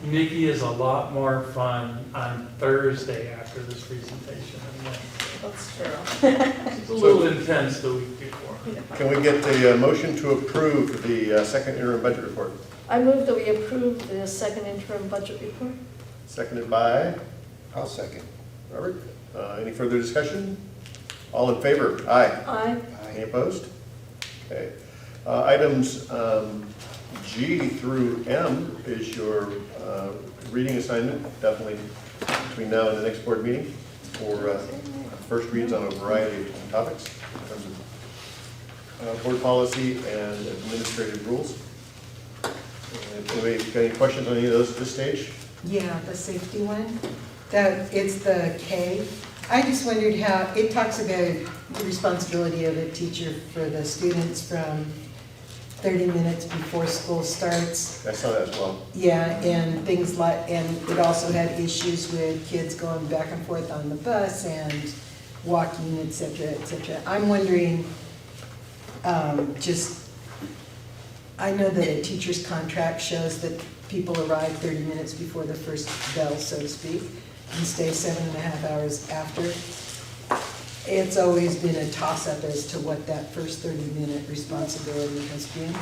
Nikki is a lot more fun on Thursday after this presentation than Wednesday. That's true. It's a little intense the week before. Can we get the motion to approve the second interim budget report? I move that we approve the second interim budget report. Seconded by I'll second. Robert. Any further discussion? All in favor? Aye. Aye. Any opposed? Okay. Items G through M is your reading assignment, definitely between now and the next board meeting for first reads on a variety of topics in terms of board policy and administrative rules. Anybody got any questions on any of those at this stage? Yeah, the safety one, it's the K. I just wondered how, it talks about the responsibility of a teacher for the students from 30 minutes before school starts. I saw that as well. Yeah, and things like, and it also had issues with kids going back and forth on the bus and walking, et cetera, et cetera. I'm wondering, I know that a teacher's contract shows that people arrive 30 minutes before the first bell, so to speak, and stay 7.5 hours after. It's always been a toss-up as to what that first 30-minute responsibility has been.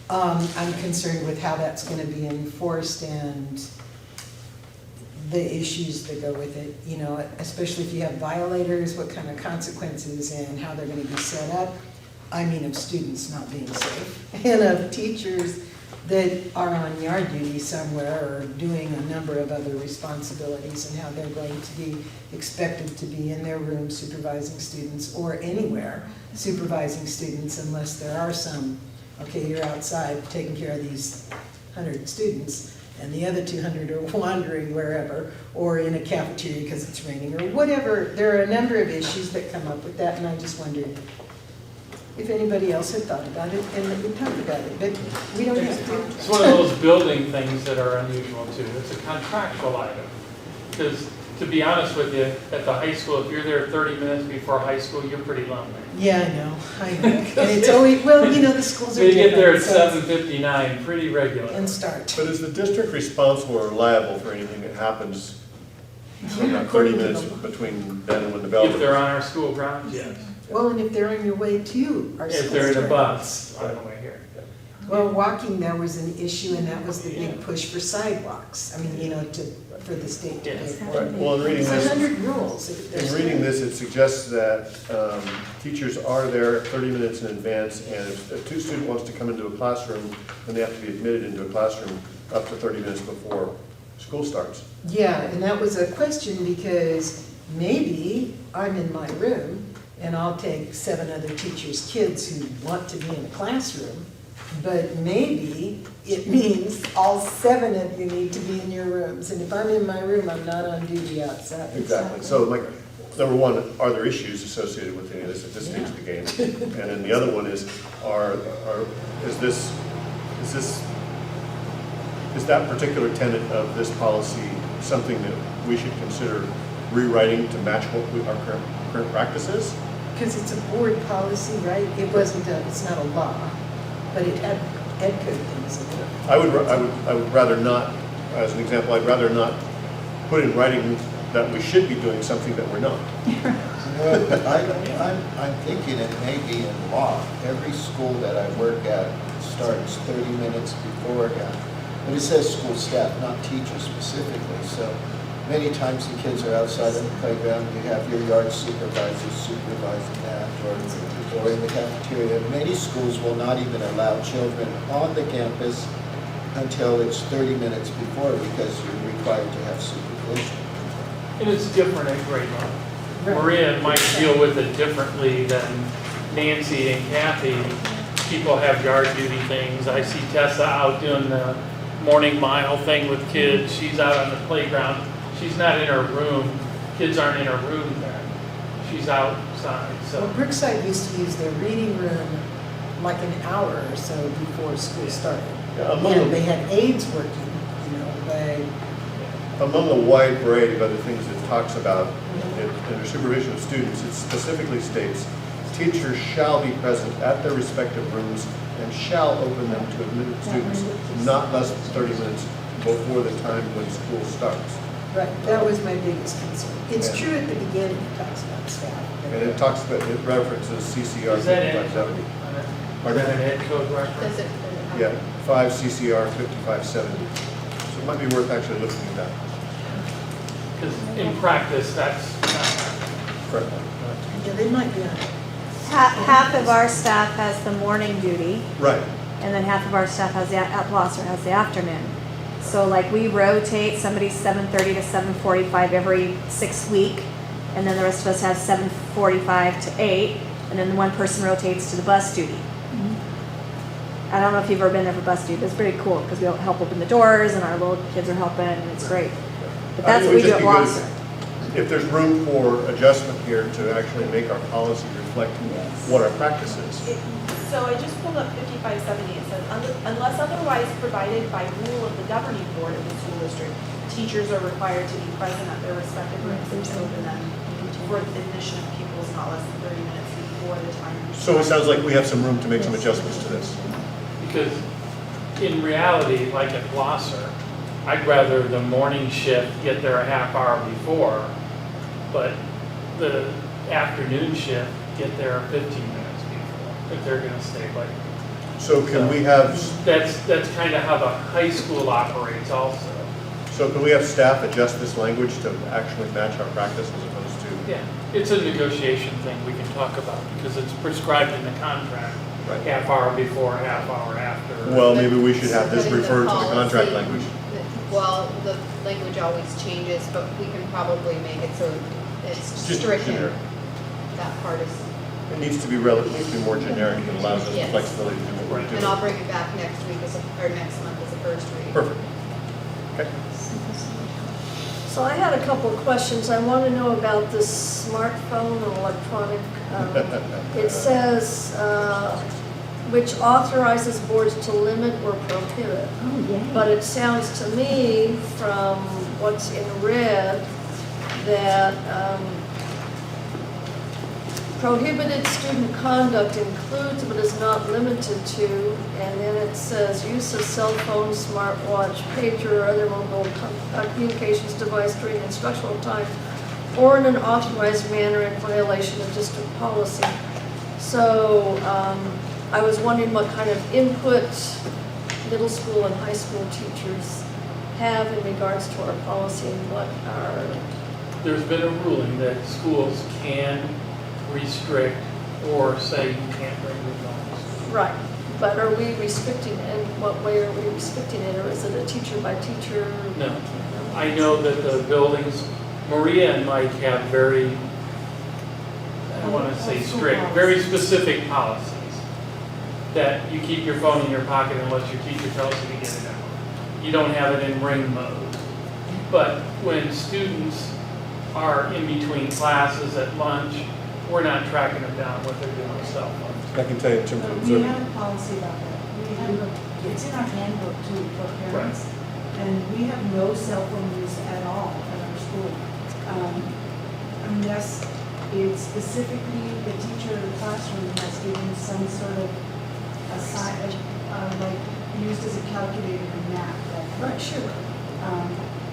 I'm concerned with how that's going to be enforced and the issues that go with it, you know, especially if you have violators, what kind of consequences and how they're going to be set up. I mean of students not being safe, and of teachers that are on yard duty somewhere or doing a number of other responsibilities and how they're going to be expected to be in their room supervising students or anywhere supervising students unless there are some, okay, you're outside taking care of these 100 students and the other 200 are wandering wherever or in a cafeteria because it's raining or whatever. There are a number of issues that come up with that, and I just wondered if anybody else had thought about it and that we talked about it, but we don't have to. It's one of those building things that are unusual too. It's a contractual item. Because to be honest with you, at the high school, if you're there 30 minutes before high school, you're pretty lonely. Yeah, I know. And it's always, well, you know, the schools are They get there at different, 7:59 pretty regularly. and start. But is the district responsible or liable for anything that happens in that 30 minutes between then and when the bell If they're rings? on our school grounds, yes. Well, and if they're on your way to our If school they're in a start. bus on the way here. Well, walking there was an issue, and that was the big push for sidewalks. I mean, for the state to pay for Right, it. well, in reading It's this, 100 rules. in reading this, it suggests that teachers are there 30 minutes in advance, and if a student wants to come into a classroom, then they have to be admitted into a classroom up to 30 minutes before school starts. Yeah, and that was a question because maybe I'm in my room and I'll take 7 other teachers' kids who want to be in a classroom, but maybe it means all 7 of you need to be in your rooms. And if I'm in my room, I'm not on duty outside. Exactly. So, like, number one, are there issues associated with any of this at this stage of the game? And then the other one is, is that particular tenet of this policy something that we should consider rewriting to match what our current practice is? Because it's a board policy, right? It's not a law, but it had ed code things in it. I would rather not, as an example, I'd rather not put in writing that we should be doing something that we're not. Well, I'm thinking it may be in law. Every school that I work at starts 30 minutes beforehand. But it says school staff, not teachers specifically. So many times the kids are outside on the playground. You have your yard supervisors supervising that, or in the cafeteria. Many schools will not even allow children on the campus until it's 30 minutes before because you're required to have supervision. And it's different at grade level. Maria might deal with it differently than Nancy and Kathy. People have yard duty things. I see Tessa out doing the morning mile thing with kids. She's out on the playground. She's not in her room. Kids aren't in her room then. She's outside, so. Well, Brookside used to use their reading room like an hour or so before school started. Yeah, And they had aides working, Among the wide variety of other things it talks about in the supervision of students, it specifically states, teachers shall be present at their respective rooms and shall open them to admitted students not less than 30 minutes before the time when school starts. Right, that was my biggest concern. It's true at the beginning, it talks about staff. And it references CCR Is that it? 5570. Is that an ed code reference? Does it? Yeah, 5 CCR 5570. So it might be worth actually looking at that. Because in practice, that's not Correct. Yeah, they might be on it. Half of our staff has the morning duty, Right. and then half of our staff has at Blosser has the afternoon. So like we rotate, somebody's 7:30 to 7:45 every 6 week, and then the rest of us have 7:45 to 8, and then one person rotates to the bus duty. I don't know if you've ever been there for bus duty, but it's pretty cool because we help open the doors and our little kids are helping, and it's great. But that's what we do at Blosser. If there's room for adjustment here to actually make our policy reflect what our practice is. So I just pulled up 5570. It says, unless otherwise provided by rule of the governing board of the school district, teachers are required to be present at their respective rooms and to open them for the admission of pupils not less than 30 minutes before the time. So it sounds like we have some room to make some adjustments to this. Because in reality, like at Blosser, I'd rather the morning shift get there a half hour before, but the afternoon shift get there 15 minutes before, if they're gonna stay late. So can we have, That's kind of how the high school operates also. so can we have staff adjust this language to actually match our practice as opposed to? Yeah, it's a negotiation thing we can talk about because it's prescribed in the contract. Right. Half hour before, half hour after. Well, maybe we should have this But in referred to the contract policy, language. Well, the language always changes, but we can probably make it so it's Just stricken. generic. That part is, It needs to be relatively more generic and allows us the Yes. flexibility to do what we're and I'll doing. bring it back next week or next month as a first read. Perfect. Okay. So I had a couple of questions. I want to know about this smartphone and electronic. It says, which authorizes boards to limit or prohibit. But it sounds to me from what's in red that prohibited student conduct includes but is not limited to, and then it says use of cell phone, smartwatch, pager, or other mobile communications device during instructional time or in an authorized manner in violation of district policy. So I was wondering what kind of input middle school and high school teachers have in regards to our policy and what our, There's been a ruling that schools can restrict or say you can't bring your phones. right, but are we restricting, in what way are we restricting it, or is it a teacher by teacher? No. I know that the buildings, Maria and Mike have very, I don't want to say strict, very specific policies. That you keep your phone in your pocket unless your teacher tells you to get it out. You don't have it in ring mode. But when students are in between classes at lunch, we're not tracking them down what they're doing with cell phones. I can tell you in terms of We observing. have a policy about that. We have, it's in our handbook too for parents. And we have no cell phone use at all at our school. Unless it's specifically the teacher in the classroom has given some sort of aside, like used as a calculator in math. Right, sure.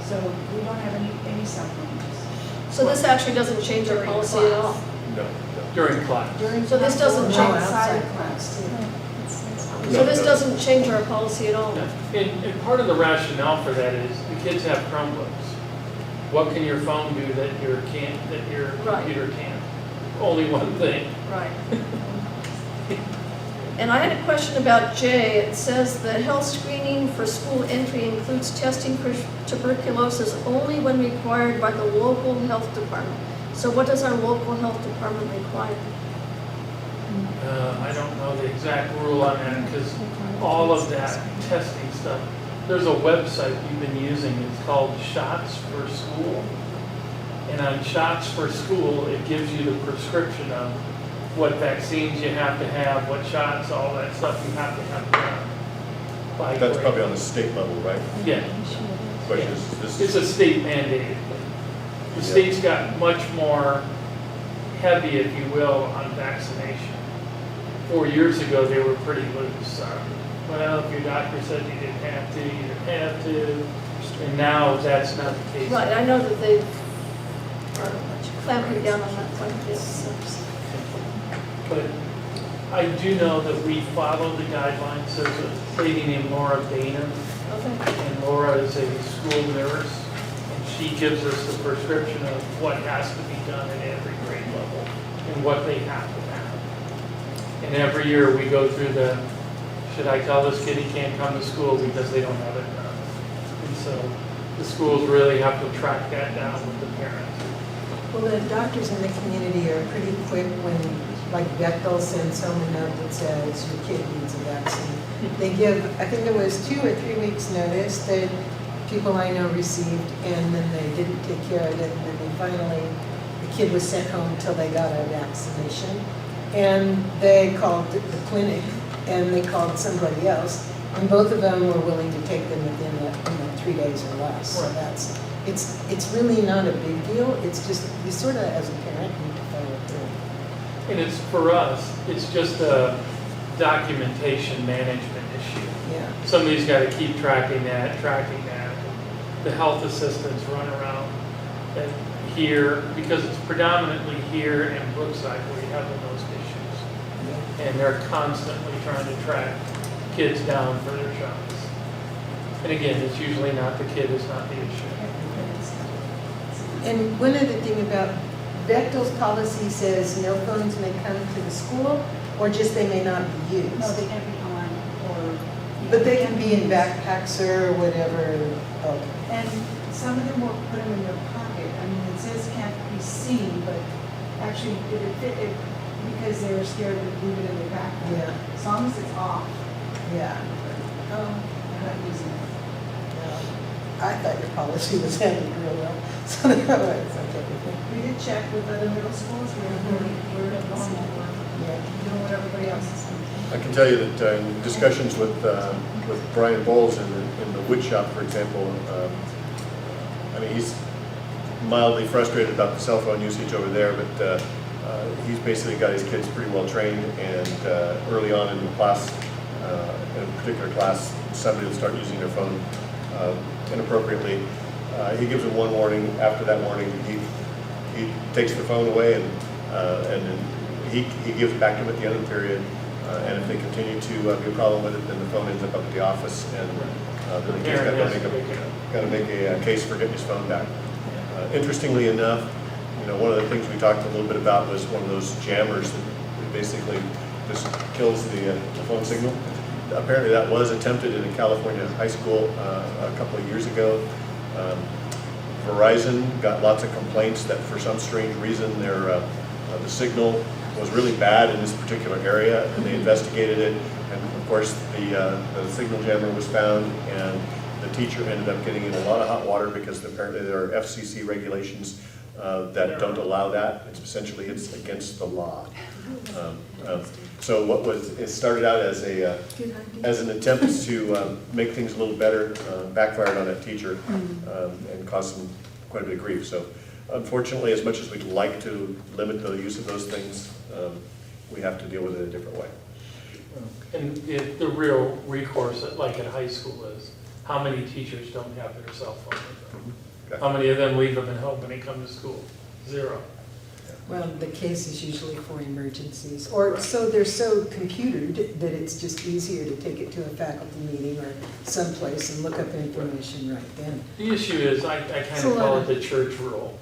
So we don't have any cell phone use. So this actually doesn't change our policy at all? No. During class. So this doesn't change, Outside of class too. so this doesn't change our policy at all? And part of the rationale for that is the kids have Chromebooks. What can your phone do that your computer can't? Only one thing. Right. And I had a question about J. It says the health screening for school entry includes testing for tuberculosis only when required by the local health department. So what does our local health department require? I don't know the exact rule on that because all of that testing stuff, there's a website we've been using, it's called Shots for School. And on Shots for School, it gives you the prescription of what vaccines you have to have, what shots, all that stuff you have to have done. by That's grade. probably on the state level, right? Yeah. Question is, this It's a state mandated thing. The state's got much more heavy, if you will, on vaccination. 4 years ago, they were pretty loose. Well, if your doctor said you didn't have to, you didn't have to. And now that's not the case. Right, I know that they are clamping down on that quite a bit. So. But I do know that we follow the guidelines. There's a lady named Laura Dana. Okay. And Laura is a school nurse. And she gives us the prescription of what has to be done at every grade level and what they have to have. And every year we go through the, should I tell this kid he can't come to school because they don't have it done? And so the schools really have to track that down with the parents. Well, the doctors in the community are pretty quick when, like Bechtel sends home a note that says your kid needs a vaccine. They give, I think it was 2 or 3 weeks notice that people I know received, and then they didn't take care of it, and then they finally, the kid was sent home until they got a vaccination. And they called the clinic, and they called somebody else, and both of them were willing to take them within 3 days or less. So that's, it's really not a big deal. It's just, you sort of, as a parent, need to follow through. And it's, for us, it's just a documentation management issue. Yeah. Somebody's got to keep tracking that. The health assistants run around and here, because it's predominantly here in Brookside where you have the most issues. And they're constantly trying to track kids down for their shots. And again, it's usually not the kid, it's not the issue. And one other thing about Bechtel's policy says no phones may come to the school, or just they may not be used. No, they can be on or. But they can be in backpacks or whatever. Oh. And some of them will put them in their pocket. I mean, it says can't be seen, but actually it would fit it because they were scared to leave it in their backpack. Yeah. As long as it's off. Yeah. I'm not using it. I thought your policy was handled real well. So it's okay. We did check with other middle schools. We're normal. We're doing what everybody else is doing. I can tell you that in discussions with Brian Bowles in the wood shop, for example, I mean, he's mildly frustrated about the cell phone usage over there, but he's basically got his kids pretty well trained, and early on in the class, in a particular class, somebody will start using their phone inappropriately. He gives them one warning. After that warning, he takes the phone away, and then he gives it back to them at the end of the period. And if they continue to be a problem with it, then the phone ends up at the office, and then the kid's got to make a case for getting his phone back. Interestingly enough, one of the things we talked a little bit about was one of those jammers that basically just kills the phone signal. Apparently that was attempted in a California high school a couple of years ago. Verizon got lots of complaints that for some strange reason the signal was really bad in this particular area, and they investigated it, and of course the signal jammer was found, and the teacher ended up getting in a lot of hot water because apparently there are FCC regulations that don't allow that. It's against the law. So it started out as an attempt to make things a little better, backfired on that teacher and caused him quite a bit of grief. So unfortunately, as much as we'd like to limit the use of those things, we have to deal with it a different way. And the real recourse, like at high school, is how many teachers don't have their cell phone with them? Okay. How many of them leave them at home when they come to school? 0. Well, the case is usually for emergencies, or so they're so computered that it's just easier to take it to a faculty meeting or someplace and look up information right then. The issue is, I kind of call it the church rule.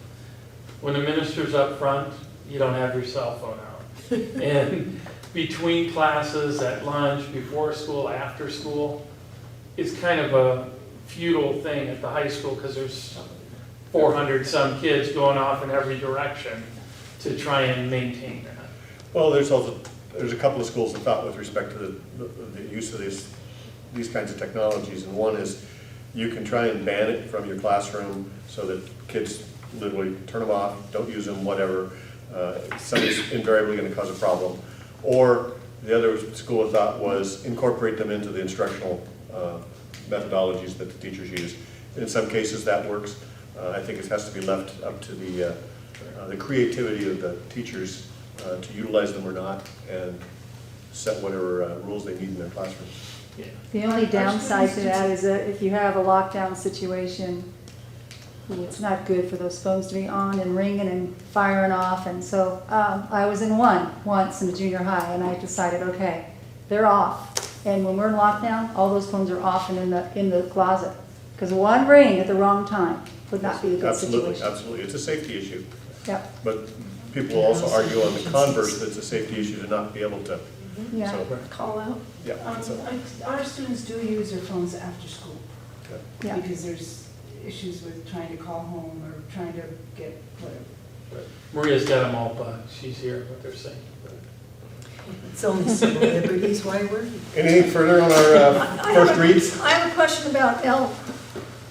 When the minister's up front, you don't have your cell phone out. And between classes, at lunch, before school, after school, it's kind of a futile thing at the high school because there's 400 some kids going off in every direction to try and maintain that. Well, there's a couple of schools of thought with respect to the use of these kinds of technologies, and one is you can try and ban it from your classroom so that kids literally turn them off, don't use them, whatever. Somebody's invariably going to cause a problem. Or the other school of thought was incorporate them into the instructional methodologies that the teachers use. In some cases that works. I think it has to be left up to the creativity of the teachers to utilize them or not, and set whatever rules they need in their classroom. Yeah. The only downside to that is that if you have a lockdown situation, it's not good for those phones to be on and ringing and firing off. And so I was in one once in the junior high, and I decided, okay, they're off. And when we're in lockdown, all those phones are off and in the closet. Because one ring at the wrong time would not be a good situation. Absolutely. It's a safety issue. Yep. But people will also argue on the converse that it's a safety issue to not be able to. Yeah. So, Call out. yeah. So, Our students do use their phones after school. okay. Yeah. Because there's issues with trying to call home or trying to get whatever. Maria's got them all bugged. She's here, what they're saying. It's only civil liberties, why worry? Anything further on our first reads? I have a question about L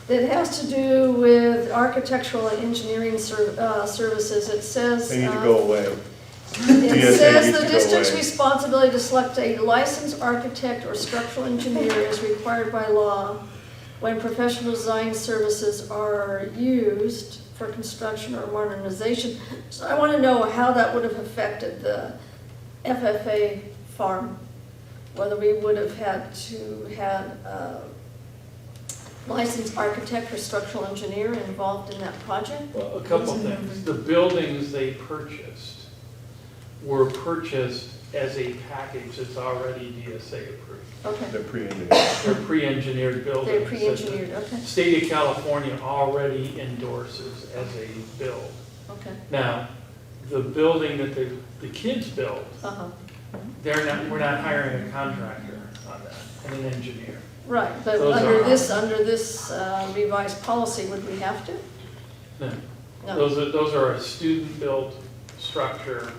that has to do with architectural and engineering services. It says. They need to go away. It says needs the to go district's away. responsibility to select a licensed architect or structural engineer is required by law when professional design services are used for construction or modernization. So I want to know how that would have affected the FFA farm, whether we would have had to have a licensed architect or structural engineer involved in that project? Well, a couple things. The buildings they purchased were purchased as a package that's already DSA approved. Okay. They're pre-engineered. They're pre-engineered buildings. They're pre-engineered, okay. State of California already endorses as a build. Okay. Now, the building that the kids built, Uh-huh. we're not hiring a contractor on that, and an engineer. Right, but Those under are- this revised policy, would we have to? No. No. Those are a student-built structure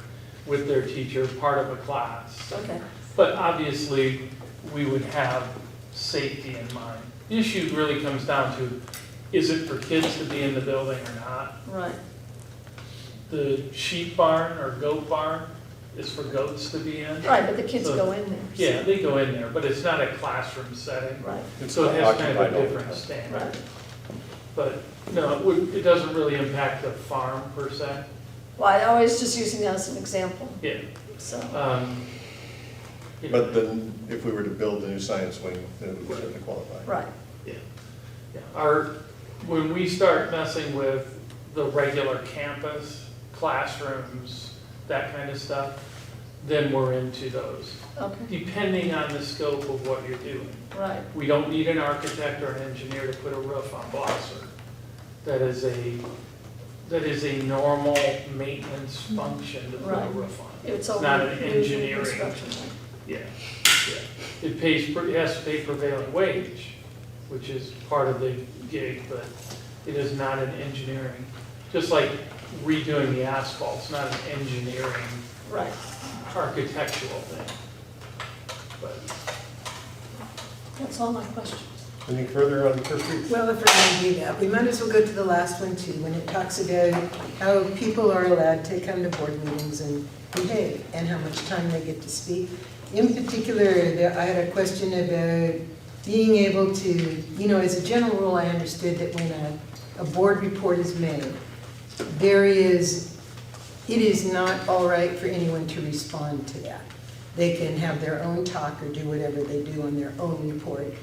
with their teacher, part of a class. Okay. But obviously, we would have safety in mind. The issue really comes down to, is it for kids to be in the building or not? Right. The sheep barn or goat barn is for goats to be in. Right, but the kids So- go in there. so- Yeah, they go in there, but it's not a classroom setting. Right. So it has kind of Occupied a all the different time. standard. Right. But no, it doesn't really impact the farm per se. Well, I was just using that as an example, Yeah. so. You know, But then, if we were to build a new science wing, then it would certainly qualify. Right. Yeah. When we start messing with the regular campus, classrooms, that kind of stuff, then we're into those, Okay, depending on the scope of what you're doing. right. We don't need an architect or an engineer to put a roof on Blosser. That is a normal maintenance function to put a Right. roof on. It's not over an new engineering. construction. Yeah, yeah. It has to pay prevailing wage, which is part of the gig, but it is not an engineering. Just like redoing the asphalt, it's not an engineering, Right. architectural thing. But That's all my questions. Anything further on First Street? Well, if we're going to do that, we might as well go to the last one too, when it talks about how people are allowed to come to board meetings and behave, and how much time they get to speak. In particular, I had a question about being able to, as a general rule, I understood that when a board report is made, it is not all right for anyone to respond to that. They can have their own talk or do whatever they do on their own report.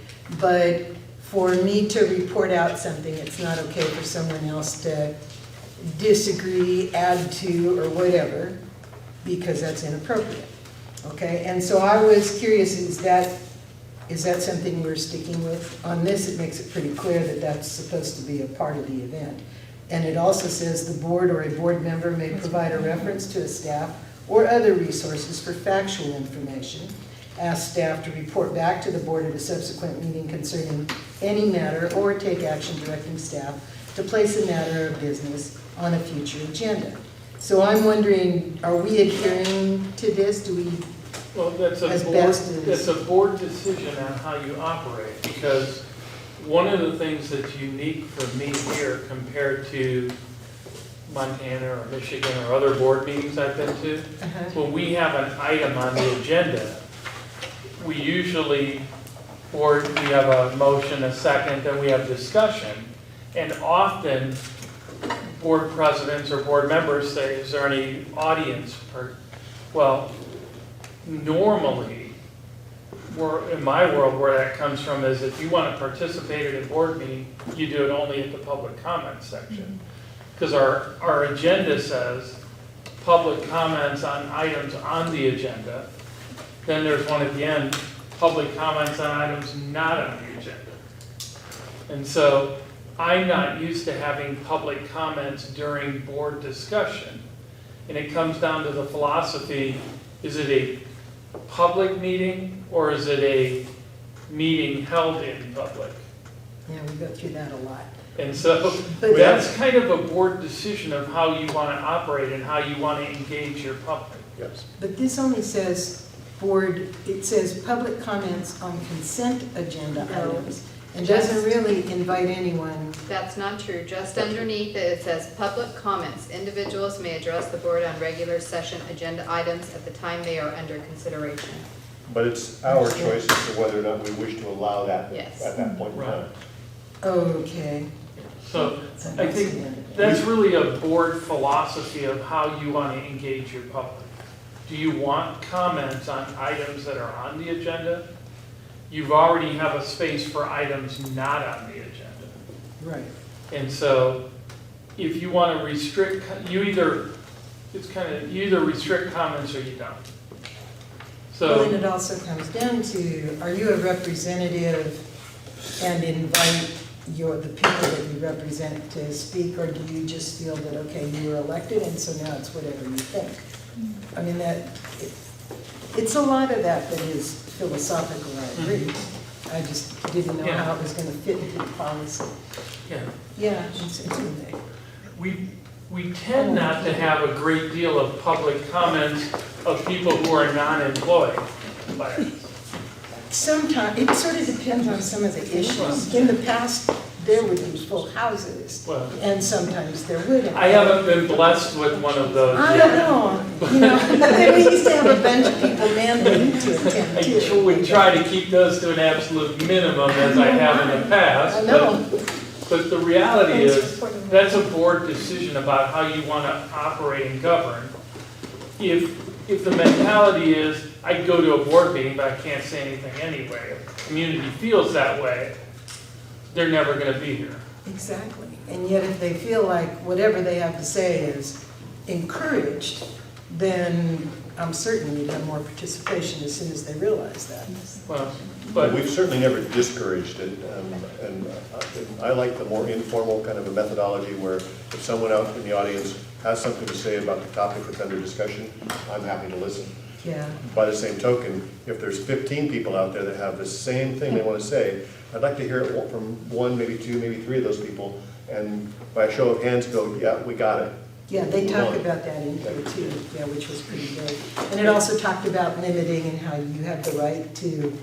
But for me to report out something, it's not okay for someone else to disagree, add to, or whatever, because that's inappropriate. Okay, and so I was curious, is that something we're sticking with? On this, it makes it pretty clear that that's supposed to be a part of the event. And it also says the board or a board member may provide a reference to a staff or other resources for factual information. Ask staff to report back to the board at a subsequent meeting concerning any matter or take action directing staff to place a matter of business on a future agenda. So I'm wondering, are we adhering to this? Do we, well, that's a board decision on how you operate, because one of the things that's unique for me here compared to Montana or Michigan or other board meetings I've been to, when we have an item on the agenda, we usually, we have a motion, a second, then we have discussion, and often board presidents or board members say, is there any audience? Well, normally, in my world, where that comes from is if you want to participate in a board meeting, you do it only at the public comment section. Because our agenda says public comments on items on the agenda. Then there's one at the end, public comments on items not on the agenda. And so I'm not used to having public comments during board discussion. And it comes down to the philosophy, is it a public meeting or is it a meeting held in public? yeah, we go through that a lot. And so that's kind of a board decision of how you want to operate and how you want to engage your public. Yes. But this only says it says public comments on consent agenda items, and doesn't really invite anyone. That's not true. Just underneath it, it says public comments. Individuals may address the board on regular session agenda items at the time they are under consideration. But it's our choice as to whether or not we wish to allow that Yes. at that point in time. Okay. So I think that's really a board philosophy of how you want to engage your public. Do you want comments on items that are on the agenda? You've already have a space for items not on the agenda. Right. And so if you want to restrict, you either restrict comments or you don't. Well, So and it also comes down to, are you a representative and invite the people that you represent to speak, or do you just feel that, okay, you were elected and so now it's whatever you think? I mean, it's a lot of that is philosophical, I agree. I just didn't know how it was going to fit into the policy. yeah. Yeah, it's okay. We tend not to have a great deal of public comments of people who are non-employed by us. Sometimes, it sort of depends on some of the issues. In the past, there would be full houses, and sometimes there wouldn't. I haven't been blessed with one of those I yet. don't know, we used to have a bunch of people mandated to attend too. We try to keep those to an absolute minimum as I have in the past. I know. But the reality is, that's a board decision about how you want to operate and govern. If the mentality is, I go to a board meeting, but I can't say anything anyway, if the community feels that way, they're never going to be here. Exactly, and yet if they feel like whatever they have to say is encouraged, then I'm certain we'd have more participation as soon as they realize that. Well, But we've certainly never discouraged it, and I like the more informal kind of a methodology where if someone out in the audience has something to say about the topic that's under discussion, I'm happy to listen. Yeah. By the same token, if there's 15 people out there that have the same thing they want to say, I'd like to hear it from one, maybe two, maybe three of those people, and by a show of hands go, yeah, we got it. Yeah, they Move talked on. about that in here too, yeah, which was pretty good. And it also talked about limiting and how you have the right to,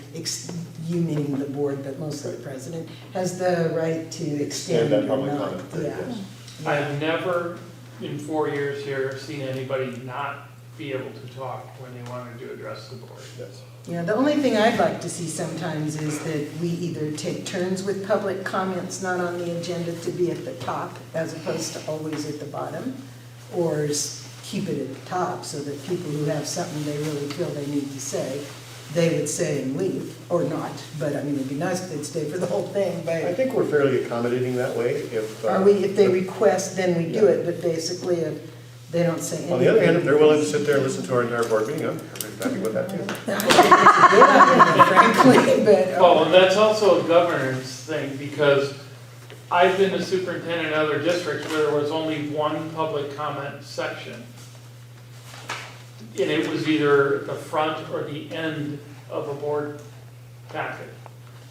you meaning the board, but mostly the president, has the right to extend that or public not. comment period, Yeah. yes. I've never, in 4 years here, seen anybody not be able to talk when they wanted to address the board. Yes. Yeah, the only thing I'd like to see sometimes is that we either take turns with public comments not on the agenda to be at the top as opposed to always at the bottom, or keep it at the top so that people who have something they really feel they need to say, they would say and leave, or not. But I mean, it'd be nice if they'd stay for the whole thing, but. I think we're fairly accommodating that way. If If they request, then we do it, but basically if they don't say anything. on the other hand, if they're willing to sit there and listen to our entire board meeting, I'm perfectly happy with that too. Frankly, but. Well, and that's also a governance thing, because I've been the superintendent in other districts where there was only one public comment section. And it was either the front or the end of a board packet.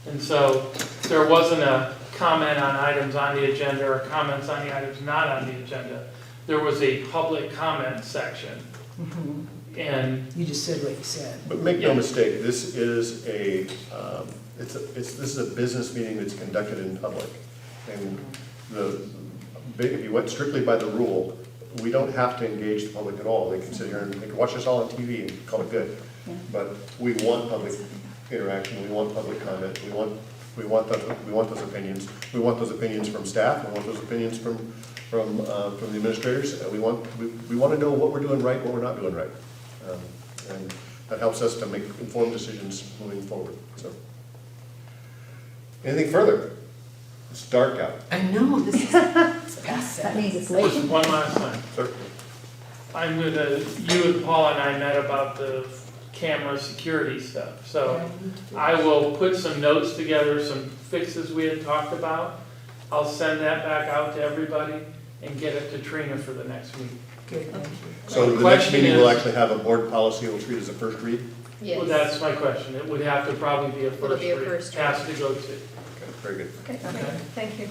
And so there wasn't a comment on items on the agenda or comments on the items not on the agenda. There was a public comment section. Mhm. And you just said what you said. But make no mistake, this is this is a business meeting that's conducted in public. And if you went strictly by the rule, we don't have to engage the public at all. They can sit here and they can watch us all on TV and call it good. But we want public interaction, we want public comment, we want those opinions. We want those opinions from staff, we want those opinions from the administrators. We want to know what we're doing right, what we're not doing right. And that helps us to make informed decisions moving forward. So, anything further? It's dark out. I know, this is, it's past That means it's just late. one last time. Sir? You and Paula and I met about the camera security stuff. So I will put some notes together, some fixes we had talked about. I'll send that back out to everybody and get it to Trina for the next meeting. good, thank you. So the next meeting will actually have a board policy we'll treat as a first read? Well, that's my question. It would have to probably be a It'll first be a read. first read. Has to go to. Okay, very good. Okay, thank you.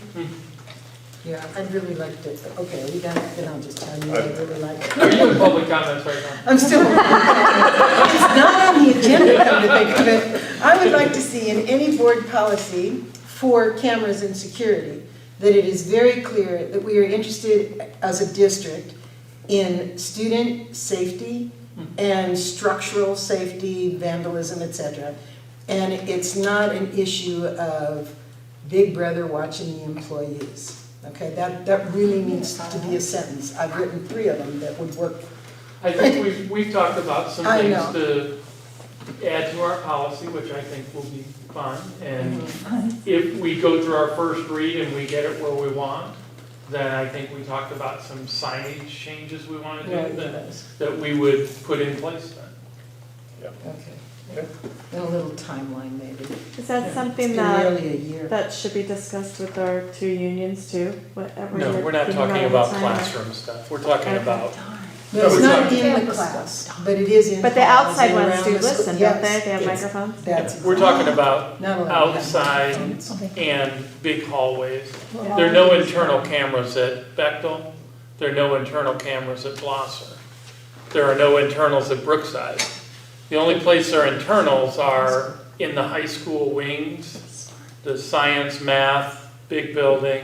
Yeah, I'd really like to, okay, are we done? Then I'll just tell you, I'd really like to. Are you in public comments right now? I'm still, it's not on the agenda, come to think of it. I would like to see in any board policy for cameras and security, that it is very clear that we are interested as a district in student safety and structural safety, vandalism, etc. And it's not an issue of Big Brother watching the employees. Okay, that really needs to be a sentence. I've written 3 of them that would work. I think we've talked about some I things know. to add to our policy, which I think will be fun. And if we go through our first read and we get it where we want, then I think we talked about some signage changes we want to do Right, that we would put in place then. Yeah. Okay. And a little timeline maybe. Is that something It's that, been nearly a year. that should be discussed with our 2 unions too? Whatever No, you're we're not thinking talking at about the time? classroom stuff. We're talking Okay. about. No, it's not talking- in the class, but it is in. But the halls outside and ones around do the school. listen, don't Yes, they? They have yes. microphones? That's We're talking about Not allowed to have outside microphones. and big hallways. There are no internal cameras at Bechtel. There are no internal cameras at Blosser. There are no internals at Brookside. The only place there are internals are in the high school wings, the science, math, big building,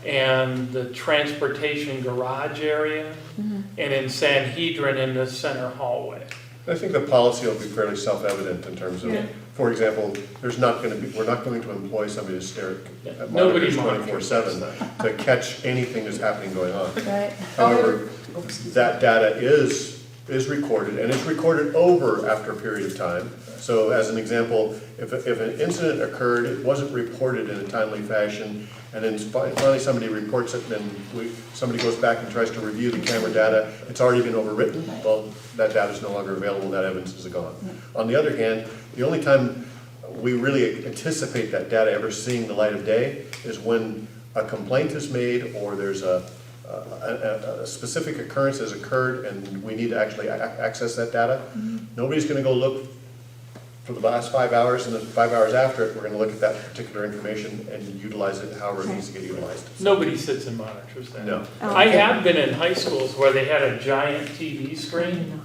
and the transportation garage area, and in Sanhedrin in the center hallway. I think the policy will be fairly self-evident in terms of, for example, we're not going to employ somebody to stare at Nobody monitors 24/7 to catch anything that's happening going on. Right. However, that data is is recorded, and it's recorded over after a period of time. So as an example, if an incident occurred, it wasn't reported in a timely fashion, and then finally somebody reports it, and then somebody goes back and tries to review the camera data, it's already been overwritten, well, that data is no longer available, that evidence is gone. On the other hand, the only time we really anticipate that data ever seeing the light of day is when a complaint is made, or there's a specific occurrence has occurred and we need to actually access that data. Nobody's going to go look for the last 5 hours, and then 5 hours after it, we're going to look at that particular information and utilize it however it needs to get utilized. Nobody sits and monitors that. No. I have been in high schools where they had a giant TV screen,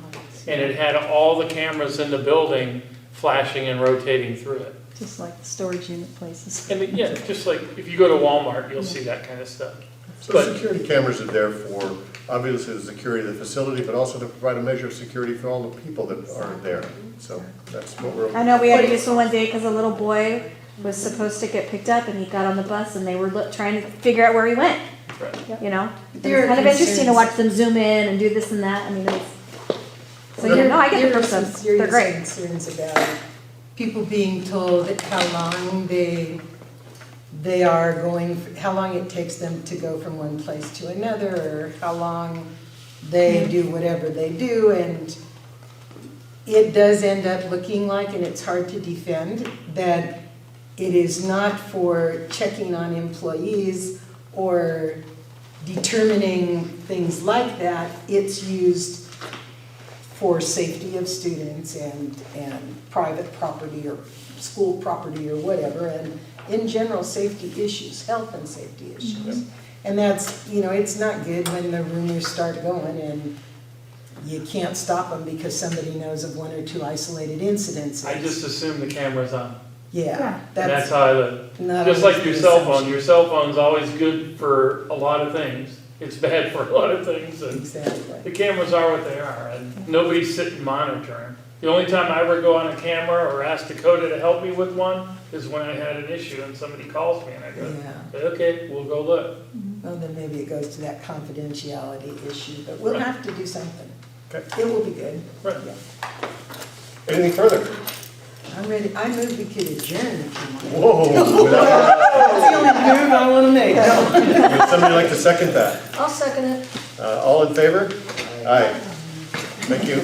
and it had all the cameras in the building flashing and rotating through it. Just like the storage unit places. And yeah, just like if you go to Walmart, you'll see that kind of stuff. So security cameras are there for, obviously, the security of the facility, but also to provide a measure of security for all the people that are there. So that's what we're. I know we had to do this one day because a little boy was supposed to get picked up and he got on the bus and they were trying to figure out where he went. Right. You know, There it's are kind of interesting to concerns. watch them zoom in and do this and that. I mean, so you know, I get the There are some purpose. They're serious great. concerns about people being told how long they are going, how long it takes them to go from one place to another, or how long they do whatever they do, and it does end up looking like, and it's hard to defend, that it is not for checking on employees or determining things like that. It's used for safety of students and private property or school property or whatever, and in general, safety issues, health and safety issues. And that's, you know, it's not good when the rumors start going and you can't stop them because somebody knows of one or two isolated incidents. I just assume the camera's on. Yeah. And that's how I live. not Just always like your the cell assumption. phone. Your cell phone's always good for a lot of things. It's bad for a lot of things. And Exactly. the cameras are what they are, and nobody's sitting monitoring. The only time I ever go on a camera or ask Dakota to help me with one is when I had an issue and somebody calls me and I go, Yeah. okay, we'll go look. Well, then maybe it goes to that confidentiality issue, but we'll have to do something. Okay. It will be good. Right. Yeah. Anything further? I'm ready, I move we could adjourn if you want. Whoa. That's the only move I want to make. Would somebody like to second that? I'll second it. All in favor? Aye. Thank you.